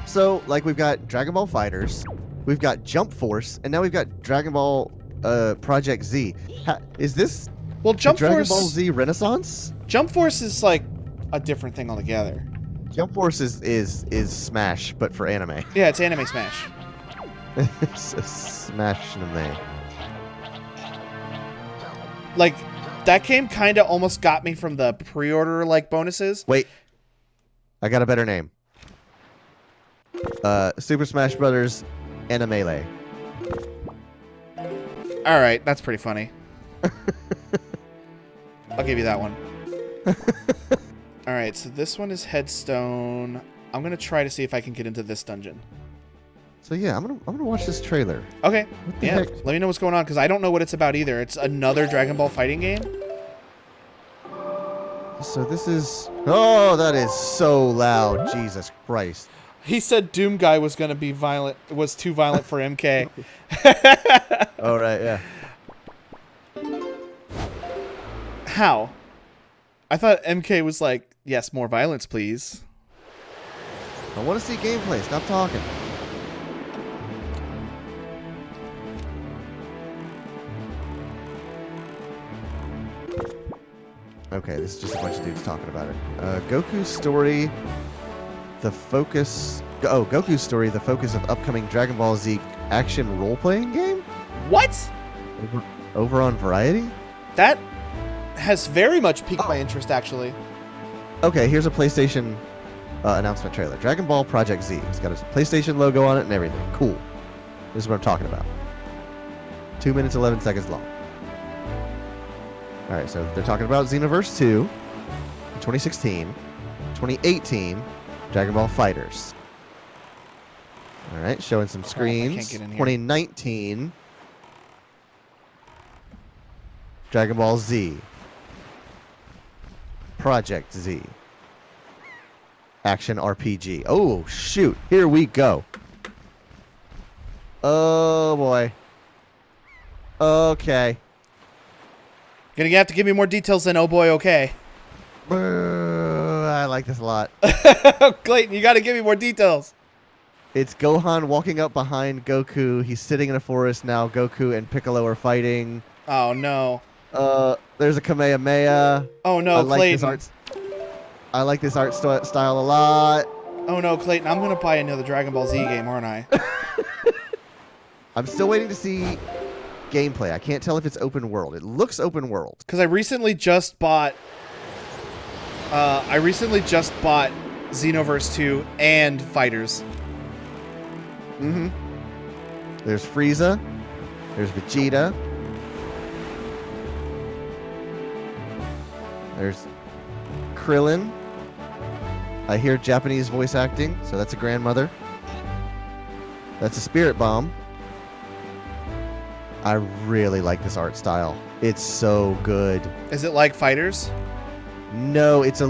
So, like, we've got Dragon Ball Fighters, we've got Jump Force, and now we've got Dragon Ball Project Z. Is this Dragon Ball Z Renaissance? Jump Force is like a different thing altogether. Jump Force is Smash, but for anime. Yeah, it's anime Smash. Smash anime. Like, that game kind of almost got me from the pre-order like bonuses. Wait, I got a better name. Super Smash Brothers Animele. All right, that's pretty funny. I'll give you that one. All right, so this one is Headstone. I'm gonna try to see if I can get into this dungeon. So yeah, I'm gonna watch this trailer. Okay. What the Yeah. heck? Let me know what's going on because I don't know what it's about either. It's another Dragon Ball fighting game. So this is. Oh, that is so loud! Jesus Christ. He said Doom Guy was gonna be violent. Was too violent for MK. Oh right, yeah. How? I thought MK was like, yes, more violence, please. I want to see gameplay. Stop talking. Okay, this is just a bunch of dudes talking about it. Goku's story, the focus Oh, Goku's story, the focus of upcoming Dragon Ball Z action role-playing game? What? Over on Variety? That has very much piqued my interest, actually. Okay, here's a PlayStation announcement trailer. Dragon Ball Project Z. It's got a PlayStation logo on it and everything. Cool. This is what I'm talking about. 2 minutes, 11 seconds long. All right, so they're talking about Xenoverse 2 in 2016. 2018, Dragon Ball Fighters. All right, showing some screens. I can't get in here. 2019, Dragon Ball Z. Project Z. Action RPG. Oh, shoot. Here we go. Oh, boy. Okay. You're gonna have to give me more details than oh boy, okay. I like this a lot. Clayton, you gotta give me more details. It's Gohan walking up behind Goku. He's sitting in a forest now. Goku and Piccolo are fighting. Oh no. There's a Kamehameha. Oh no, Clayton. I like this art style a lot. Oh no, Clayton, I'm gonna buy another Dragon Ball Z game, aren't I? I'm still waiting to see gameplay. I can't tell if it's open world. It looks open world. Because I recently just bought Xenoverse 2 and Fighters. Mm-hmm. There's Frieza. There's Vegeta. There's Krillin. I hear Japanese voice acting, so that's a grandmother. That's a Spirit Bomb. I really like this art style. It's so good. Is it like Fighters? No, it's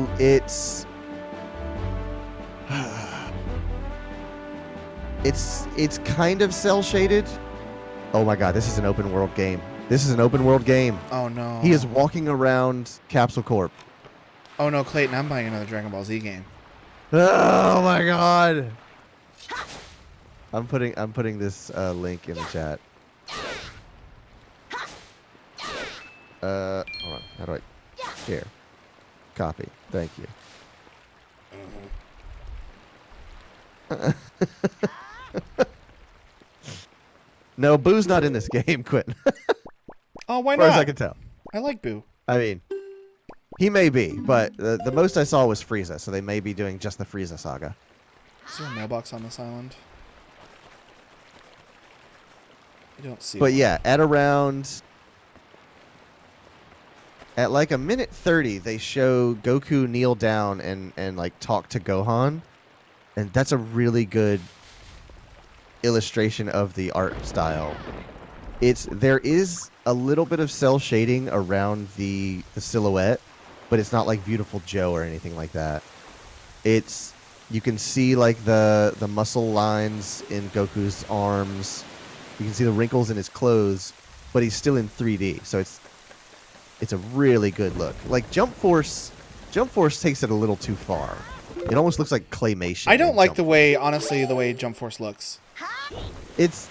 it's kind of cell shaded. Oh my god, this is an open world game. This is an open world game. Oh no. He is walking around Capsule Corp. Oh no, Clayton, I'm buying another Dragon Ball Z game. Oh my god. I'm putting this link in the chat. Hold on. How do I share? Copy. Thank you. No, Boo's not in this game, Quentin. Oh, why As far not? as I can tell. I like Boo. I mean, he may be, but the most I saw was Frieza, so they may be doing just the Frieza saga. Is there a mailbox on this island? I don't see But one. yeah, at like a minute 30, they show Goku kneel down and like talk to Gohan, and that's a really good illustration of the art style. There is a little bit of cell shading around the silhouette, but it's not like Beautiful Joe or anything like that. You can see like the muscle lines in Goku's arms. You can see the wrinkles in his clothes, but he's still in 3D, so it's a really good look. Like Jump Force takes it a little too far. It almost looks like claymation. I don't like Jump the way, honestly, the way Jump Force looks. It's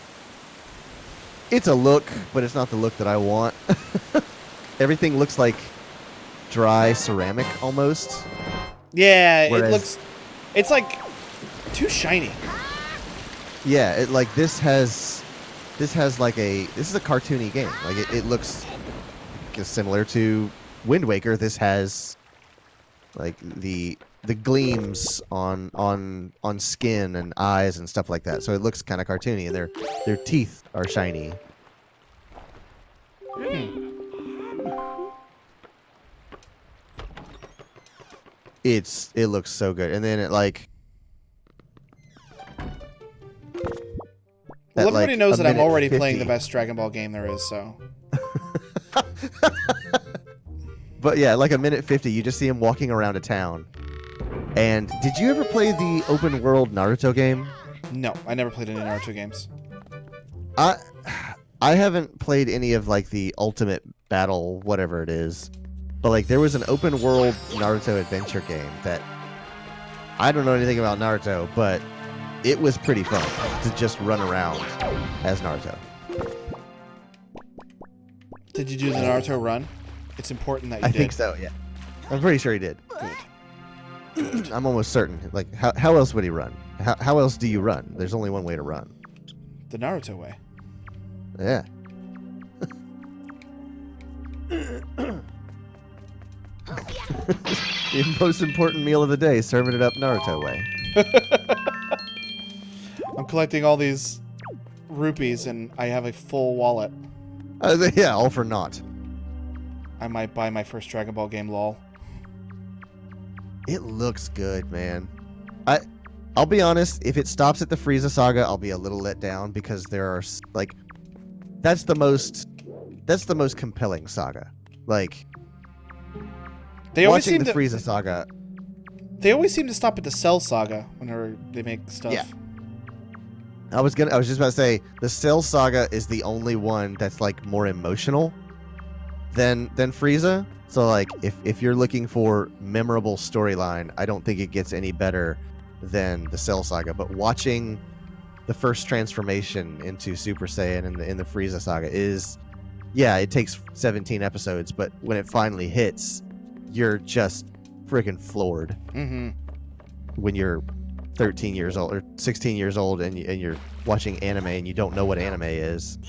a look, but it's not the look that I want. Everything looks like dry ceramic almost. Yeah, Whereas- it's like too shiny. Yeah, this is a cartoony game. Like it looks similar to Wind Waker. This has like the gleams on skin and eyes and stuff like that. So it looks kind of cartoony, and their teeth are shiny. It looks so good, and then it like. Well, everybody knows that I'm already 50. playing the best Dragon Ball game there is, so. But yeah, like a minute 50, you just see him walking around a town. And did you ever play the open world Naruto game? No, I never played any Naruto games. I haven't played any of like the Ultimate Battle, whatever it is. But like there was an open world Naruto adventure game that I don't know anything about Naruto, but it was pretty fun to just run around as Naruto. Did you do the Naruto run? It's important that you I did. think so, yeah. I'm pretty sure he did. Good. I'm almost certain. Like, how else would he run? How else do you run? There's only one way to run. The Naruto way. Yeah. The most important meal of the day, serving it up Naruto way. I'm collecting all these rupees and I have a full wallet. Yeah, all for naught. I might buy my first Dragon Ball game, lol. It looks good, man. I'll be honest, if it stops at the Frieza saga, I'll be a little let down because there are like that's the most compelling saga. Like They always watching seem the to Frieza saga. They always seem to stop at the Cell saga whenever they make stuff. Yeah. I was just about to say the Cell saga is the only one that's like more emotional than Frieza. So like if you're looking for memorable storyline, I don't think it gets any better than the Cell saga. But watching the first transformation into Super Saiyan in the Frieza saga is, yeah, it takes 17 episodes, but when it finally hits, you're just freaking floored. Mm-hmm. When you're 13 years old or 16 years old and you're watching anime and you don't know what anime is.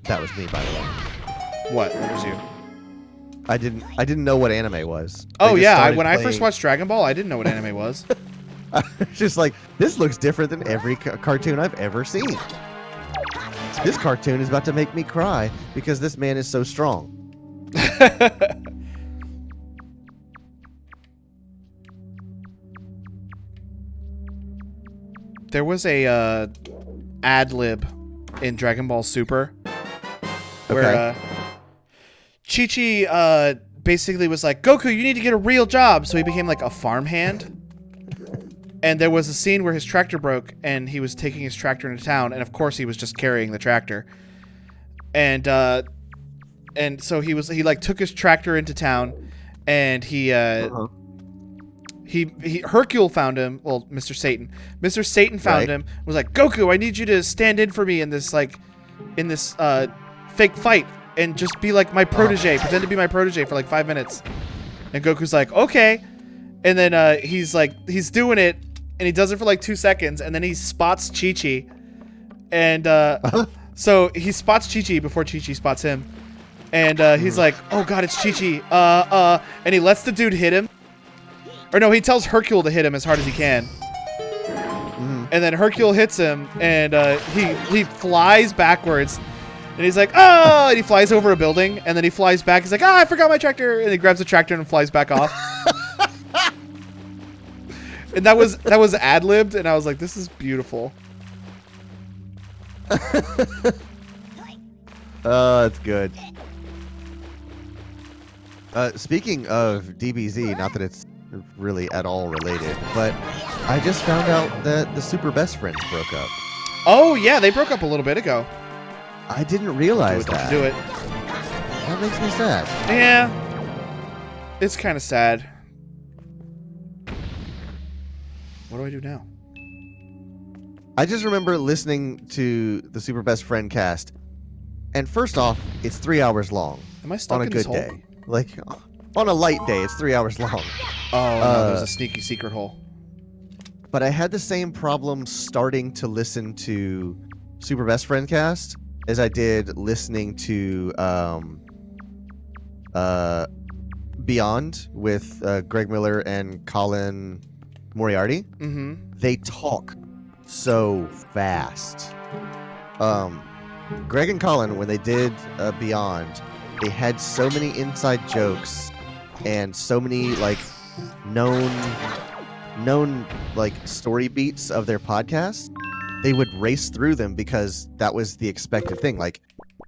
That was me, by the way. What was you? I didn't know what anime was. Oh yeah, when I first watched Dragon Ball, I didn't know what anime was. I was just like, this looks different than every cartoon I've ever seen. This cartoon is about to make me cry because this man is so strong. There was a ad lib in Dragon Ball Super where Chi-Chi basically was like, Goku, you need to get a real job. So he became like a farmhand. And there was a scene where his tractor broke and he was taking his tractor into town. And of course he was just carrying the tractor. And so he like took his tractor into town and he Hercule found him. Well, Mr. Satan found him. Was like, Goku, I need you to stand in for me in this fake fight and just be like my protege. Pretend to be my protege for like 5 minutes. And Goku's like, okay. And then he's doing it, and he does it for like 2 seconds, and then he spots Chi-Chi. And so he spots Chi-Chi before Chi-Chi spots him. And he's like, oh god, it's Chi-Chi. And he lets the dude hit him. Or no, he tells Hercule to hit him as hard as he can. And then Hercule hits him, and he flies backwards. And he's like, oh! And he flies over a building, and then he flies back. He's like, I forgot my tractor. And he grabs the tractor and flies back off. And that was ad-libbed, and I was like, this is beautiful. That's good. Speaking of DBZ, not that it's really at all related, but I just found out that the Super Best Friends broke up. Oh, yeah, they broke up a little bit ago. I didn't realize that. Do it. That makes me sad. Yeah. It's kind of sad. What do I do now? I just remember listening to the Super Best Friend cast, and first off, it's 3 hours long. Am I stuck on a in good this hole? day? Like, on a light day, it's 3 hours long. Oh, no, there's a sneaky secret hole. But I had the same problem starting to listen to Super Best Friend cast as I did listening to Beyond with Greg Miller and Colin Moriarty. Mm-hmm. They talk so fast. Greg and Colin, when they did Beyond, they had so many inside jokes and so many like known like story beats of their podcast. They would race through them because that was the expected thing. Like,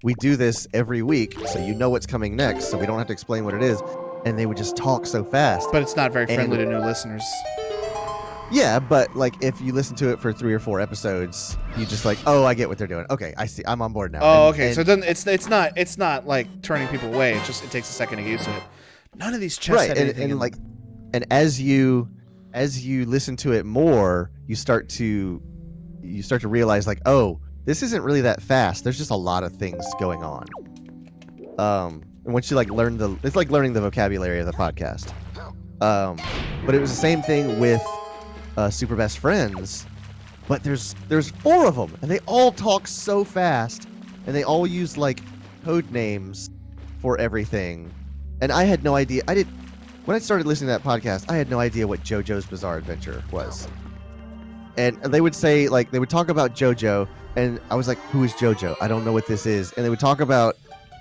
we do this every week, so you know what's coming next, so we don't have to explain what it is. And they would just talk so fast. But it's not very friendly to new listeners. Yeah, but like if you listen to it for 3 or 4 episodes, you just like, oh, I get what they're doing. Okay, I see. I'm on board now. Oh, okay. So then it's not like turning people away. It takes a second to get used to it. None of these chests had anything in them. And as you listen to it more, you start to realize like, oh, this isn't really that fast. There's just a lot of things going on. And once you like learn it's like learning the vocabulary of the podcast. But it was the same thing with Super Best Friends. But there's 4 of them, and they all talk so fast, and they all use like code names for everything. And I had no idea. When I started listening to that podcast, I had no idea what JoJo's Bizarre Adventure was. And they would say, like, they would talk about JoJo, and I was like, who is JoJo? I don't know what this is. And they would talk about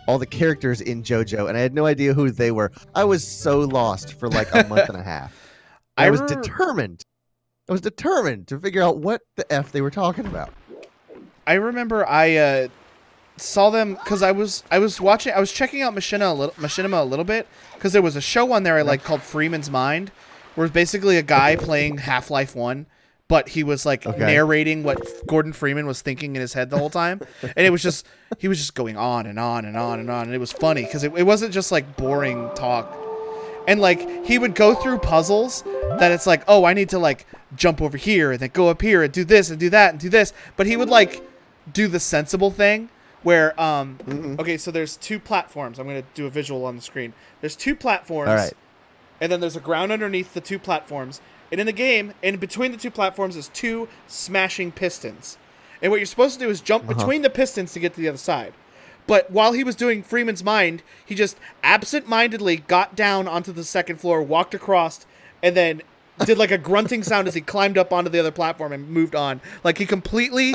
all the characters in JoJo, and I had no idea who they were. I was so lost for like a month and a half. I was determined to figure out what the F they were talking about. I remember I saw them because I was checking out Machinima a little bit because there was a show on there I liked called Freeman's Mind, where it's basically a guy playing Half-Life 1, but he was like narrating what Gordon Freeman was thinking in his head the whole time, and he was just going on and on and on and on, and it was funny because it wasn't just like boring talk, and like he would go through puzzles that it's like, oh, I need to like jump over here and then go up here and do this and do that and do this, but he would like do the sensible thing. Where, okay, so there's 2 platforms. I'm going to do a visual on the screen. There's 2 platforms. All right. And then there's a ground underneath the 2 platforms. And in the game, in between the 2 platforms, is 2 smashing pistons. And what you're supposed to do is jump between the pistons to get to the other side. But while he was doing Freeman's Mind, he just absent-mindedly got down onto the 2nd floor, walked across, and then did like a grunting sound as he climbed up onto the other platform and moved on. Like he completely...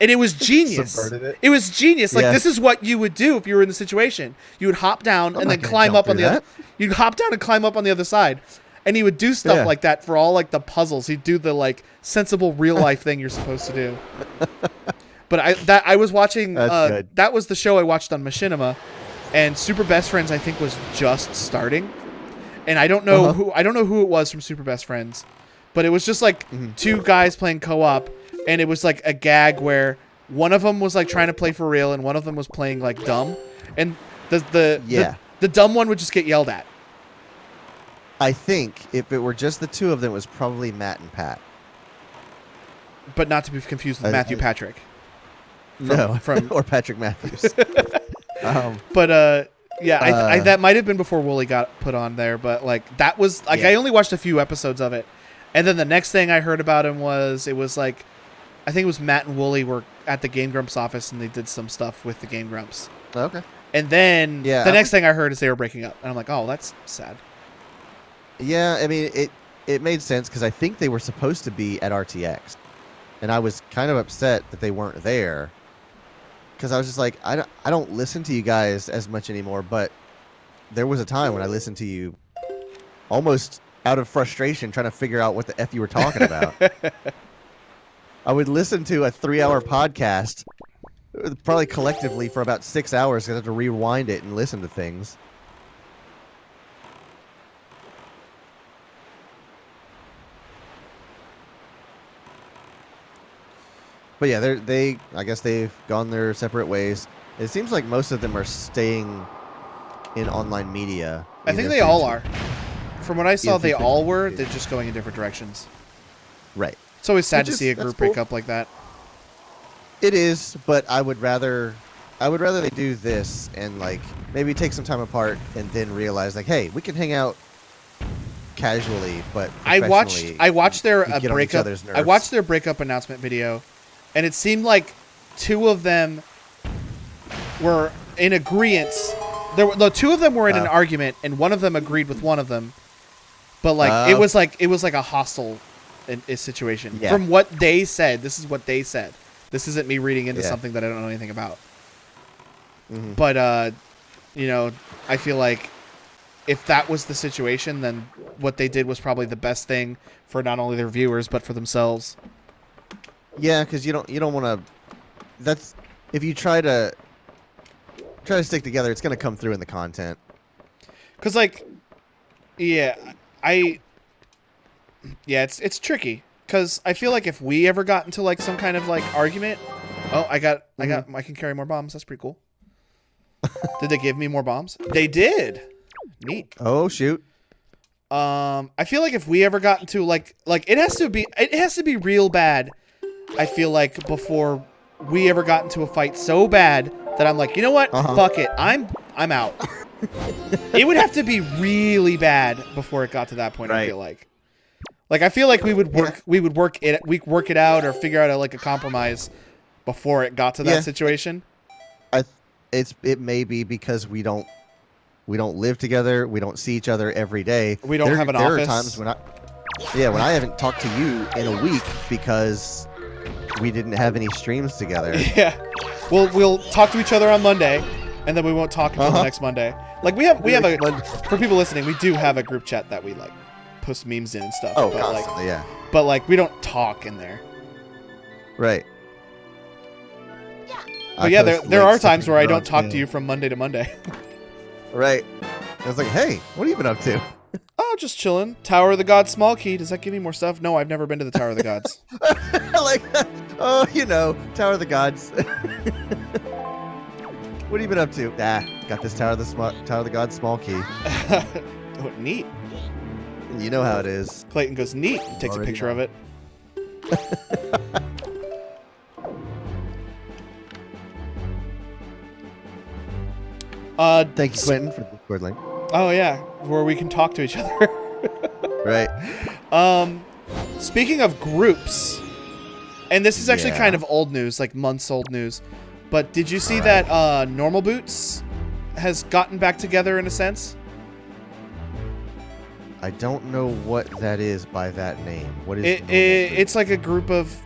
And it was genius. It was genius. Like, this is what you would do if you were in the situation. You would hop down and then climb up on the other. You'd hop down and climb up on the other side. And he would do stuff like that for all like the puzzles. He'd do the like sensible real life thing you're supposed to do. But I was watching. That was the show I watched on Machinima, and Super Best Friends I think was just starting. And I don't know who it was from Super Best Friends, but it was just like 2 guys playing co-op. And it was like a gag where one of them was like trying to play for real and one of them was playing like dumb. And the dumb one would just get yelled at. I think if it were just the 2 of them, it was probably Matt and Pat. But not to be confused with Matthew Patrick. Or Patrick Matthews. But that might have been before Wooly got put on there. But like that was like I only watched a few episodes of it. And then the next thing I heard about him was like, I think it was Matt and Wooly were at the Game Grumps office and they did some stuff with the Game Grumps. Okay. And then the next thing I heard is they were breaking up. And I'm like, oh, that's sad. Yeah, I mean, it made sense because I think they were supposed to be at RTX. And I was kind of upset that they weren't there. Because I was just like, I don't listen to you guys as much anymore. But there was a time when I listened to you almost out of frustration trying to figure out what the F you were talking about. I would listen to a 3-hour podcast, probably collectively for about 6 hours, because I had to rewind it and listen to things. But yeah, I guess they've gone their separate ways. It seems like most of them are staying in online media. I think they all are. From what I saw, they all were. They're just going in different directions. Right. It's always sad to see a group break up like that. It is, but I would rather they do this and like maybe take some time apart and then realize like, hey, we can hang out casually, but I watched their breakup. I watched their breakup announcement video, and it seemed like 2 of them were in agreement. The 2 of them were in an argument, and one of them agreed with one of them. But like it was like a hostile situation. Yeah. From what they said, this is what they said. This isn't me reading into something that I don't know anything about. Mm-hmm. But I feel like if that was the situation, then what they did was probably the best thing for not only their viewers but for themselves. Yeah, because you don't want to. That's if you try to stick together, it's going to come through in the content. Because it's tricky. Because I feel like if we ever got into like some kind of like argument, I can carry more bombs. That's pretty cool. Did they give me more bombs? They did. Neat. Oh shoot. I feel like if we ever got into like it has to be real bad. I feel like before we ever got into a fight so bad that I'm like, you know what? Fuck it. I'm out. It would have to be really bad before it got to that point. Right. I feel like I feel like we would work it out or figure out a compromise before it got to that situation. It may be because we don't live together. We don't see each other every day. We don't have an office. There are times when I haven't talked to you in a week because we didn't have any streams together. Yeah. We'll talk to each other on Monday, and then we won't talk until the next Monday. Like we have for people listening, we do have a group chat that we post memes in and stuff. Oh, but constantly, yeah. But we don't talk in there. Right. But yeah, there are times where I don't talk to you from Monday to Monday. Right. I was like, hey, what have you been up to? Oh, just chilling. Tower of the Gods small key. Does that give me more stuff? No, I've never been to the Tower of the Gods. Tower of the Gods. What have you been up to? Got this Tower of the Gods small key. Oh, neat. You know how it is. Clayton goes, neat. Takes a picture of it. Thank you, Quentin, for the Discord link. Oh, yeah. Where we can talk to each other. Right. Speaking of groups, and this is actually kind of old news, like months old news, but did you see that Normal Boots has gotten back together in a sense? I don't know what that is by that name. What is it? It's like a group of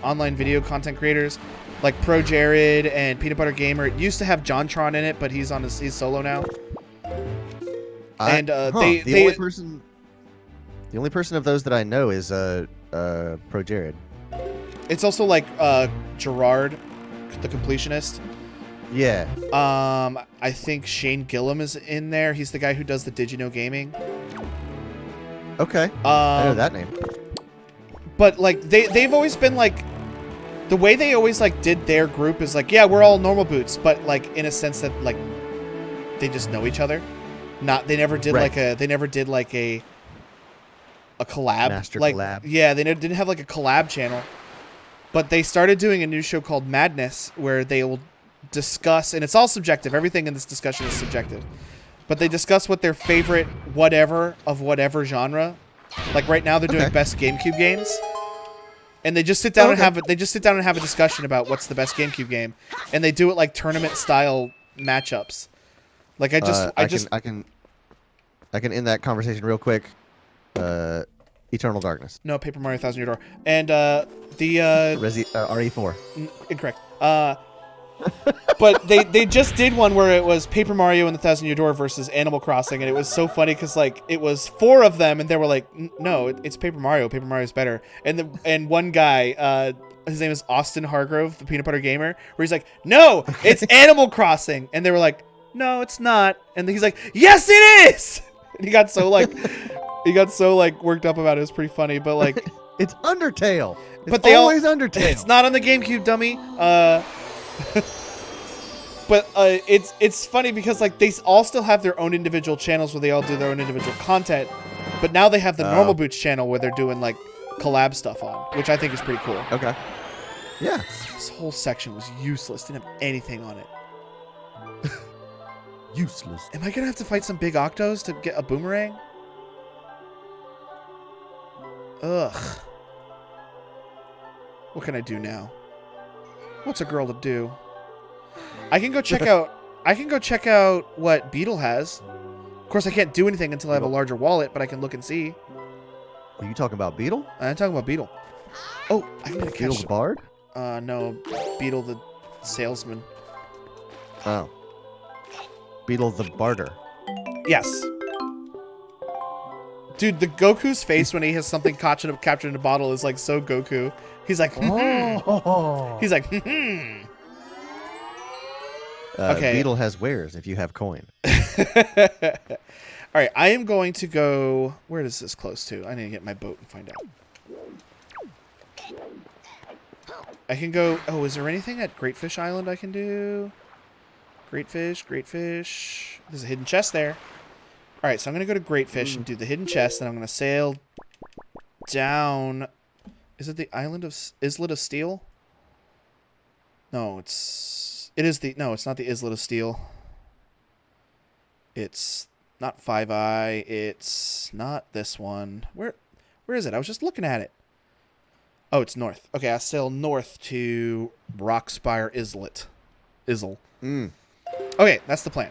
online video content creators, like Pro Jared and Peanut Butter Gamer. It used to have JonTron in it, but he's solo now. The only person of those that I know is Pro Jared. It's also like Gerard, the completionist. Yeah. I think Shane Gillum is in there. He's the guy who does the Did You Know Gaming. Okay. I know that name. But like they've always been like, the way they always did their group is like, yeah, we're all Normal Boots, but like in a sense that like they just know each other. They never did like a collab. Master collab. Yeah, they didn't have like a collab channel. But they started doing a new show called Madness where they will discuss, and it's all subjective. Everything in this discussion is subjective. But they discuss what their favorite whatever of whatever genre. Like right now they're doing best GameCube games. And they just sit down and have a discussion about what's the best GameCube game. And they do it like tournament style matchups. Like I can end that conversation real quick. Eternal Darkness. No, Paper Mario Thousand Year Door. And RE4. Incorrect. But they just did one where it was Paper Mario and the Thousand Year Door versus Animal Crossing, and it was so funny because like it was 4 of them, and they were like, no, it's Paper Mario. Paper Mario's better. And one guy, his name is Austin Hargrove, the Peanut Butter Gamer, where he's like, no, it's Animal Crossing, and they were like, no, it's not, and he's like, yes, it is. And he got so worked up about it. It was pretty funny, but like, it's Undertale. But they always Undertale. It's not on the GameCube, dummy. But it's funny because like they all still have their own individual channels where they all do their own individual content, but now they have the Normal Boots channel where they're doing like collab stuff on, which I think is pretty cool. Okay. Yeah. This whole section was useless. Didn't have anything on it. Useless. Am I gonna have to fight some big octos to get a boomerang? Ugh. What can I do now? What's a girl to do? I can go check out what Beetle has. Of course, I can't do anything until I have a larger wallet, but I can look and see. Are you talking about Beetle? I'm talking about Beetle. Oh, I can get a catch. Beetle the Bard? No, Beetle the salesman. Oh. Beetle the Barter. Yes. Dude, the Goku's face when he has something captured in a bottle is like so Goku. He's like, he's like, okay. Beetle has wares if you have coin. All right, I am going to go. Where is this close to? I need to get my boat and find out. I can go. Oh, is there anything at Great Fish Island I can do? Great Fish, Great Fish. There's a hidden chest there. All right, so I'm going to go to Great Fish and do the hidden chest, and I'm going to sail down. Is it the island of Islet of Steel? No, it's not the Islet of Steel. It's not Five Eye. It's not this one. Where is it? I was just looking at it. Oh, it's north. Okay, I sail north to Rockspire Islet. Isle. Okay, that's the plan.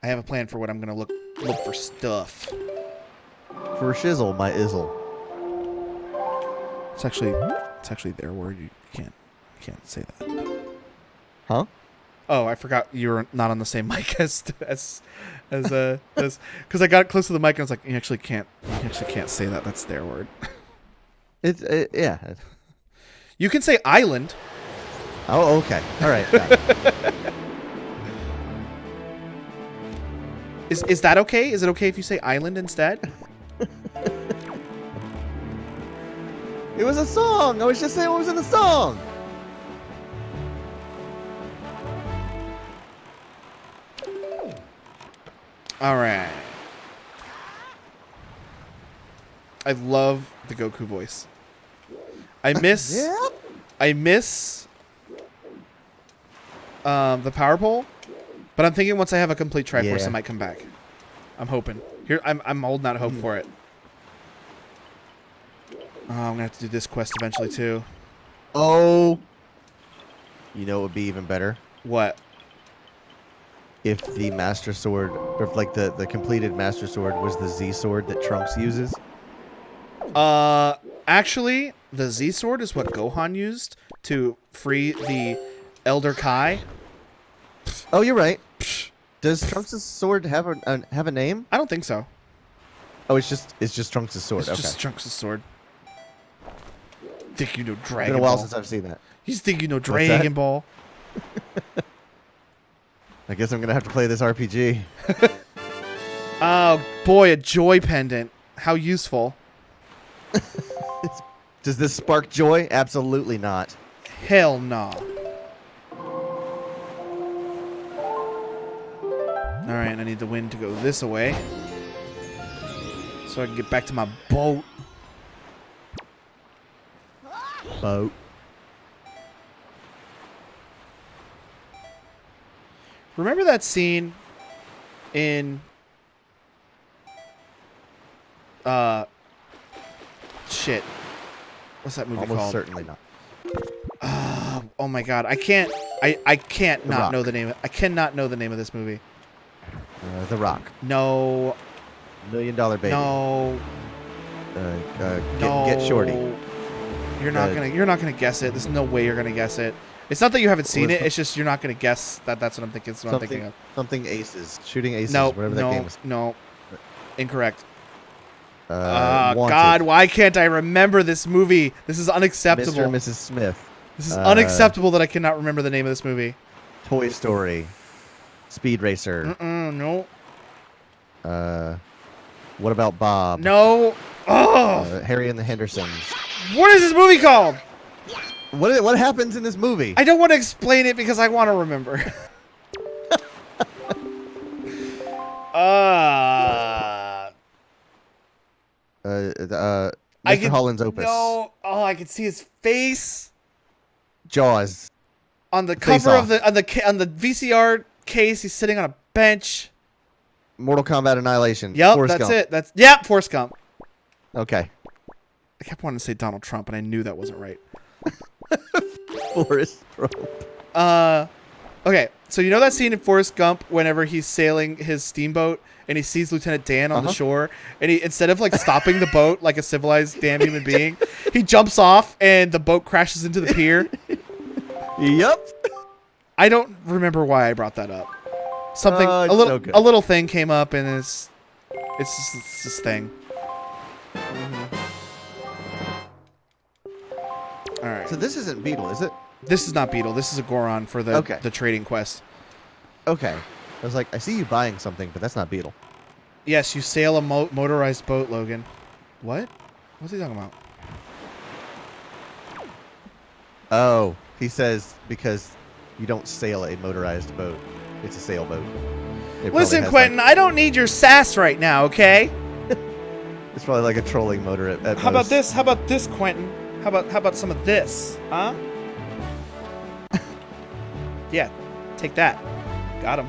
I have a plan for what I'm gonna look for stuff. For shizzle, my izzle. It's actually their word. You can't say that. Huh? Oh, I forgot you were not on the same mic as because I got close to the mic and I was like, you actually can't say that. That's their word. Yeah. You can say island. Oh, okay. All right. Got it. Is that okay? Is it okay if you say island instead? It was a song. I was just saying what was in the song. All right. I love the Goku voice. I miss the power pole, but I'm thinking once I have a complete Triforce, Yeah. I might come back. I'm hoping. Here, I'm holding out hope for it. Oh, I'm gonna have to do this quest eventually too. Oh. You know what would be even better? What? If the Master Sword, or if like the completed Master Sword was the Z Sword that Trunks uses. Actually, the Z Sword is what Gohan used to free the Elder Kai. Oh, you're right. Does Trunks' sword have a name? I don't think so. Oh, it's just Trunks' sword. It's Okay. just Trunks' sword. Think you know It's Dragon been a while Ball. since I've seen that. You think you know that? Dragon Ball. I guess I'm gonna have to play this RPG. Oh boy, a joy pendant. How useful. Does this spark joy? Absolutely not. Hell no. Alright, I need the wind to go this way. So I can get back to my boat. Boat. Remember that scene in shit. What's that movie Almost called? certainly not. Oh my god. I can't The not Rock. know the name. I cannot know the name of this movie. The Rock. No. $1 Million Baby. No. Get Shorty. You're not gonna guess it. There's no way you're gonna guess it. It's not that you haven't seen it. It's just you're not gonna guess that. That's what I'm thinking. That's what I'm thinking of. Something Aces. Shooting Aces. No, Whatever that game is. no, incorrect. Wanted. God, why can't I remember this movie? This is unacceptable. Mr. and Mrs. Smith. This is unacceptable that I cannot remember the name of this movie. Toy Story. Speed Racer. No. What about Bob? No. Oh. Harry and the Hendersons. What is this movie called? What happens in this movie? I don't want to explain it because I want to remember. Mr. Holland's Opus. No. Oh, I can see his face Jaws. on the Face cover Off. of on the VCR case. He's sitting on a bench. Mortal Kombat Annihilation. Yep, Forrest that's Gump. it. Forrest Gump. Okay. I kept wanting to say Donald Trump, and I knew that wasn't right. Forrest Gump. Okay, so you know that scene in Forrest Gump whenever he's sailing his steamboat and he sees Lieutenant Dan on the shore, and he, instead of like stopping the boat like a civilized damn human being, he jumps off and the boat crashes into the pier. Yep. I don't remember why I brought that up. Something It's a little so good. a little thing came up, and it's this thing. All right. So this isn't Beetle, is it? This is not Beetle. This is a Goron for the Okay. the trading quest. Okay. I was like, I see you buying something, but that's not Beetle. Yes, you sail a motorized boat, Logan. What? What's he talking about? Oh, he says because you don't sail a motorized boat. It's a sailboat. It probably Listen, has, Quentin, I don't need your sass right now, okay? it's probably like a trolling motor at How about most. this? How about this, Quentin? How about some of this? Huh? Yeah, take that. Got him.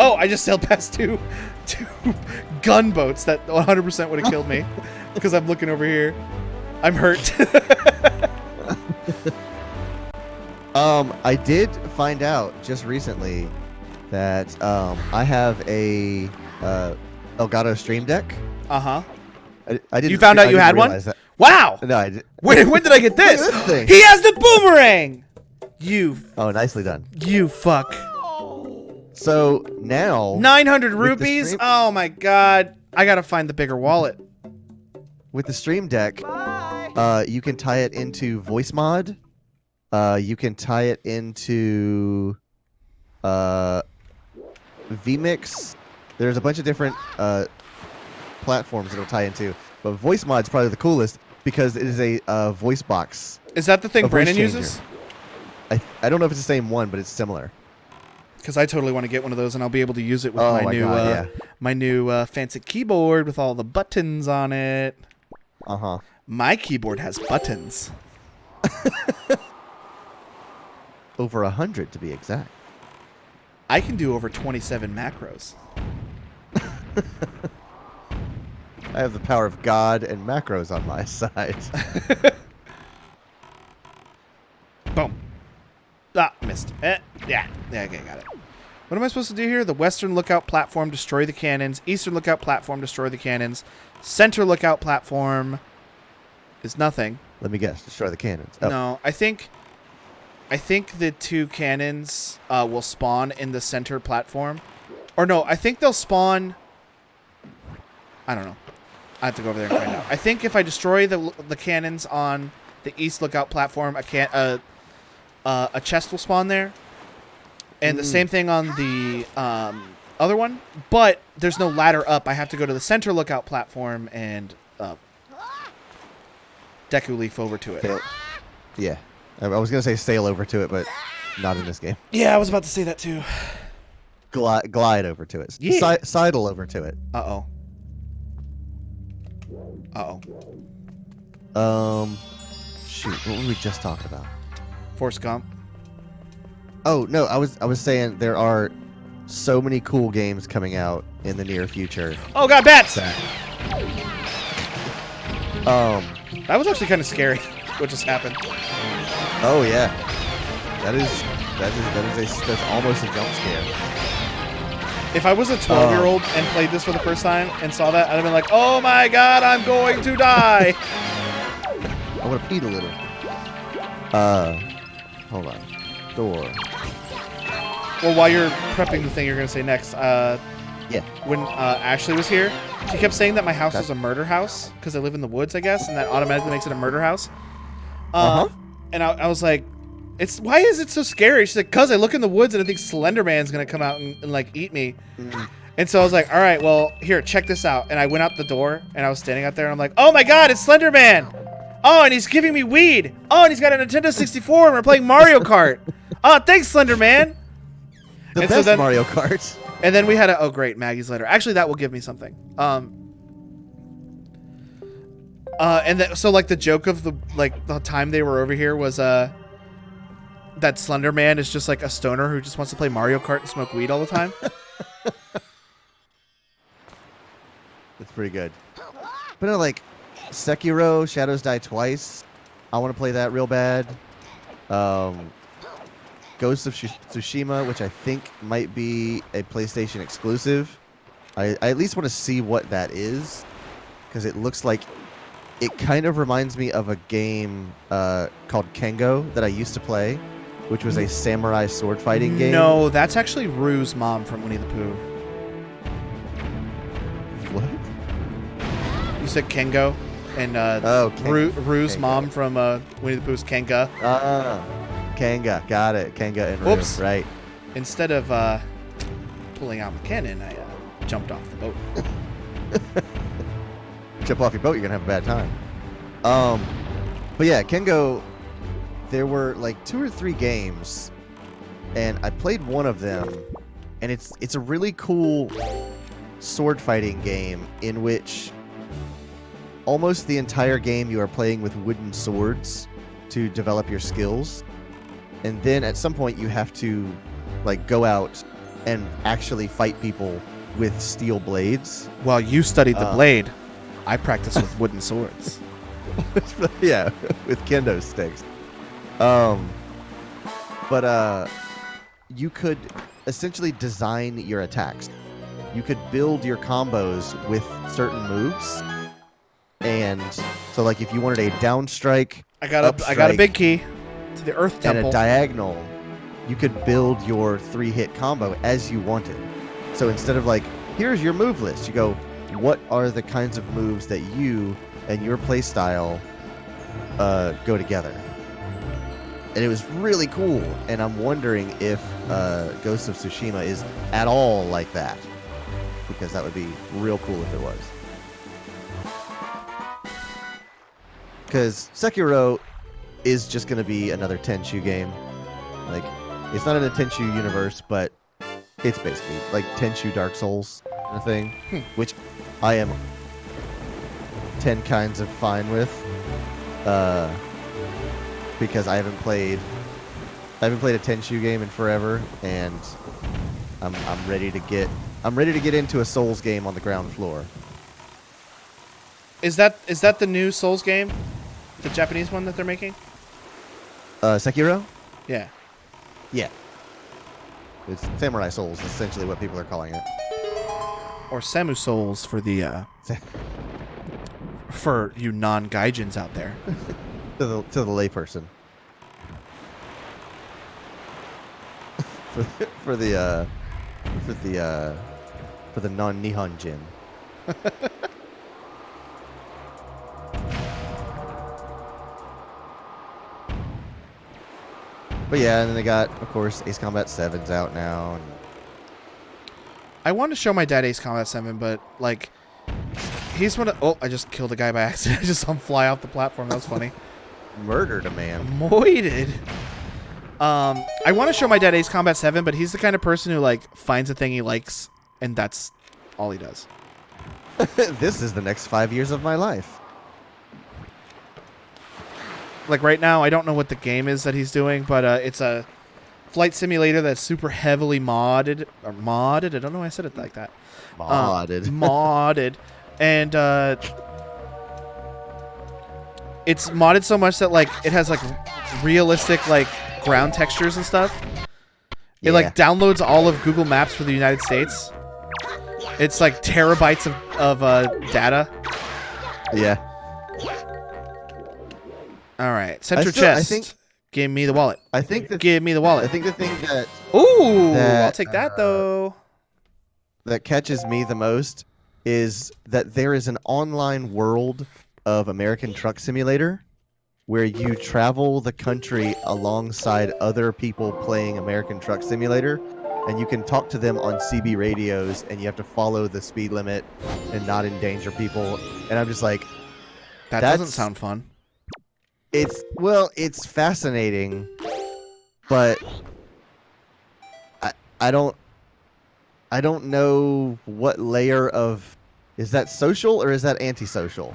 Oh, I just sailed past two gunboats that 100% would have killed me because I'm looking over here. I'm hurt. I did find out just recently that I have a Elgato Stream Deck. Uh-huh. I didn't. You found out I you didn't had one? realize that. Wow. No, I did. When did I get this? Look at this thing. He has the boomerang. You Oh, nicely done. fuck. So now 900 with the rupees? stream- Oh my god. I gotta find the bigger wallet. with the Stream Deck, you can tie it into voice mod. You can tie it into vMix. There's a bunch of different platforms it'll tie into, but voice mod's probably the coolest because it is a voice box. Is that the thing A voice Brandon changer. uses? I don't know if it's the same one, but it's similar. Because I totally want to get one of those, and I'll be able to use it with Oh my my new God, yeah. my new fancy keyboard with all the buttons on it. Uh-huh. My keyboard has buttons. Over 100 to be exact. I can do over 27 macros. I have the power of God and macros on my side. Boom. Ah, missed. Yeah, okay, got it. What am I supposed to do here? The western lookout platform, destroy the cannons. Eastern lookout platform, destroy the cannons. Center lookout platform is nothing. Let me guess. Destroy the cannons. Oh. No, I think the two cannons will spawn in the center platform. Or no, I think they'll spawn... I don't know. I have to go over there and find out. I think if I destroy the cannons on the east lookout platform, a chest will spawn there. And the same thing on the other one. But there's no ladder up. I have to go to the center lookout platform and Deku Leaf over to it. Yeah. I was going to say sail over to it, but not in this game. Yeah, I was about to say that too. Glide over to it. Yeah. Sidle over to it. Uh-oh. Shoot, what were we just talking about? Forrest Gump. Oh, no, I was saying there are so many cool games coming out in the near future. Oh god, bats! That was actually kind of scary what just happened. oh yeah. That's almost a jump scare. If I was a 12-year-old and played this for the first time and saw that, I'd have been like, oh my god, I'm going to die! I would have peed a little. Hold on. Door. Well, while you're prepping the thing you're going to say next, Yeah. when Ashley was here, she kept saying that my house was a murder house because I live in the woods, I guess, and that automatically makes it a murder house. And I was like, why is it so scary? She's like, cause I look in the woods and I think Slender Man's gonna come out and like eat me. And so I was like, all right, well, here, check this out. And I went out the door and I was standing out there and I'm like, oh my god, it's Slender Man! Oh, and he's giving me weed! Oh, and he's got a Nintendo 64 and we're playing Mario Kart! Oh, thanks, Slender Man! The And best then- Mario Kart. And then we had oh great, Maggie's letter. Actually, that will give me something. So like the joke of the time they were over here was that Slender Man is just like a stoner who just wants to play Mario Kart and smoke weed all the time. It's pretty good. But no, like Sekiro, Shadows Die Twice. I want to play that real bad. Ghost of Tsushima, which I think might be a PlayStation exclusive. I at least want to see what that is, because it looks like it kind of reminds me of a game called Kengo that I used to play, which was a samurai sword fighting game. No, that's actually Rue's mom from Winnie the Pooh. What? You said Kengo, and Rue's Kenga. mom from Winnie the Pooh's Kenga. Kenga. Got it. Kenga and Rue. Whoops. Right. Instead of pulling out my cannon, I jumped off the boat. Jump off your boat, you're gonna have a bad time. But yeah, Kengo, there were like 2 or 3 games, and I played one of them, and it's a really cool sword fighting game in which almost the entire game you are playing with wooden swords to develop your skills, and then at some point you have to like go out and actually fight people with steel blades. Well, you studied the blade. I practice with wooden swords. Yeah, with kendo sticks. But you could essentially design your attacks. You could build your combos with certain moves. And so, like, if you wanted a down strike, I got a big key to the Earth Temple. and a diagonal, you could build your 3-hit combo as you wanted. So instead of like, here's your move list, you go, what are the kinds of moves that you and your play style go together? And it was really cool. And I'm wondering if Ghost of Tsushima is at all like that, because that would be real cool if it was. Because Sekiro is just going to be another Tenchu game. Like, it's not in a Tenchu universe, but it's basically like Tenchu Dark Souls kind of thing, which I am 10 kinds of fine with, because I haven't played a Tenchu game in forever, and I'm ready to get into a Souls game on the ground floor. Is that the new Souls game? The Japanese one that they're making? Sekiro? Yeah. Yeah. It's Samurai Souls, essentially what people are calling it. Or Samu Souls for the for you non-gaijins out there. to the layperson. for the non-Nihonjin. But yeah, and then they got, of course, Ace Combat 7's out now. And I wanted to show my dad Ace Combat 7, but, like, he's one of... Oh, I just killed a guy by accident. I just saw him fly off the platform. That was funny. Murdered a man. Moided. I want to show my dad Ace Combat 7, but he's the kind of person who, like, finds a thing he likes, and that's all he does. This is the next 5 years of my life. Like, right now, I don't know what the game is that he's doing, but it's a flight simulator that's super heavily modded. Or modded? I don't know why I said it like that. Modded. Modded. And it's modded so much that, like, it has, like, realistic, like, ground textures and stuff. It, like, downloads all of Google Maps for the United States. It's, like, terabytes of data. Yeah. All right, central chest. Give me the wallet. Give me the wallet. I think the thing that I'll take that though. That catches me the most is that there is an online world of American Truck Simulator where you travel the country alongside other people playing American Truck Simulator, and you can talk to them on CB radios, and you have to follow the speed limit and not endanger people. And I'm just like, that doesn't sound fun. It's fascinating, but I don't know what layer of, is that social or is that antisocial?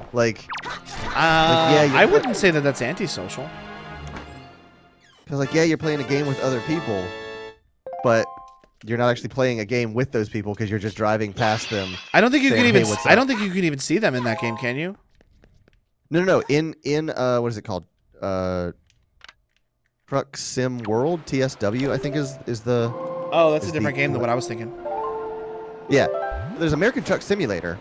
I wouldn't say that that's antisocial. Because you're playing a game with other people, but you're not actually playing a game with those people because you're just driving past them. I don't think you can even. Hey, I don't think you can even see them in that game. Can you? No. In what is it called? Truck Sim World, TSW, I think is the. Oh, that's a different game than what I was thinking. Yeah, there's American Truck Simulator,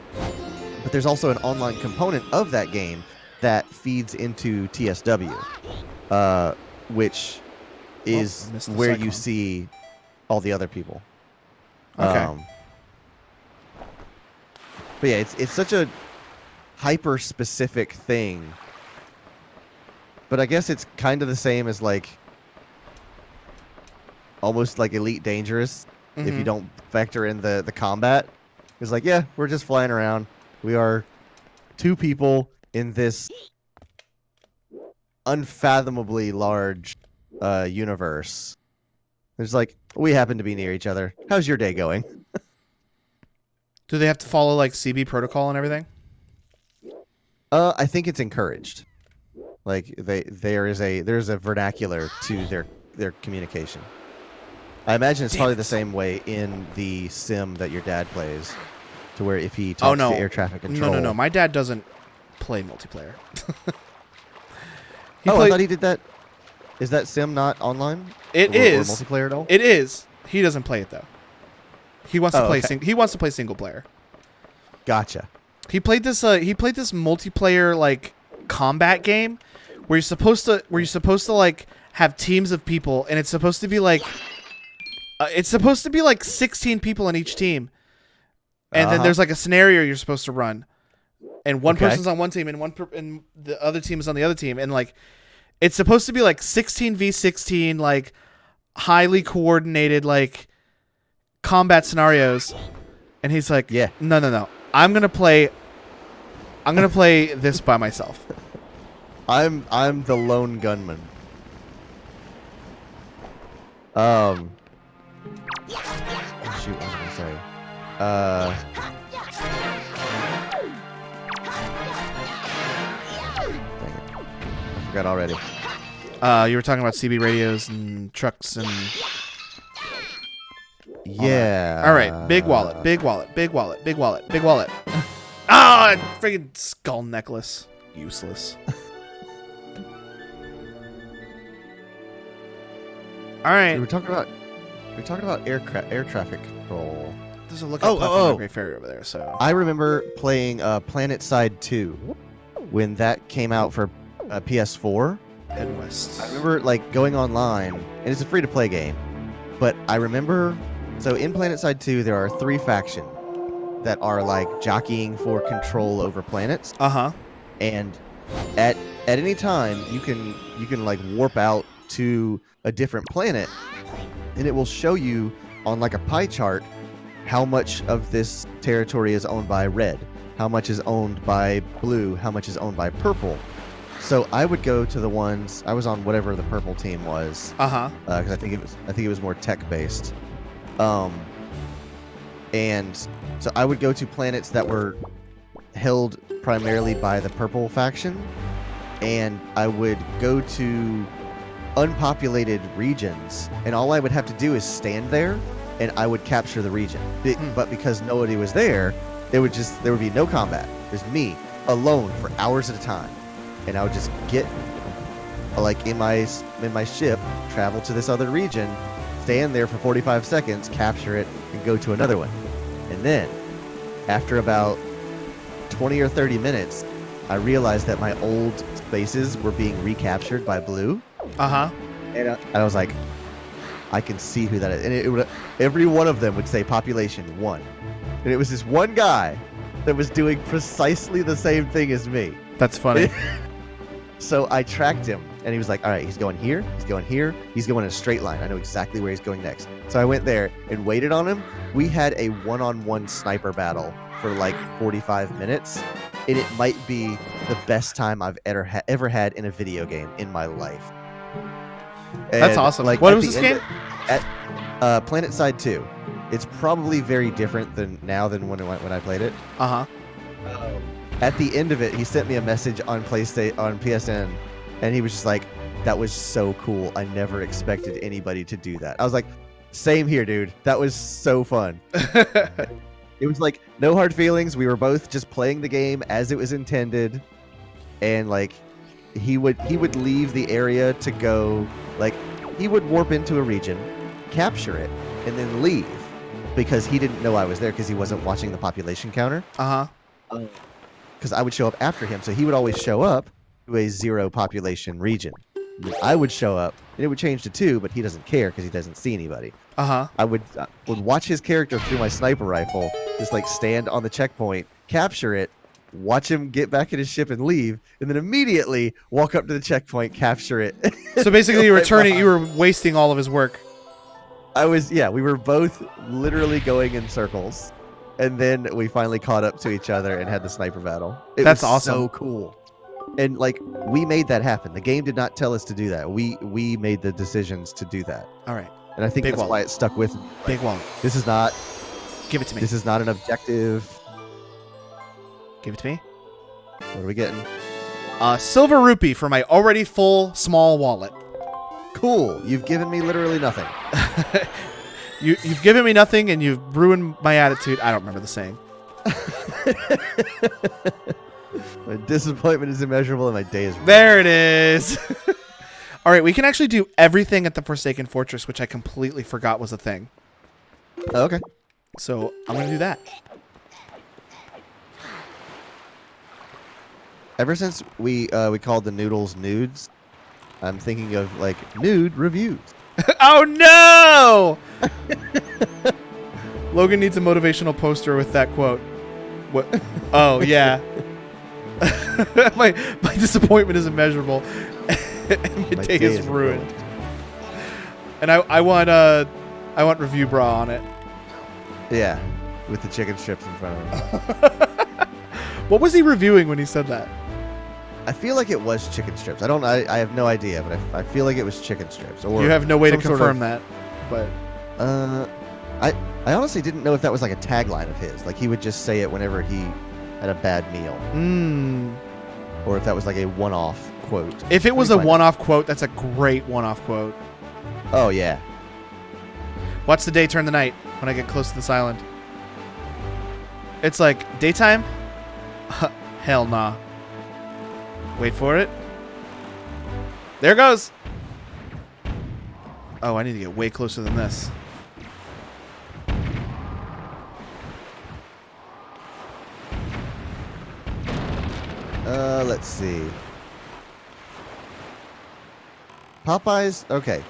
but there's also an online component of that game that feeds into TSW, which is where you see all the other people. Okay. But yeah, it's such a hyper specific thing. But I guess it's kind of the same as almost like Elite Dangerous, if you don't factor in the combat. It's like, yeah, we're just flying around. We are two people in this unfathomably large universe. There's we happen to be near each other. How's your day going? Do they have to follow CB protocol and everything? I think it's encouraged. There's a vernacular to their communication. I imagine it's Damn probably it. the same way in the sim that your dad plays, to where if he Oh talks no, to air traffic control. no. My dad doesn't play multiplayer. I thought he did that. Is that sim not online? It or is multiplayer at all? It is. He doesn't play it though. He wants to play. Okay. He wants to play single player. Gotcha. He played this. He played this multiplayer like combat game where you're supposed to like have teams of people, and it's supposed to be like 16 people in each team, and then there's like a scenario you're supposed to run, and one person's on one team and and the other team is on the other team, and like it's supposed to be like 16v16, like highly coordinated like combat scenarios, and he's like, Yeah. no, I'm gonna play this by myself. I'm the lone gunman. Oh, shoot, what was I gonna say? Dang it. I forgot already. You were talking about CB radios and trucks and Yeah. all right, big wallet. Ah, friggin' skull necklace, useless. All right, We were talking about air traffic control. there's a lookout platform on Great Ferry over there. So I remember playing Planet Side 2 when that came out for PS4. head west. I remember like going online, and it's a free-to-play game. But I remember, so in Planet Side 2, there are 3 factions that are like jockeying for control over planets, and at any time you can like warp out to a different planet, and it will show you on like a pie chart how much of this territory is owned by red, how much is owned by blue, how much is owned by purple. So I would go to the ones I was on, whatever the purple team was, because I think it was more tech based, and so I would go to planets that were held primarily by the purple faction, and I would go to unpopulated regions, and all I would have to do is stand there, and I would capture the region. But because nobody was there, there would be no combat. There's me alone for hours at a time, and I would just get like in my ship, travel to this other region, stand there for 45 seconds, capture it, and go to another one. And then, after about 20 or 30 minutes, I realized that my old spaces were being recaptured by blue. And I was like, I can see who that is. And it would, every one of them would say population 1. And it was this one guy that was doing precisely the same thing as me. That's funny. So I tracked him, and he was like, all right, he's going here, he's going here, he's going in a straight line. I know exactly where he's going next. So I went there and waited on him. We had a one-on-one sniper battle for like 45 minutes, and it might be the best time I've ever had in a video game in my life. And that's awesome. Like, what was this game? At Planet Side 2. It's probably very different than when I played it. At the end of it, he sent me a message on PSN, and he was just like, that was so cool. I never expected anybody to do that. I was like, same here, dude. That was so fun. It was like no hard feelings. We were both just playing the game as it was intended, and like he would leave the area to go, like he would warp into a region, capture it, and then leave because he didn't know I was there because he wasn't watching the population counter. Because I would show up after him, so he would always show up to a 0 population region. I would show up, and it would change to 2, but he doesn't care because he doesn't see anybody. I would watch his character through my sniper rifle, just like stand on the checkpoint, capture it, watch him get back in his ship and leave, and then immediately walk up to the checkpoint, capture it. So basically, you were wasting all of his work. We were both literally going in circles. And then we finally caught up to each other and had the sniper battle. That's was awesome. So cool. And like we made that happen. The game did not tell us to do that. We made the decisions to do that. All right. And I think that's why it stuck with me. Big wallet. This is not. Give it to me. This is not an objective. Give it to me. What are we getting? Silver rupee for my already full small wallet. Cool. You've given me literally nothing. You've given me nothing, and you've ruined my attitude. I don't remember the saying. My disappointment is immeasurable, and my day is ruined. There it is. All right, we can actually do everything at the Forsaken Fortress, which I completely forgot was a thing. Oh, okay. So I'm going to do that. Ever since we called the noodles nudes, I'm thinking of like nude reviews. Oh no! Logan needs a motivational poster with that quote. What? Oh yeah. my disappointment is immeasurable. my day is ruined. And I want review bra on it. Yeah, with the chicken strips in front of him. What was he reviewing when he said that? I feel like it was chicken strips. I have no idea, but I feel like it was chicken strips. Or you have no way to some sort confirm of, that, but I honestly didn't know if that was like a tagline of his. Like he would just say it whenever he had a bad meal. Or if that was like a one-off quote. If it was a one-off quote, that's a great one-off quote. Oh yeah. Watch the day turn the night when I get close to this island. It's like daytime? Hell nah. Wait for it. There it goes. Oh, I need to get way closer than this. Let's see. Popeyes. Okay.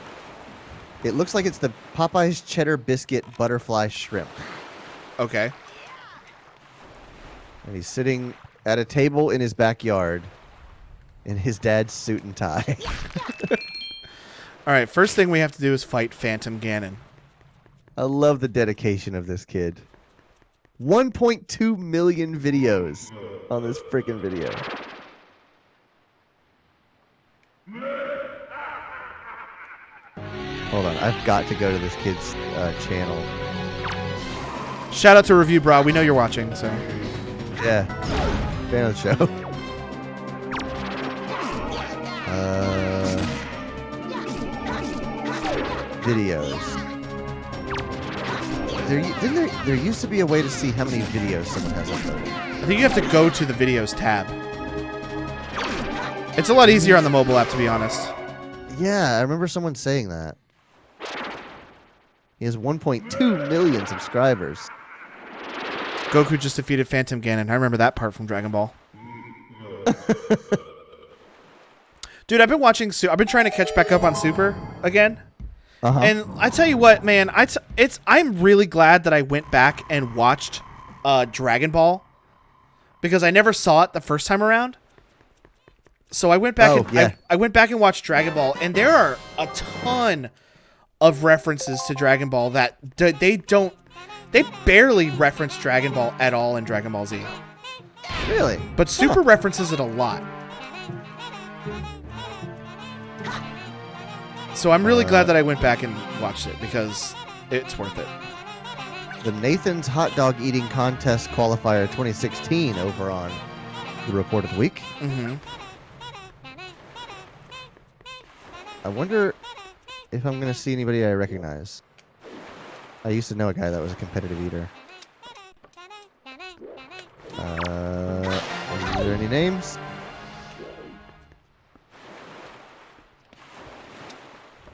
It looks like it's the Popeyes cheddar biscuit butterfly shrimp. Okay. And he's sitting at a table in his backyard in his dad's suit and tie. All right, first thing we have to do is fight Phantom Ganon. I love the dedication of this kid. 1.2 million videos on this freaking video. Hold on, I've got to go to this kid's channel. Shout out to Review Bra. We know you're watching, so. Yeah. Fan of the show. Videos. There used to be a way to see how many videos someone has uploaded. I think you have to go to the videos tab. It's a lot easier on the mobile app, to be honest. Yeah, I remember someone saying that. He has 1.2 million subscribers. Goku just defeated Phantom Ganon. I remember that part from Dragon Ball. Dude, I've been watching. I've been trying to catch back up on Super again. And I tell you what, man, I'm really glad that I went back and watched Dragon Ball because I never saw it the first time around. So I went back I went back and watched Dragon Ball, and there are a ton of references to Dragon Ball that they barely reference Dragon Ball at all in Dragon Ball Z. Really? But Super references it a lot. So I'm really glad that I went back and watched it because it's worth it. The Nathan's Hot Dog Eating Contest Qualifier 2016 over on the Report of the Week. Mm-hmm. I wonder if I'm going to see anybody I recognize. I used to know a guy that was a competitive eater. Are there any names?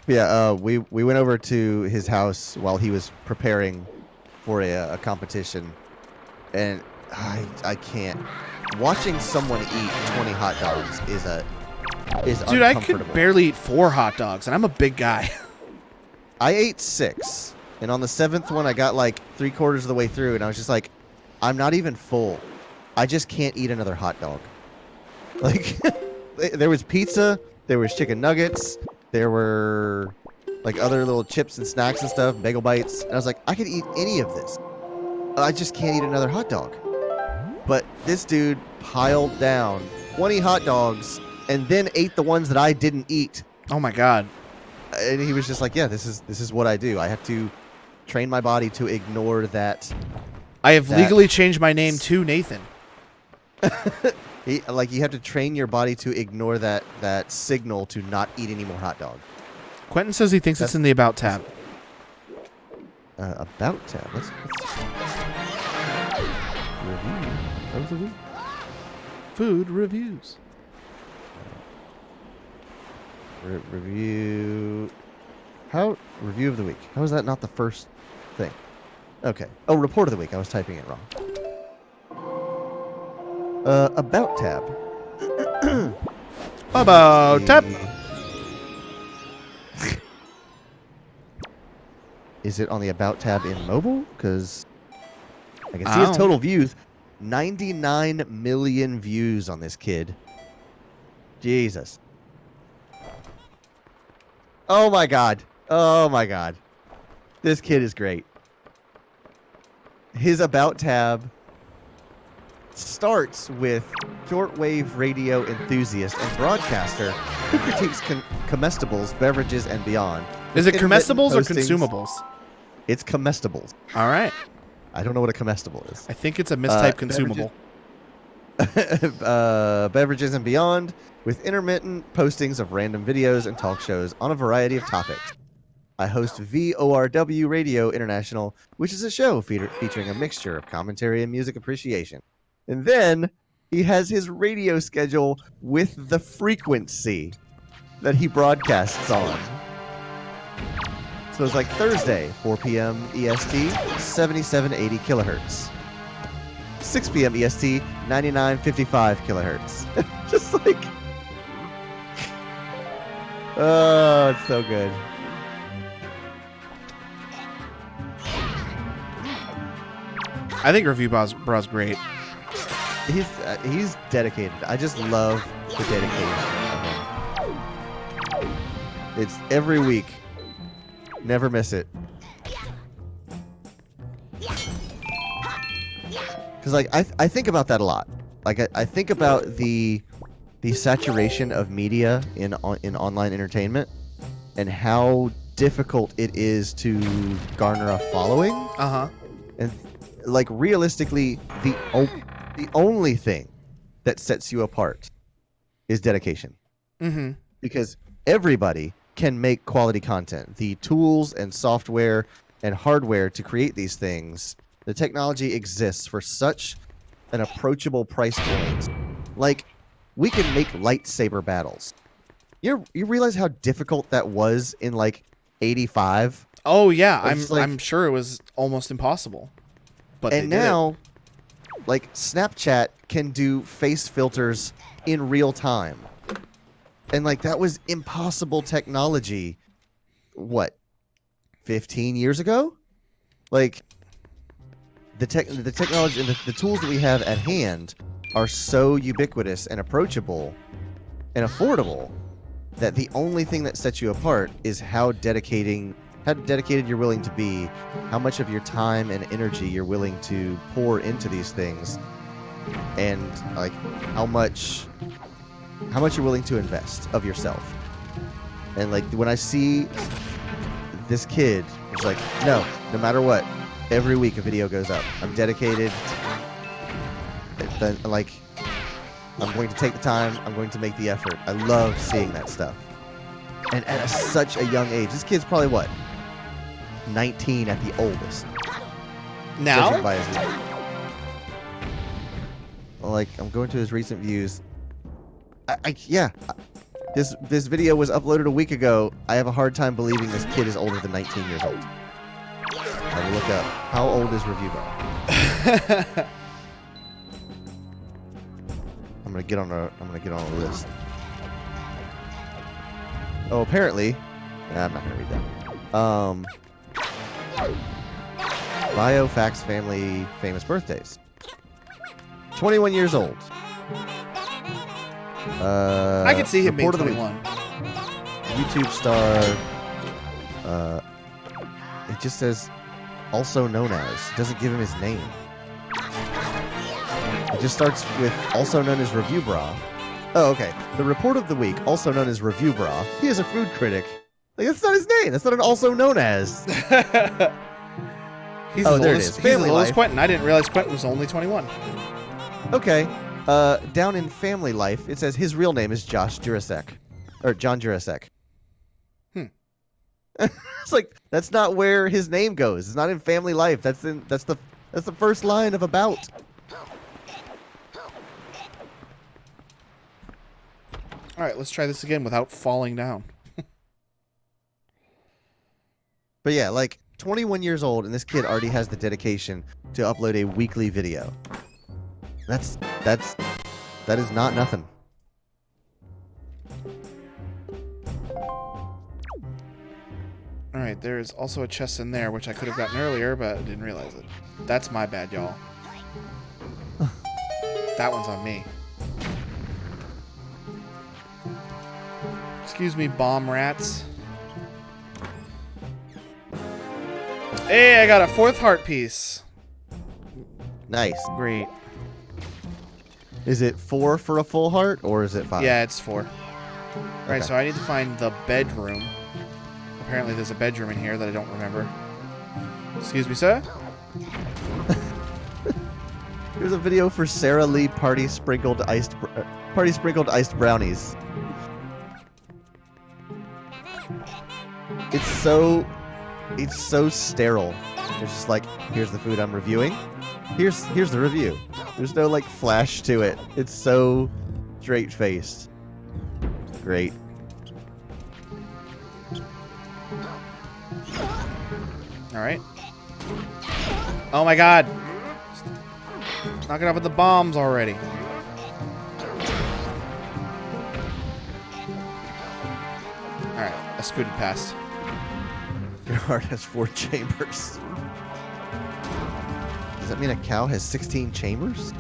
Yeah, we went over to his house while he was preparing for a competition, and I can't. Watching someone eat 20 hot dogs is Dude, I uncomfortable. could barely eat 4 hot dogs, and I'm a big guy. I ate 6, and on the 7th one, I got like 3/4 of the way through, and I was just like, I'm not even full. I just can't eat another hot dog. Like, there was pizza, there was chicken nuggets. There were like other little chips and snacks and stuff, bagel bites. And I was like, I could eat any of this. I just can't eat another hot dog. But this dude piled down 20 hot dogs and then ate the ones that I didn't eat. Oh my god. And he was just like, yeah, this is what I do. I have to train my body to ignore that. I have legally changed my name to Nathan. You have to train your body to ignore that signal to not eat any more hot dog. Quentin says he thinks it's in the About tab. About tab. Let's review of the week. Food reviews. Review. Review of the week. How is that not the first thing? Okay. Oh, report of the week. I was typing it wrong. About tab. About tab. Is it on the About tab in mobile? Because I can see his total views. 99 million views on this kid. Jesus. Oh my god. Oh my god. This kid is great. His About tab starts with shortwave radio enthusiast and broadcaster who critiques comestibles, beverages, and beyond. Is it comestibles or postings. consumables? It's comestibles. All right. I don't know what a comestible is. I think it's a mistyped consumable. Beverages and beyond, with intermittent postings of random videos and talk shows on a variety of topics. I host VORW Radio International, which is a show featuring a mixture of commentary and music appreciation. And then he has his radio schedule with the frequency that he broadcasts on. So it's like Thursday, 4 p.m. EST, 7780 kilohertz. 6 p.m. EST, 9955 kilohertz. Just like... Oh, it's so good. I think Review Bra's great. He's dedicated. I just love the dedication of him. It's every week. Never miss it. Because like I think about that a lot. Like I think about the saturation of media in online entertainment and how difficult it is to garner a following. And like realistically, the only thing that sets you apart is dedication. Mm-hmm. Because everybody can make quality content. The tools and software and hardware to create these things, the technology exists for such an approachable price point. Like, we can make lightsaber battles. You realize how difficult that was in like 85? Oh yeah, Like, I'm sure it was almost impossible. But and now, like Snapchat can do face filters in real time. And like that was impossible technology, what, 15 years ago? Like the technology and the tools that we have at hand are so ubiquitous and approachable and affordable that the only thing that sets you apart is how dedicated you're willing to be, how much of your time and energy you're willing to pour into these things, and like how much you're willing to invest of yourself. And like when I see this kid, it's like, no matter what, every week a video goes up. I'm dedicated. Like, I'm going to take the time. I'm going to make the effort. I love seeing that stuff. And at such a young age, this kid's probably what, 19 at the oldest. now, Judging by his like, I'm going to his recent views. This video was uploaded a week ago. I have a hard time believing this kid is older than 19 years old. I will look up how old is Review Bro. I'm gonna get on a list. Oh, apparently, I'm not gonna read that. Bio, facts, family, famous birthdays. 21 years old. I could see him being report of the week. 21. YouTube star. It just says also known as. It doesn't give him his name. It just starts with also known as Review Bra. Oh, okay. The report of the week, also known as Review Bra. He is a food critic. Like, that's not his name. That's not an also known as. He's Oh, as there old it as, is. he's Family as old as life. Quentin. I didn't realize Quentin was only 21. Okay. Down in family life, it says his real name is Josh Jurasek. Or John Jurasek. It's like that's not where his name goes. It's not in Family Life. That's the first line of About. All right, let's try this again without falling down. But yeah, like 21 years old, and this kid already has the dedication to upload a weekly video. That is not nothing. All right, there's also a chest in there, which I could have gotten earlier, but I didn't realize it. That's my bad, y'all. That one's on me. Excuse me, bomb rats. Hey, I got a 4th heart piece. Nice. Great. Is it 4 for a full heart, or is it 5? Yeah, it's 4. Right, Okay. so I need to find the bedroom. Apparently there's a bedroom in here that I don't remember. Excuse me, sir? Here's a video for Sarah Lee party sprinkled iced brownies. It's so sterile. It's just like, here's the food I'm reviewing. Here's the review. There's no like flash to it. It's so straight faced. Great. All right. Oh my god. Knock it off with the bombs already. All right, I scooted past. Your heart has 4 chambers. Does that mean a cow has 16 chambers?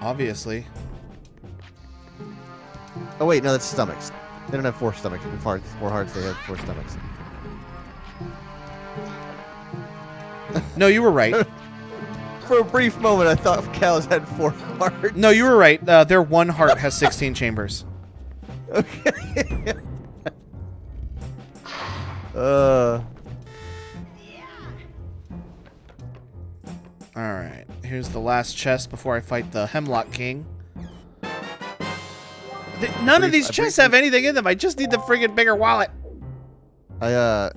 Obviously. Oh wait, no, that's stomachs. They don't have 4 stomachs. 4 hearts. They have 4 stomachs. No, you were right. For a brief moment, I thought cows had 4 hearts. No, you were right. Their 1 heart has 16 chambers. Okay. Alright, here's the last chest before I fight the Hemlock King. None of these chests have anything in them. I just need the friggin' bigger wallet. I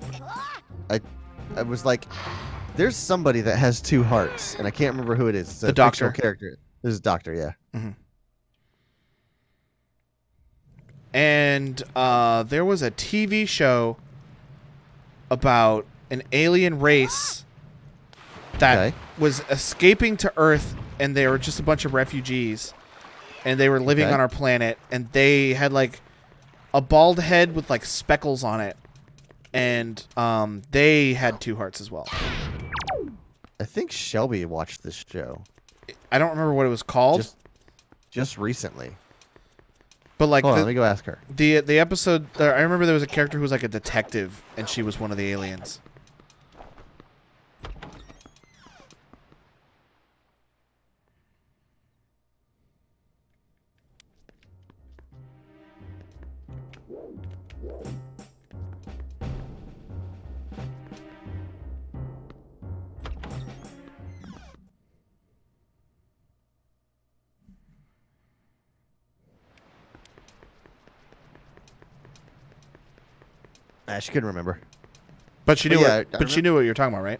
was like, there's somebody that has 2 hearts, and I can't remember who it is. It's a The doctor. fictional character. This is Doctor, yeah. Mm-hmm. And there was a TV show about an alien race that was escaping to Earth, and they were just a bunch of refugees, and they were living on our planet, and they had like a bald head with like speckles on it, and they had 2 hearts as well. I think Shelby watched this show. I don't remember what it was called. Just recently. But like, Hold on, let me go ask her. The episode, I remember there was a character who was like a detective, and she was one of the aliens. She couldn't remember. But she knew. Yeah, But she knew what you were talking about, right?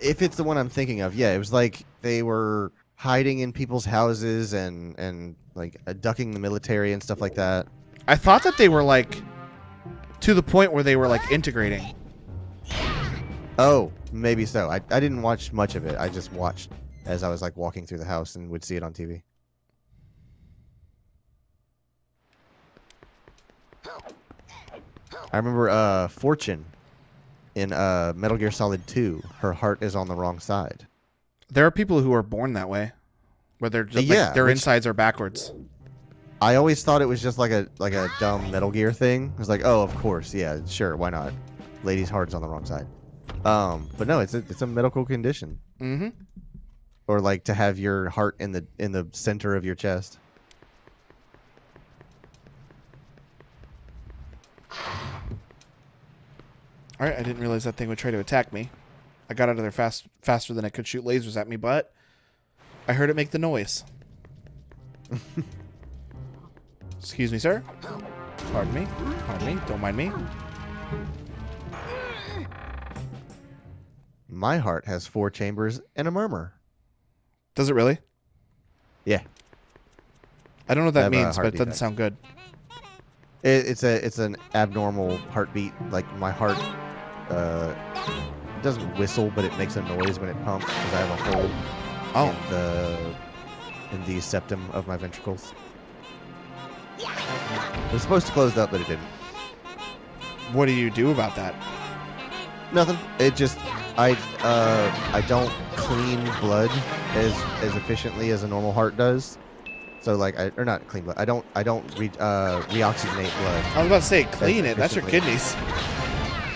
If it's the one I'm thinking of, yeah, it was like they were hiding in people's houses and like ducking the military and stuff like that. I thought that they were like to the point where they were like integrating. Oh, maybe so. I didn't watch much of it. I just watched as I was like walking through the house and would see it on TV. I remember Fortune in Metal Gear Solid 2. Her heart is on the wrong side. There are people who are born that way, where they're just, Yeah, like, their insides are backwards. I always thought it was just like a dumb Metal Gear thing. I was like, oh, of course, yeah, sure, why not? Lady's heart's on the wrong side. But no, it's a medical condition. Mm-hmm. Or like to have your heart in the center of your chest. All right, I didn't realize that thing would try to attack me. I got out of there faster than I could shoot lasers at me, but I heard it make the noise. Excuse me, sir. Pardon me. Pardon me. Don't mind me. My heart has 4 chambers and a murmur. Does it really? Yeah. I don't know what I that have a means, but heart it doesn't defect. sound good. It's an abnormal heartbeat. Like my heart doesn't whistle, but it makes a noise when it pumps because I have a hole in the septum of my ventricles. It was supposed to close up, but it didn't. What do you do about that? Nothing. It just I don't clean blood as efficiently as a normal heart does. So like or not clean blood. I don't reoxygenate blood. I was about to say clean it. That's your efficiently. kidneys.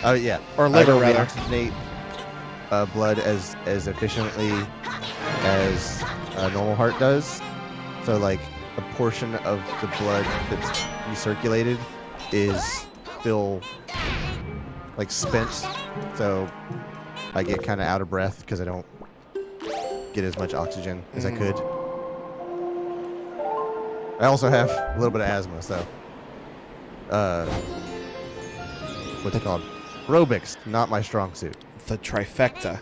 Oh yeah. Or I liver, don't rather. reoxygenate blood as efficiently as a normal heart does. So like a portion of the blood that's recirculated is still like spent. So I get kind of out of breath because I don't get as much oxygen as I could. I also have a little bit of asthma, so what's it called? Aerobics, not my strong suit. The trifecta.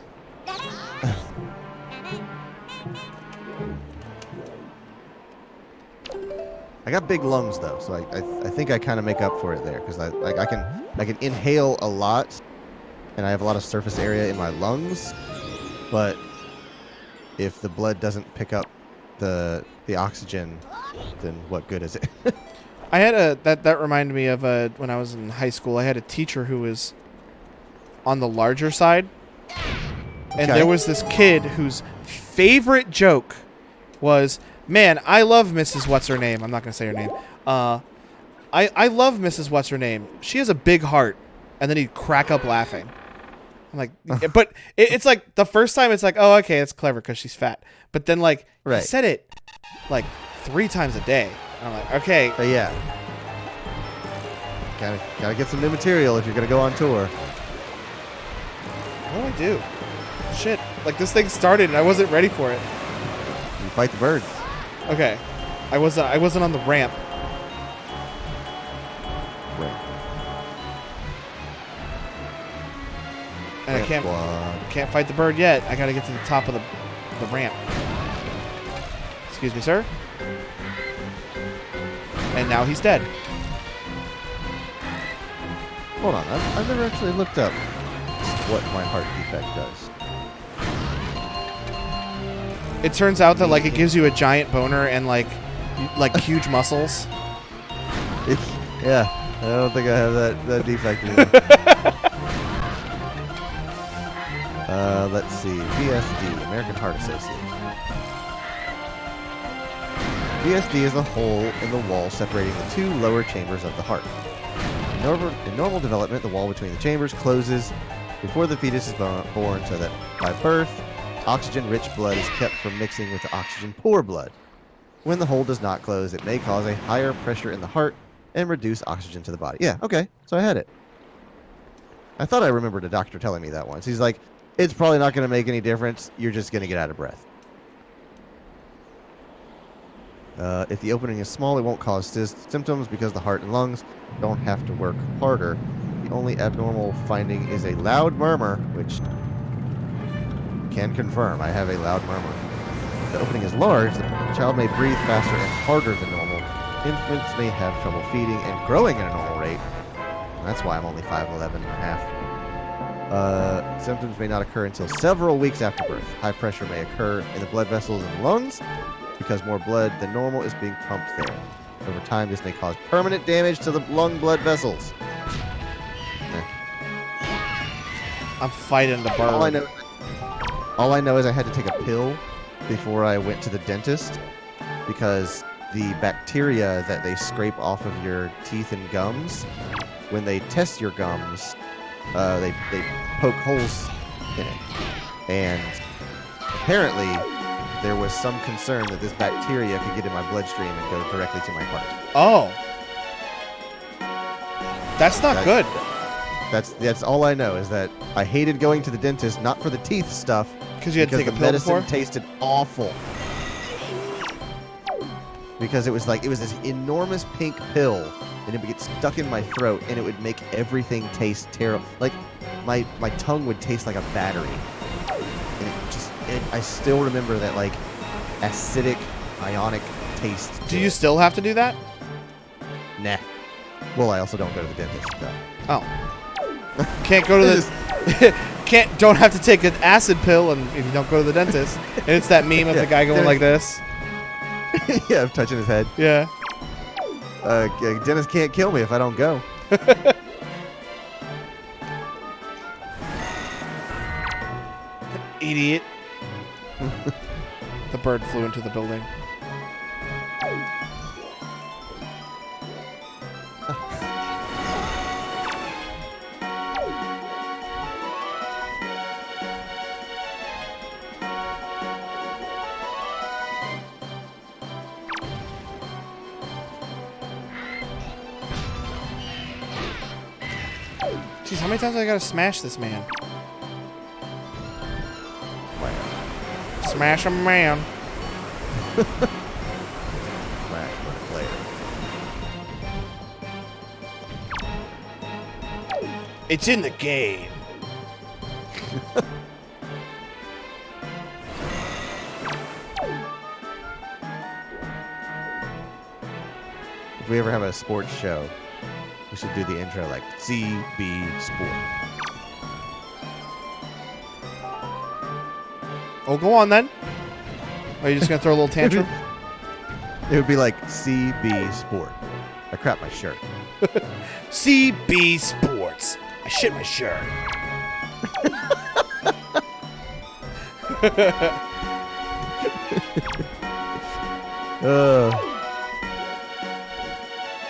I got big lungs though, so I think I kind of make up for it there because I can inhale a lot, and I have a lot of surface area in my lungs, but if the blood doesn't pick up the oxygen, then what good is it? I had that reminded me of when I was in high school. I had a teacher who was on the larger side, and Okay. there was this kid whose favorite joke was, "Man, I love Mrs. What's her name." I'm not gonna say her name. I love Mrs. What's her name. She has a big heart, and then he'd crack up laughing. I'm like, but it's like the first time it's like, oh, okay, it's clever because she's fat. But then like Right. he said it like 3 times a day. I'm like, okay, But yeah, gotta get some new material if you're gonna go on tour. what do I do? Shit, like this thing started and I wasn't ready for it. You fight the birds. Okay, I wasn't on the ramp. Right. And I Ramp can't squad. fight the bird yet. I gotta get to the top of the ramp. Excuse me, sir. And now he's dead. Hold on, I've never actually looked up what my heart defect does. It turns out that like it gives you a giant boner and like huge muscles. Yeah, I don't think I have that defect anymore. Let's see. VSD, American Heart Association. VSD is a hole in the wall separating the 2 lower chambers of the heart. In normal development, the wall between the chambers closes before the fetus is born so that by birth, oxygen-rich blood is kept from mixing with the oxygen-poor blood. When the hole does not close, it may cause a higher pressure in the heart and reduce oxygen to the body. Yeah, okay, so I had it. I thought I remembered a doctor telling me that once. He's like, it's probably not going to make any difference. You're just going to get out of breath. If the opening is small, it won't cause symptoms because the heart and lungs don't have to work harder. The only abnormal finding is a loud murmur, which can confirm I have a loud murmur. If the opening is large, the child may breathe faster and harder than normal. Infants may have trouble feeding and growing at a normal rate. And that's why I'm only 5'11" and a half. Symptoms may not occur until several weeks after birth. High pressure may occur in the blood vessels in the lungs because more blood than normal is being pumped there. Over time, this may cause permanent damage to the lung blood vessels. I'm fighting the bird. All I know is I had to take a pill before I went to the dentist because the bacteria that they scrape off of your teeth and gums, when they test your gums, they poke holes in it. And apparently there was some concern that this bacteria could get in my bloodstream and go directly to my heart. Oh. That's not good. That's all I know is that I hated going to the dentist, not for the teeth stuff, Because you had to take a the pill medicine before? tasted awful. because it was this enormous pink pill, and it would get stuck in my throat, and it would make everything taste terrible. Like my tongue would taste like a battery, and I still remember that like acidic, ionic taste. Do you still have to do that? Nah. Well, I also don't go to the dentist. So. Oh. Can't go to the... Don't have to take an acid pill and if you don't go to the dentist. And it's that meme of the guy going like this. Yeah, touching his head. Yeah. Dentist can't kill me if I don't go. Idiot. The bird flew into the building. Jeez, how many times do I gotta smash this man? Smash a man. Smash the player. It's in the game. If we ever have a sports show, we should do the intro like CB Sport. Oh, go on then. Are you just gonna throw a little tantrum? It would be like CB Sport. I crap my shirt. CB Sports. I shit my shirt.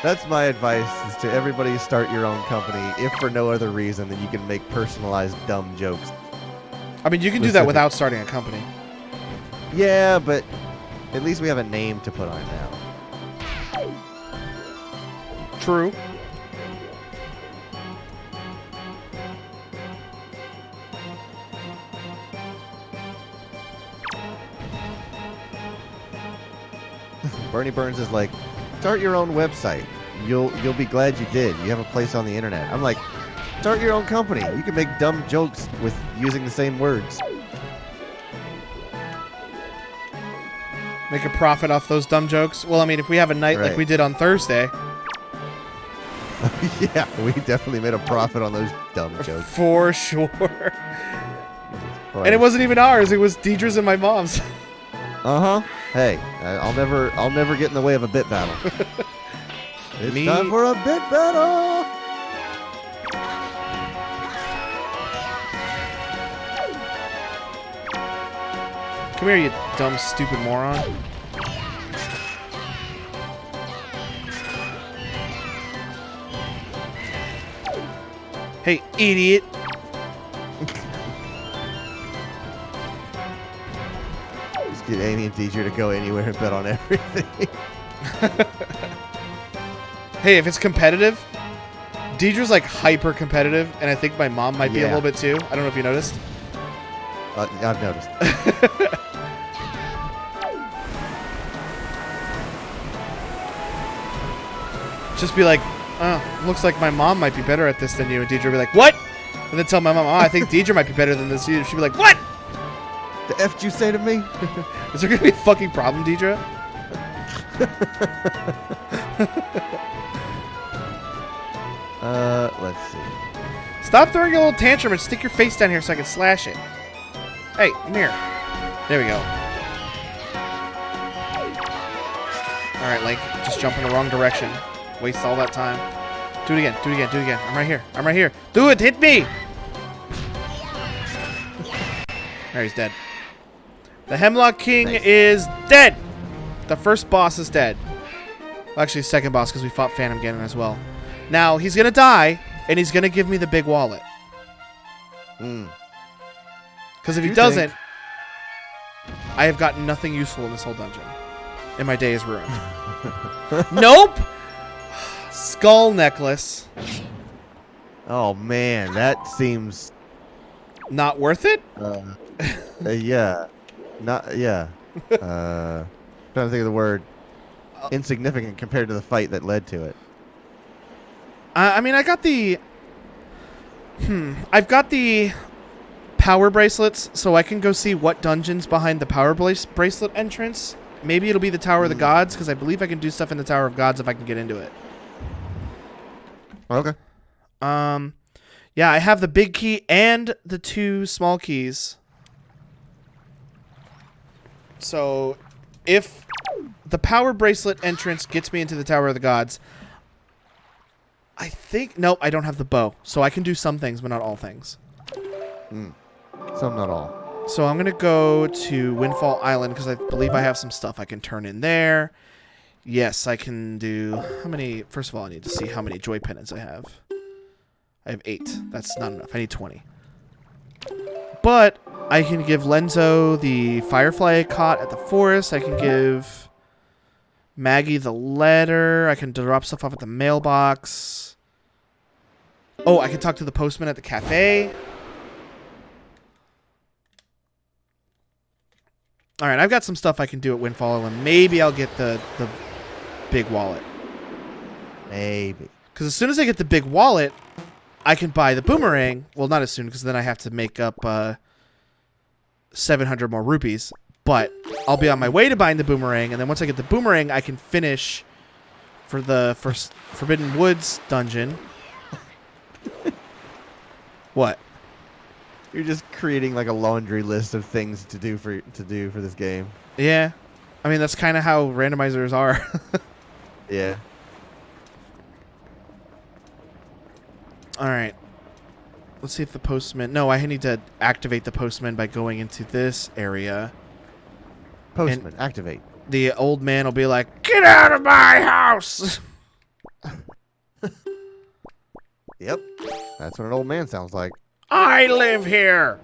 That's my advice is to everybody start your own company, if for no other reason than you can make personalized dumb jokes. I mean, you can do that without starting a company. Yeah, but at least we have a name to put on it now. True. Bernie Burns is like, start your own website. You'll be glad you did. You have a place on the internet. I'm like, start your own company. You can make dumb jokes with using the same words. Make a profit off those dumb jokes. Well, I mean, if we have a night like we did on Thursday. Yeah, we definitely made a profit on those dumb jokes. For sure. And it wasn't even ours. It was Deidre's and my mom's. Uh-huh. Hey, I'll never get in the way of a bit battle. It's time for a bit battle. Come here, you dumb, stupid moron. Hey, idiot. Just get Amy and Deidre to go anywhere and bet on everything. Hey, if it's competitive, Deidre's like hyper competitive, and I think my mom might be a little bit too. I don't know if you noticed. I've noticed. Just be like, oh, looks like my mom might be better at this than you. And Deidre will be like, what? And then tell my mom, oh, I think Deidre might be better than this. She'll be like, what? The F did you say to me? Is there going to be a fucking problem, Deidre? Let's see. Stop throwing a little tantrum and stick your face down here so I can slash it. Hey, come here. There we go. Alright, Link. Just jump in the wrong direction. Waste all that time. Do it again. Do it again. Do it again. I'm right here. I'm right here. Do it. Hit me. There, he's dead. The Hemlock King is dead. The first boss is dead. Well, actually, the second boss because we fought Phantom Ganon as well. Now, he's going to die, and he's going to give me the big wallet. Because if he doesn't, I have got nothing useful in this whole dungeon. And my day is ruined. Nope! Skull necklace. Oh, man. That seems... Not worth it? Yeah. Not... Yeah. Trying to think of the word. insignificant compared to the fight that led to it. I mean, I got the... I've got the power bracelets, so I can go see what dungeon's behind the power bracelet entrance. Maybe it'll be the Tower of the Gods, because I believe I can do stuff in the Tower of Gods if I can get into it. Okay. Yeah, I have the big key and the 2 small keys. So, if the power bracelet entrance gets me into the Tower of the Gods, I think... Nope, I don't have the bow. So I can do some things, but not all things. Some, not all. So I'm going to go to Windfall Island, because I believe I have some stuff I can turn in there. Yes, I can do... How many... First of all, I need to see how many joy pendants I have. I have 8. That's not enough. I need 20. But I can give Lenzo the firefly caught at the forest. I can give Maggie the letter. I can drop stuff off at the mailbox. Oh, I can talk to the postman at the cafe. All right, I've got some stuff I can do at Windfall Island. Maybe I'll get the big wallet. Maybe. Because as soon as I get the big wallet, I can buy the boomerang. Well, not as soon, because then I have to make up 700 more rupees. But I'll be on my way to buying the boomerang, and then once I get the boomerang, I can finish for the first Forbidden Woods dungeon. What? You're just creating like a laundry list of things to do for this game. Yeah. I mean, that's kind of how randomizers are. Yeah. All right. Let's see if the postman... No, I need to activate the postman by going into this area. Postman, activate. The old man will be like, "Get out of my house!" Yep. That's what an old man sounds like. I live here.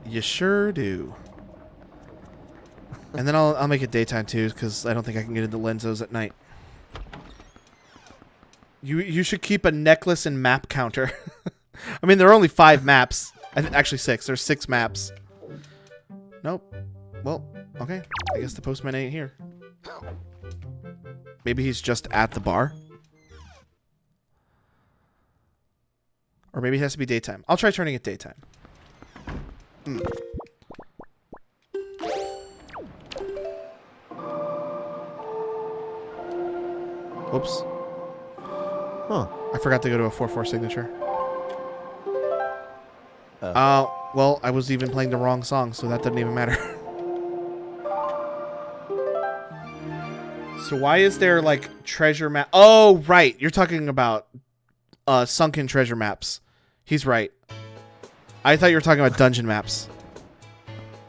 You sure do. And then I'll make it daytime too, because I don't think I can get into Lenzo's at night. You should keep a necklace and map counter. I mean, there are only 5 maps. Actually 6. There's 6 maps. Nope. Well, okay. I guess the postman ain't here. Maybe he's just at the bar. Or maybe it has to be daytime. I'll try turning it daytime. Whoops. Huh. I forgot to go to a 4/4 signature. Well, I was even playing the wrong song, so that doesn't even matter. So why is there, like, treasure map? Oh, right. You're talking about sunken treasure maps. He's right. I thought you were talking about dungeon maps.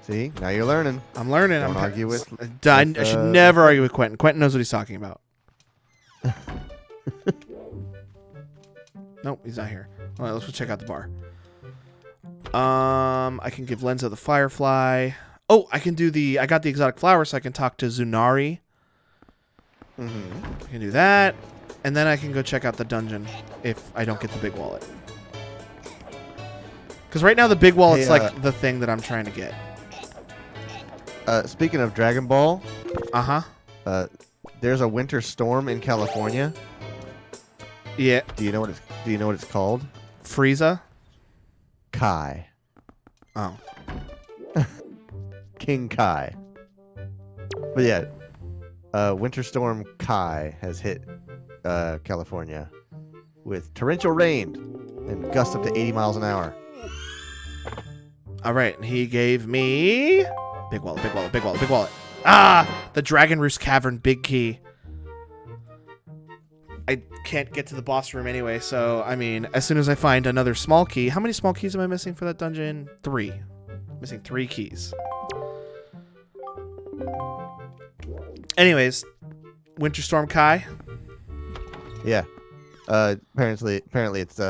See? Now you're learning. I'm learning. Don't argue with... I should never argue with Quentin. Quentin knows what he's talking about. Nope, he's not here. All right, let's go check out the bar. I can give Lenzo the firefly. Oh, I can do the... I got the exotic flower, so I can talk to Zunari. I can do that. And then I can go check out the dungeon if I don't get the big wallet. Because right now the big wallet's like the thing that I'm trying to get. Speaking of Dragon Ball... Uh-huh. There's a winter storm in California. Yeah. Do you know what it's called? Frieza? Kai. Oh. King Kai. But yeah, Winter Storm Kai has hit California with torrential rain and gusts up to 80 miles an hour. All right, and he gave me big wallet, big wallet, big wallet, big wallet. Ah, the Dragon Roost Cavern big key. I can't get to the boss room anyway, so I mean, as soon as I find another small key, how many small keys am I missing for that dungeon? 3. Missing 3 keys. Anyways, Winter Storm Kai. Yeah. Apparently it's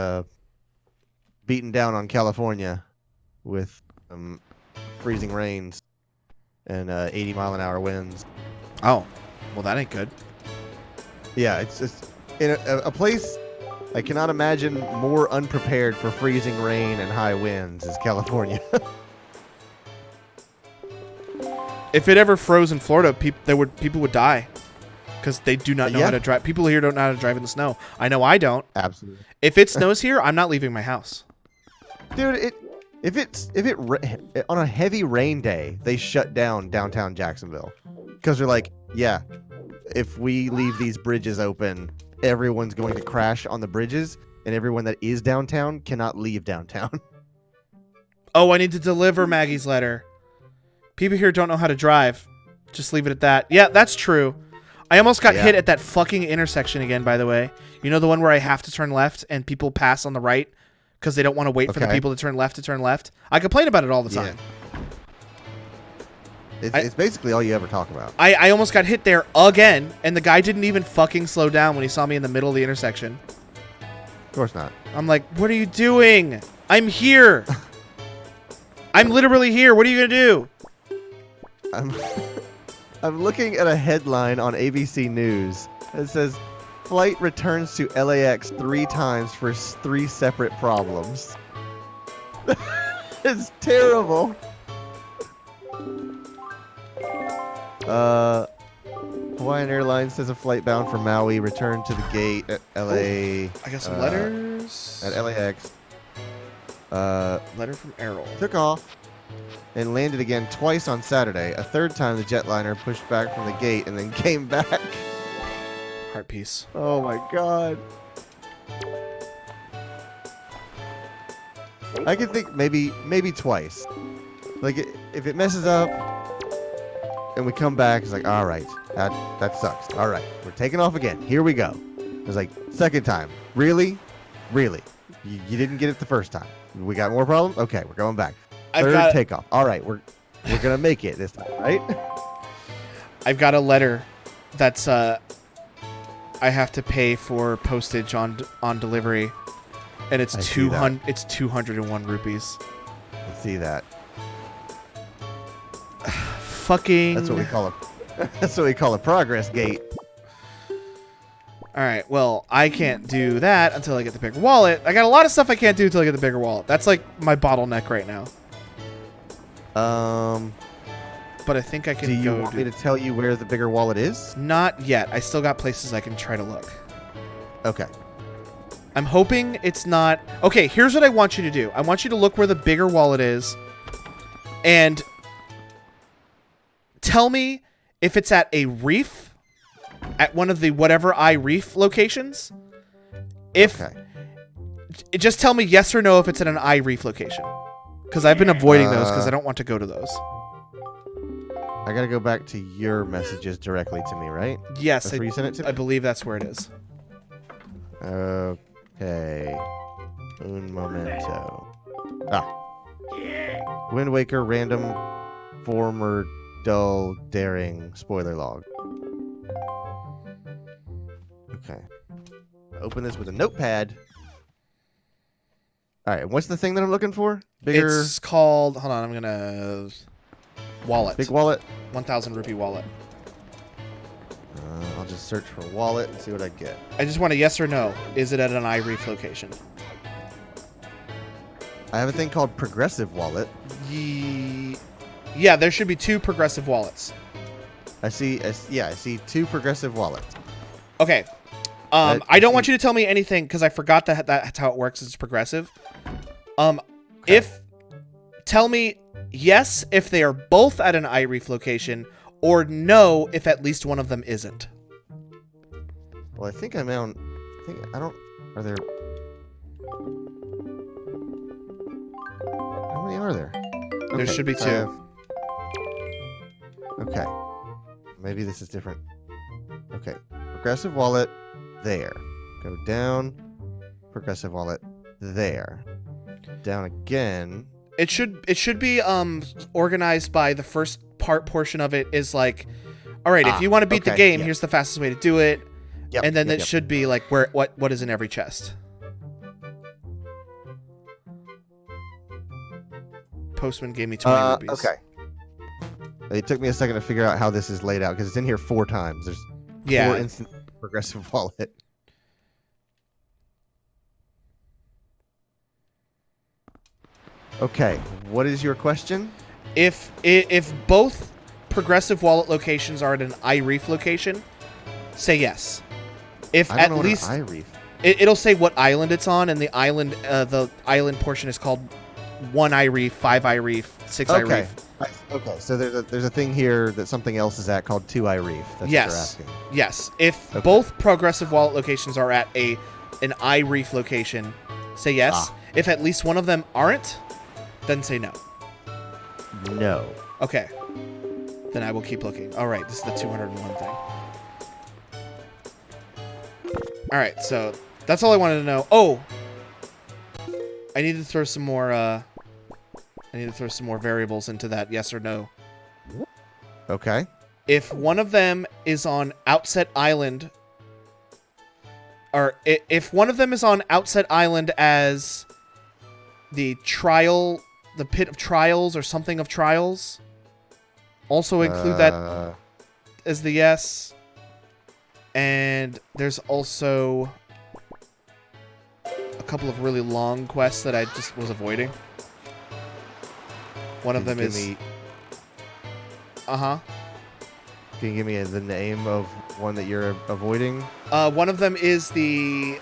beaten down on California with freezing rains and 80-mile-an-hour winds. Oh, well, that ain't good. Yeah, it's just in a place I cannot imagine more unprepared for freezing rain and high winds is California. If it ever froze in Florida, people would die because they do not know how to drive. People here don't know how to drive in the snow. I know I don't. Absolutely. If it snows here, I'm not leaving my house. Dude, on a heavy rain day, they shut down downtown Jacksonville because they're like, yeah, if we leave these bridges open, everyone's going to crash on the bridges, and everyone that is downtown cannot leave downtown. Oh, I need to deliver Maggie's letter. People here don't know how to drive. Just leave it at that. Yeah, that's true. I almost got hit at that fucking intersection again, by the way. You know the one where I have to turn left and people pass on the right because they don't want to wait for the people to turn left? I complain about it all the time. It's basically all you ever talk about. I almost got hit there again, and the guy didn't even fucking slow down when he saw me in the middle of the intersection. Of course not. I'm like, what are you doing? I'm here. I'm literally here. What are you going to do? I'm looking at a headline on ABC News that says, flight returns to LAX 3 times for 3 separate problems. It's terrible. Hawaiian Airlines says a flight bound for Maui returned to the gate at LA. I got some letters. At LAX. Letter from Errol. Took off and landed again twice on Saturday. A third time the jetliner pushed back from the gate and then came back. Heart piece. Oh my god. I can think maybe twice. Like if it messes up and we come back, it's like, all right, that sucks. All right, we're taking off again. Here we go. It's like, second time. Really? You didn't get it the first time. We got more problems? Okay, we're going back. Third takeoff. All right, we're gonna make it this time, right? I've got a letter that's I have to pay for postage on delivery, and it's 201 rupees. I see that. Fucking. That's what we call a progress gate. All right, well, I can't do that until I get the bigger wallet. I got a lot of stuff I can't do until I get the bigger wallet. That's like my bottleneck right now. But I think I can. Do you want me to tell you where the bigger wallet is? Not yet. I still got places I can try to look. Okay. I'm hoping it's not. Okay, here's what I want you to do. I want you to look where the bigger wallet is, and tell me if it's at a reef. At one of the whatever reef locations. Just tell me yes or no if it's at an reef location. Because I've been avoiding those because I don't want to go to those. I gotta go back to your messages directly to me, right? Yes. That's where you sent it to me? I believe that's where it is. Okay. Un momento. Wind Waker random former dull daring spoiler log. Okay. Open this with a notepad. All right. What's the thing that I'm looking for? Bigger. It's called. Hold on. I'm gonna. Wallet. Big wallet. 1,000 rupee wallet. I'll just search for wallet and see what I get. I just want a yes or no. Is it at an iReef location? I have a thing called Progressive Wallet. Yeah, there should be 2 Progressive wallets. I see 2 Progressive wallets. Okay. I don't want you to tell me anything because I forgot that's how it works. It's Progressive. Okay. Tell me yes if they are both at an iReef location, or no if at least one of them isn't. Well, I think I'm on. Are there? How many are there? There should be 2. Okay. Maybe this is different. Okay. Progressive Wallet. There. Go down. Progressive Wallet. There. Down again. It should be organized by the first portion of it is like, all right, if you want to beat the game, here's the fastest way to do it. Yep, and then it should be like what is in every chest. Postman gave me 20 rupees. Okay. It took me a second to figure out how this is laid out because it's in here 4 times. There's 4 instant Progressive Wallet. Okay, what is your question? If both progressive wallet locations are at an eye reef location, say yes. If I don't at know least what an eye reef. it'll say what island it's on, and the island portion is called 1 eye reef, 5 eye reef, 6 eye reef. Okay, so there's a thing here that something else is at called 2 eye reef. That's Yes. what you're asking. Yes. If Okay. both progressive wallet locations are at an eye reef location, say yes. Ah. If at least one of them aren't, then say no. No. Okay. Then I will keep looking. All right, this is the 201 thing. All right, so that's all I wanted to know. Oh, I need to throw some more. I need to throw some more variables into that. Yes or no. Okay. If one of them is on Outset Island, or if one of them is on Outset Island as the pit of trials or something of trials, also include that as the yes. And there's also a couple of really long quests that I just was avoiding. One of them is... Uh-huh. Can you give me the name of one that you're avoiding? One of them is the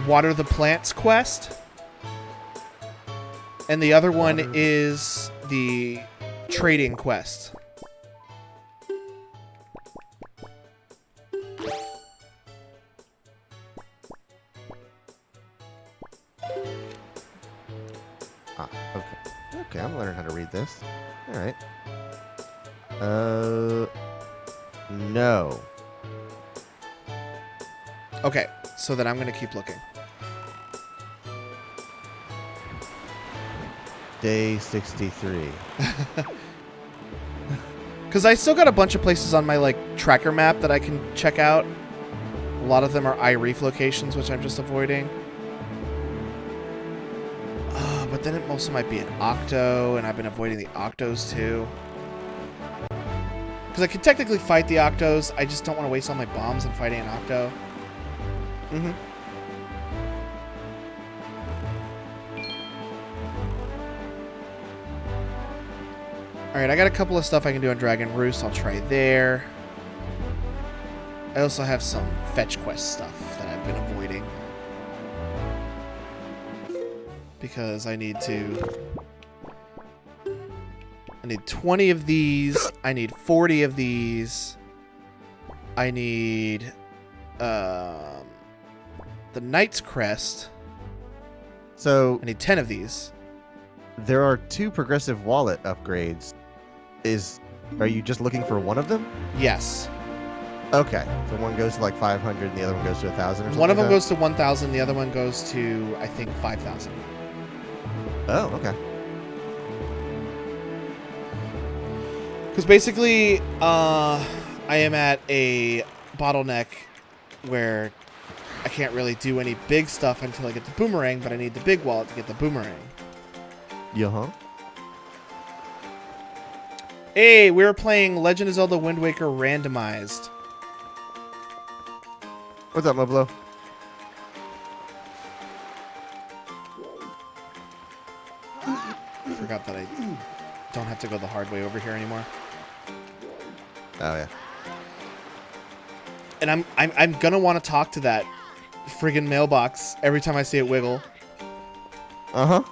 Water the Plants quest. And the other one is the Trading quest. Okay. Okay, I'm learning how to read this. All right. No. Okay, so then I'm going to keep looking. Day 63. Because I still got a bunch of places on my like tracker map that I can check out. A lot of them are eye reef locations, which I'm just avoiding. But then it also might be an Octo, and I've been avoiding the Octos too. Because I could technically fight the Octos, I just don't want to waste all my bombs in fighting an Octo. Mm-hmm. Alright, I got a couple of stuff I can do on Dragon Roost. I'll try there. I also have some fetch quest stuff that I've been avoiding. Because I need 20 of these. I need 40 of these. I need the Knight's Crest. So I need 10 of these. there are 2 progressive wallet upgrades. Are you just looking for one of them? Yes. Okay. So one goes to like 500 and the other one goes to 1,000 or something. One of them like goes to 1,000. The other one goes to, I think, 5,000. Oh, okay. Because basically, I am at a bottleneck where I can't really do any big stuff until I get the boomerang, but I need the big wallet to get the boomerang. Yeah. Hey, we were playing Legend of Zelda Wind Waker Randomized. What's up, Moblo? I forgot that I don't have to go the hard way over here anymore. Oh yeah. And I'm gonna want to talk to that friggin' mailbox every time I see it wiggle. Uh-huh.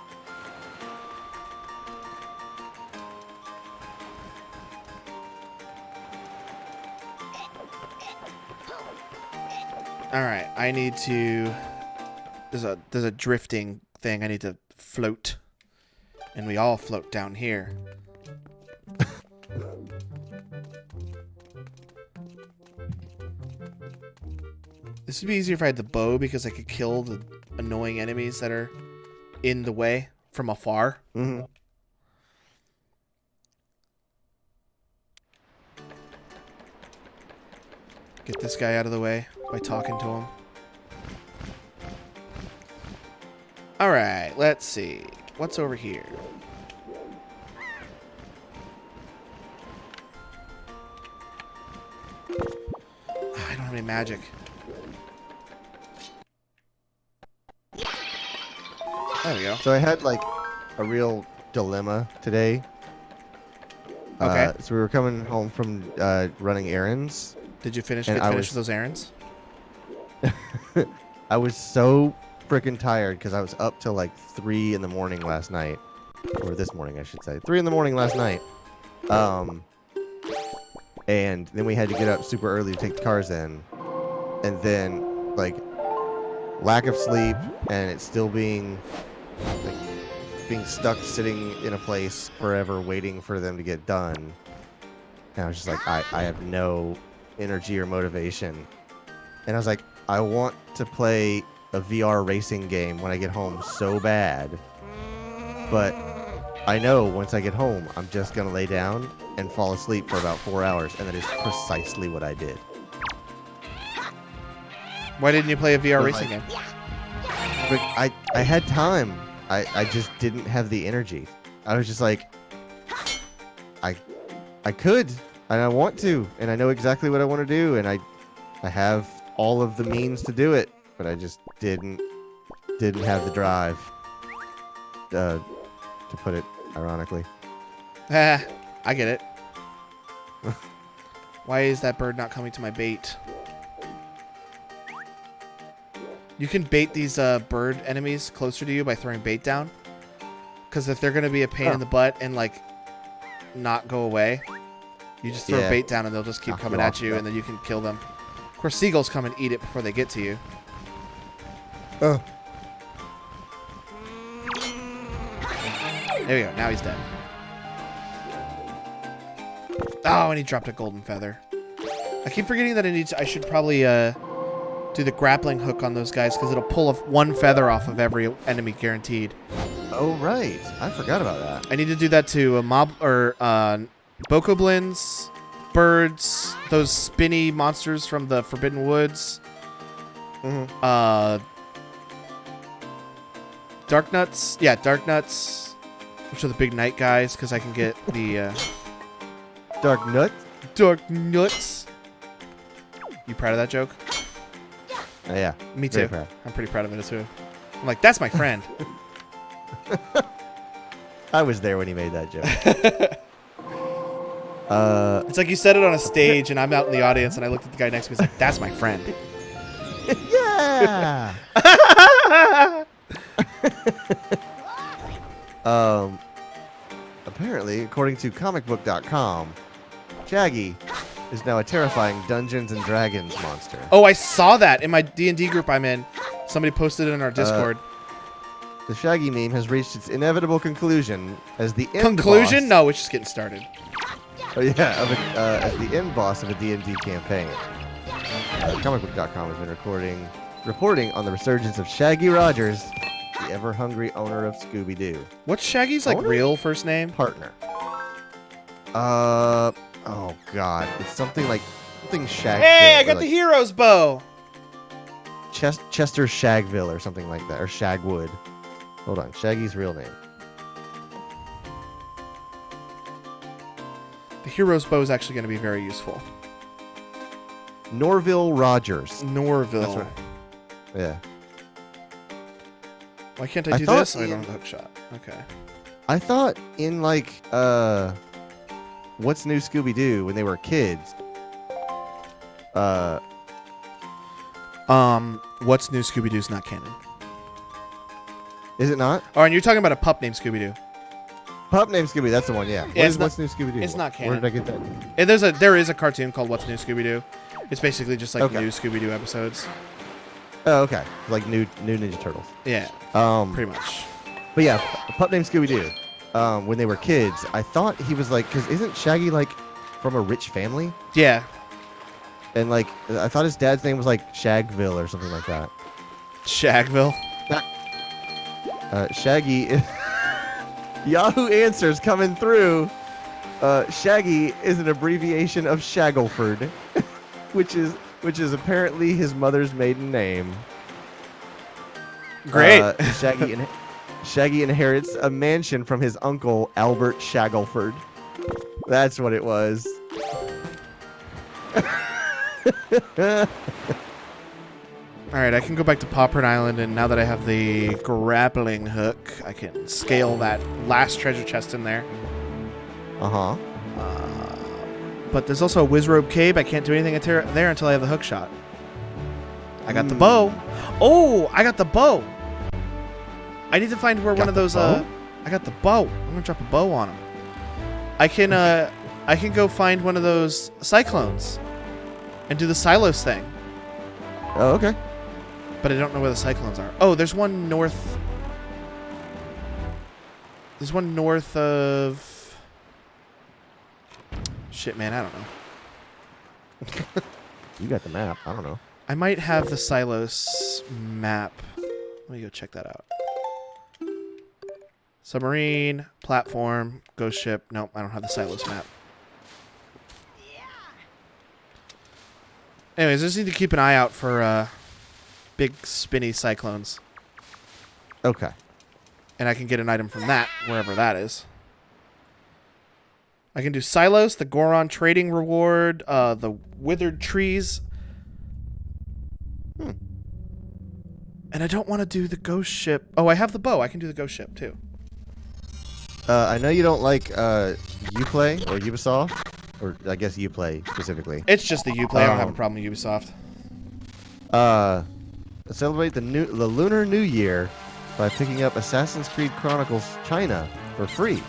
Alright, I need to... There's a drifting thing. I need to float. And we all float down here. This would be easier if I had the bow because I could kill the annoying enemies that are in the way from afar. Mm-hmm. Get this guy out of the way by talking to him. Alright, let's see. What's over here? I don't have any magic. There we go. So I had like a real dilemma today. Okay. So we were coming home from running errands. Did you get And I finished was- with those errands? I was so freaking tired because I was up till like 3 in the morning last night, or this morning I should say, 3 in the morning last night. And then we had to get up super early to take the cars in, and then like lack of sleep and it still being stuck sitting in a place forever waiting for them to get done. And I was just like, I have no energy or motivation. And I was like, I want to play a VR racing game when I get home so bad. But I know once I get home, I'm just going to lay down and fall asleep for about 4 hours. And that is precisely what I did. Why didn't you play a VR But, racing like, game? But I had time. I just didn't have the energy. I was just like, I could, and I want to, and I know exactly what I want to do, and I have all of the means to do it, but I just didn't have the drive. To put it ironically. I get it. Why is that bird not coming to my bait? You can bait these bird enemies closer to you by throwing bait down. Because if they're going to be a pain in the butt and, like, not go away, you just throw bait down and they'll just keep coming at you, and then you can kill them. Of course, seagulls come and eat it before they get to you. Oh. There we go. Now he's dead. Oh, and he dropped a golden feather. I keep forgetting that I should probably do the grappling hook on those guys because it'll pull one feather off of every enemy guaranteed. Oh, right. I forgot about that. I need to do that to bokoblins, birds, those spinny monsters from the Forbidden Woods. Mm-hmm. Dark nuts. Yeah, dark nuts, which are the big night guys because I can get the Dark Nut? dark nuts. You proud of that joke? Yeah. Me Very too. proud. I'm pretty proud of it too. I'm like, that's my friend. I was there when he made that joke. It's like you said it on a stage and I'm out in the audience and I looked at the guy next to me and was like, that's my friend. Yeah. Apparently, according to comicbook.com, Shaggy is now a terrifying Dungeons and Dragons monster. Oh, I saw that in my D&D group I'm in. Somebody posted it in our Discord. The Shaggy meme has reached its inevitable conclusion as the end Conclusion? boss. No, it's just getting started. Oh yeah, as the end boss of a D&D campaign. Comicbook.com has been reporting on the resurgence of Shaggy Rogers, the ever-hungry owner of Scooby-Doo. What's Shaggy's Owner? real first name? Partner. Oh god, it's something Shagville. Hey, I or got the hero's bow. Chester Shagville or something like that, or Shagwood. Hold on, Shaggy's real name. The hero's bow is actually going to be very useful. Norville Rogers. Norville. That's right. Yeah. Why can't I do thought this? Oh, I don't have the hook shot. Okay. I thought in What's New Scooby-Doo when they were kids. What's New Scooby-Doo's not canon. Is it not? Oh, and you're talking about a pup named Scooby-Doo. Pup named Scooby, that's the one, yeah. Yeah, What's New Scooby-Doo? it's not canon. Where did I get that? And there is a cartoon called What's New Scooby-Doo. It's basically just like new Scooby-Doo episodes. Oh, okay. Like new Ninja Turtles. Yeah, pretty much. But yeah, a pup named Scooby-Doo. When they were kids, I thought he was like, because isn't Shaggy like from a rich family? Yeah. And like, I thought his dad's name was like Shagville or something like that. Shagville. Shaggy. Yahoo Answers coming through. Shaggy is an abbreviation of Shaggleford, which is apparently his mother's maiden name. Great. Shaggy inherits a mansion from his uncle Albert Shaggleford. That's what it was. All right, I can go back to Pauper Island, and now that I have the grappling hook, I can scale that last treasure chest in there. Uh-huh. But there's also a Wizrobe Cave. I can't do anything there until I have the hook shot. I got the bow. Oh, I got the bow. I need to find where one of those. I got the bow. I'm gonna drop a bow on him. I can go find one of those cyclones and do the Silos thing. Oh, okay. But I don't know where the cyclones are. Oh, there's one north. There's one north of... Shit, man, I don't know. You got the map. I don't know. I might have the Silos map. Let me go check that out. Submarine, platform, ghost ship. Nope, I don't have the Silos map. Anyways, I just need to keep an eye out for big spinny cyclones. Okay. And I can get an item from that, wherever that is. I can do Silos, the Goron trading reward, the withered trees. And I don't want to do the ghost ship. Oh, I have the bow. I can do the ghost ship, too. I know you don't like Uplay or Ubisoft. Or I guess Uplay specifically. It's just the Uplay. I don't have a problem with Ubisoft. Celebrate the Lunar New Year by picking up Assassin's Creed Chronicles China for free.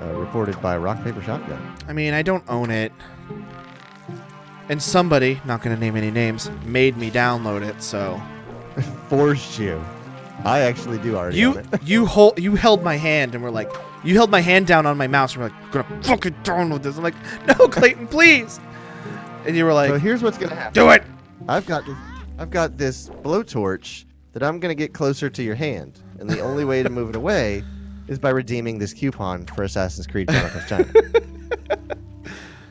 Reported by Rock Paper Shotgun. I mean, I don't own it. And somebody, not going to name any names, made me download it, so... Forced you. I actually do already own it. You held my hand and were like... You held my hand down on my mouse and were like, I'm going to fucking download this. I'm like, no, Clayton, please! And you were like... So here's what's going to happen. Do it! I've got this blowtorch that I'm going to get closer to your hand. And the only way to move it away is by redeeming this coupon for Assassin's Creed Chronicles China.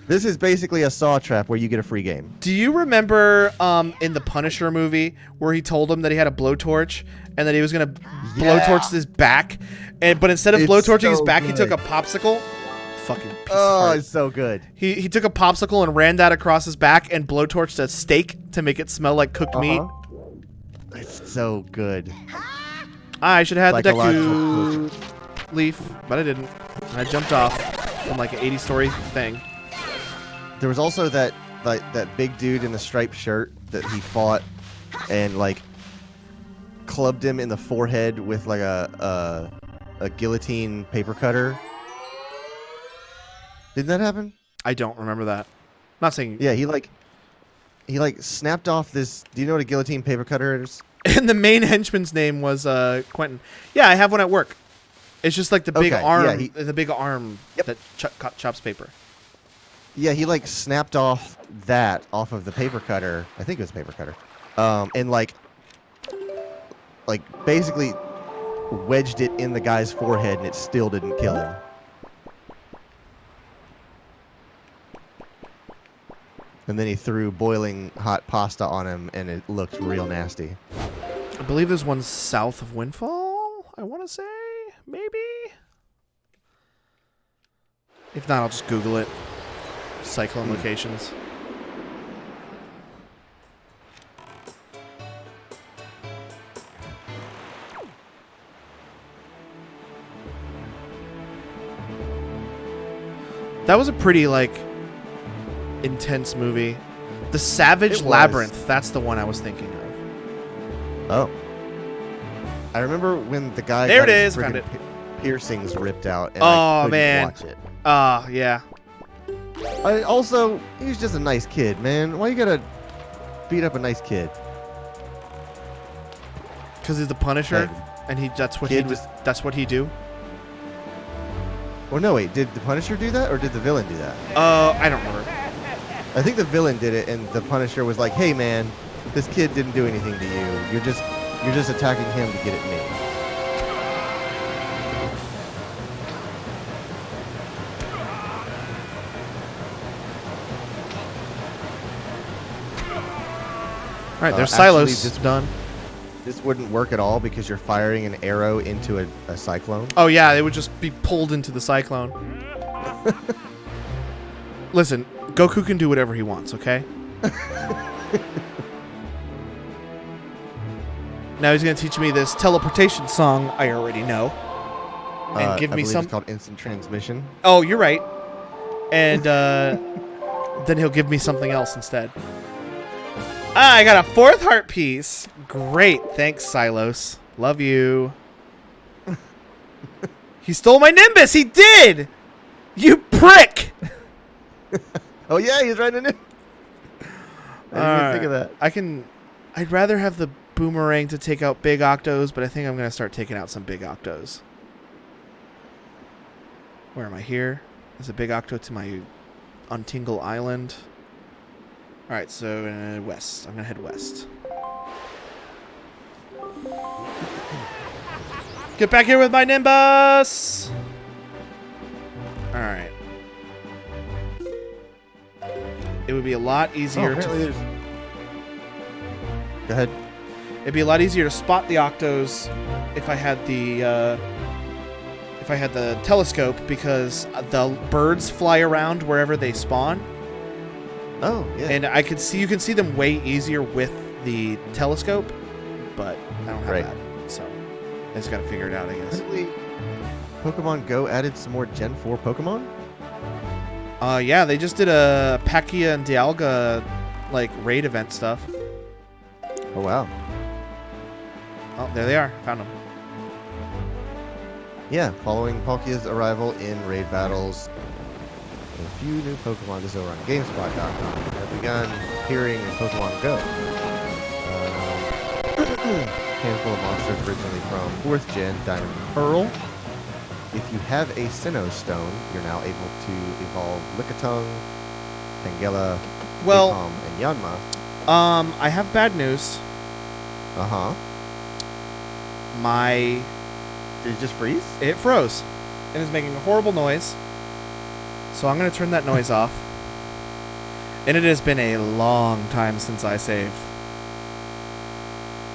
This is basically a saw trap where you get a free game. Do you remember in the Punisher movie where he told him that he had a blowtorch and that he was going to blowtorch his back? But instead of blowtorching his back, he took a popsicle. Fucking piece of heart. It's so good. He took a popsicle and ran that across his back and blowtorched a steak to make it smell like cooked meat. It's so good. I should have had the Deku leaf, but I didn't. I jumped off from like an 80-story thing. There was also that big dude in the striped shirt that he fought and like clubbed him in the forehead with like a guillotine paper cutter. Didn't that happen? I don't remember that. Not saying. Yeah, he snapped off this. Do you know what a guillotine paper cutter is? And the main henchman's name was Quentin. Yeah, I have one at work. It's just like the big arm, the big arm that chops paper. Yeah, he like snapped off that off of the paper cutter. I think it was paper cutter, and like basically wedged it in the guy's forehead, and it still didn't kill him. And then he threw boiling hot pasta on him, and it looked real nasty. I believe there's one south of Windfall, I want to say. Maybe? If not, I'll just Google it. Cyclone locations. That was a pretty, like, intense movie. The Savage Labyrinth, that's the one I was thinking of. Oh. I remember when the guy there got it his is, found it. Piercings ripped out and I couldn't watch it. Yeah. Also, he was just a nice kid, man. Why you gotta beat up a nice kid? Because he's the Punisher, and that's what he do. Well, no, wait. Did the Punisher do that, or did the villain do that? I don't remember. I think the villain did it, and the Punisher was like, "Hey, man, this kid didn't do anything to you. You're just attacking him to get at me." All right, there's Silos done. This wouldn't work at all because you're firing an arrow into a cyclone. Oh yeah, it would just be pulled into the cyclone. Listen, Goku can do whatever he wants, okay? Now he's gonna teach me this teleportation song I already know. And give I me believe some. It's called instant transmission. Oh, you're right. And then he'll give me something else instead. Ah, I got a 4th heart piece. Great. Thanks, Silos. Love you. He stole my Nimbus. He did. You prick. Oh yeah, he's right in it. I didn't even think of that. I'd rather have the boomerang to take out big octos, but I think I'm going to start taking out some big octos. Where am I here? There's a big octo to my Untingle Island. Alright, so west. I'm going to head west. Get back here with my Nimbus! Alright. It would be a lot easier to... Go ahead. It'd be a lot easier to spot the octos if I had the telescope, because the birds fly around wherever they spawn. Oh, yeah. And you can see them way easier with the telescope, but I don't have that. So I just gotta figure it out, I guess. Pokemon Go added some more Gen 4 Pokemon? Yeah, they just did a Palkia and Dialga like raid event stuff. Oh wow. Oh, there they are. Found them. Yeah, following Palkia's arrival in raid battles, a few new Pokemon is over on GameSpot.com have begun appearing in Pokemon Go. Handful of monsters originally from 4th Gen Diamond and Pearl. If you have a Sinnoh Stone, you're now able to evolve Lickitung, Tangela, Napalm, and Yanma. I have bad news. Uh-huh. Did it just freeze? It froze. It is making a horrible noise. So I'm going to turn that noise off. And it has been a long time since I saved.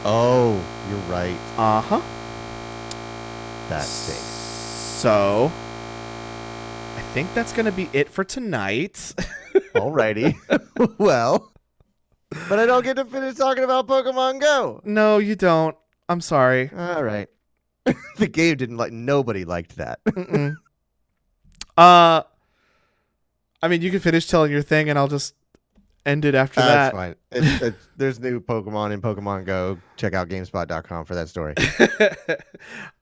Oh, you're right. Uh-huh. That stinks. So, I think that's going to be it for tonight. Alrighty. Well, but I don't get to finish talking about Pokemon Go. No, you don't. I'm sorry. All right. The game didn't nobody liked that. Mm-mm. I mean, you can finish telling your thing, and I'll just end it after that. That's fine. There's new Pokemon in Pokemon Go. Check out GameSpot.com for that story.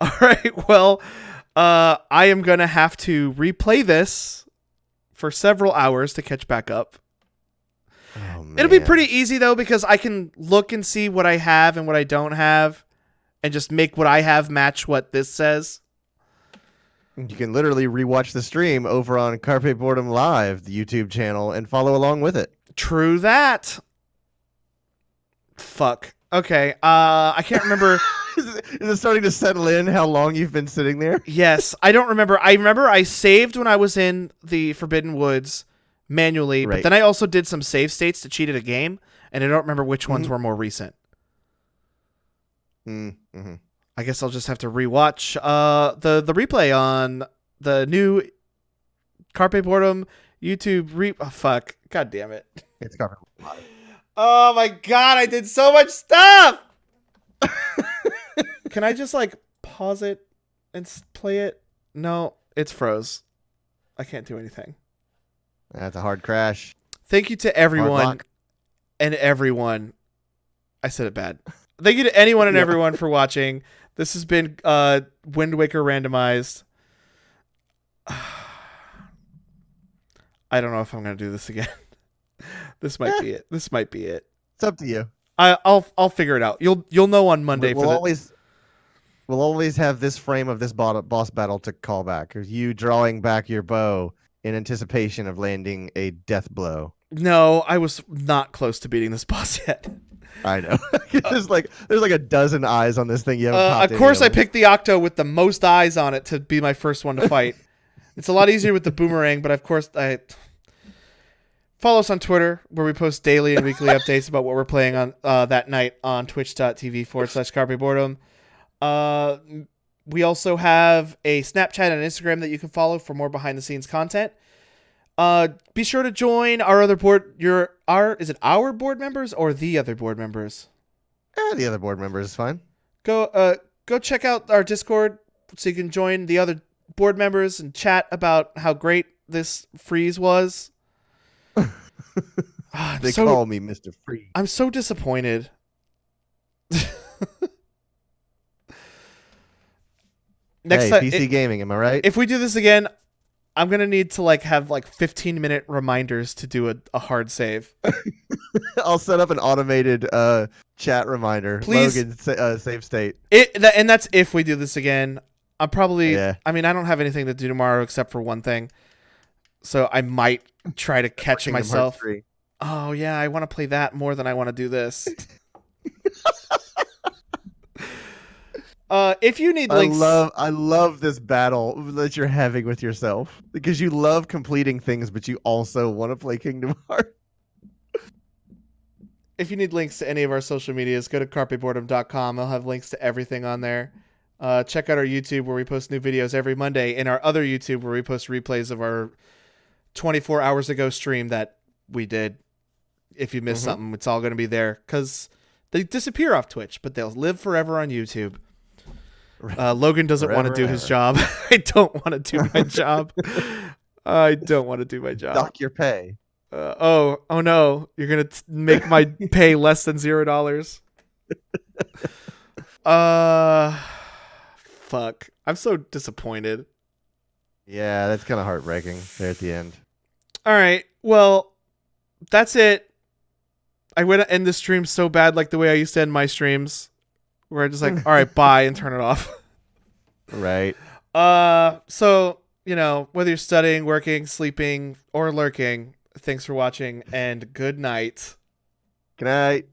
All right. Well, I am going to have to replay this for several hours to catch back up. Oh, man. It'll be pretty easy, though, because I can look and see what I have and what I don't have and just make what I have match what this says. You can literally rewatch the stream over on Carpe Boredom Live, the YouTube channel, and follow along with it. True that. Fuck. Okay. I can't remember. Is it starting to settle in how long you've been sitting there? Yes. I don't remember. I remember I saved when I was in the Forbidden Woods manually, Right. but then I also did some save states to cheat at a game, and I don't remember which ones were more recent. Mm-hmm. I guess I'll just have to rewatch the replay on the new Carpe Boredom YouTube oh, fuck. God damn it. It's Carpe Boredom Live. Oh my god, I did so much stuff! Can I just pause it and play it? No, it's froze. I can't do anything. That's a hard crash. Thank you to everyone and everyone. I said it bad. Thank you to anyone and everyone for watching. This has been Wind Waker Randomized. I don't know if I'm going to do this again. This might be it. This might be it. It's up to you. I'll figure it out. You'll know on Monday. We'll always have this frame of this boss battle to call back. You drawing back your bow in anticipation of landing a death blow. No, I was not close to beating this boss yet. I know. There's a dozen eyes on this thing. You haven't of course, I picked the Octo with the most eyes on it to be my first one to fight. It's a lot easier with the boomerang, but of course, follow us on Twitter, where we post daily and weekly updates about what we're playing on that night on twitch.tv/Carpe Boredom. We also have a Snapchat and Instagram that you can follow for more behind-the-scenes content. Be sure to join our other board. Is it our board members or the other board members? The other board members is fine. Go check out our Discord so you can join the other board members and chat about how great this freeze was. They call me Mr. Freeze. I'm so disappointed. Next hey, time, PC gaming, am I right? if we do this again, I'm gonna need to have 15-minute reminders to do a hard save. I'll set up an automated chat reminder. Please. Logan, save state. And that's if we do this again. I'm probably. Yeah. I mean, I don't have anything to do tomorrow except for one thing, so I might try to catch Kingdom myself. Hearts 3. Oh yeah, I want to play that more than I want to do this. If you need links, I love this battle that you're having with yourself because you love completing things, but you also want to play Kingdom Hearts. if you need links to any of our social medias, go to carpeboredom.com. I'll have links to everything on there. Check out our YouTube where we post new videos every Monday, and our other YouTube where we post replays of our 24 hours ago stream that we did. If you missed something, it's all going to be there because they disappear off Twitch, but they'll live forever on YouTube. Logan doesn't want to do his job. I don't want to do my job. I don't want to do my job. Dock your pay. Oh no! You're gonna make my pay less than $0. Fuck! I'm so disappointed. Yeah, that's kind of heartbreaking there at the end. All right, well, that's it. I want to end the stream so bad, like the way I used to end my streams, where I just all right, bye, and turn it off. Right. So, whether you're studying, working, sleeping, or lurking, thanks for watching, and good night. Good night.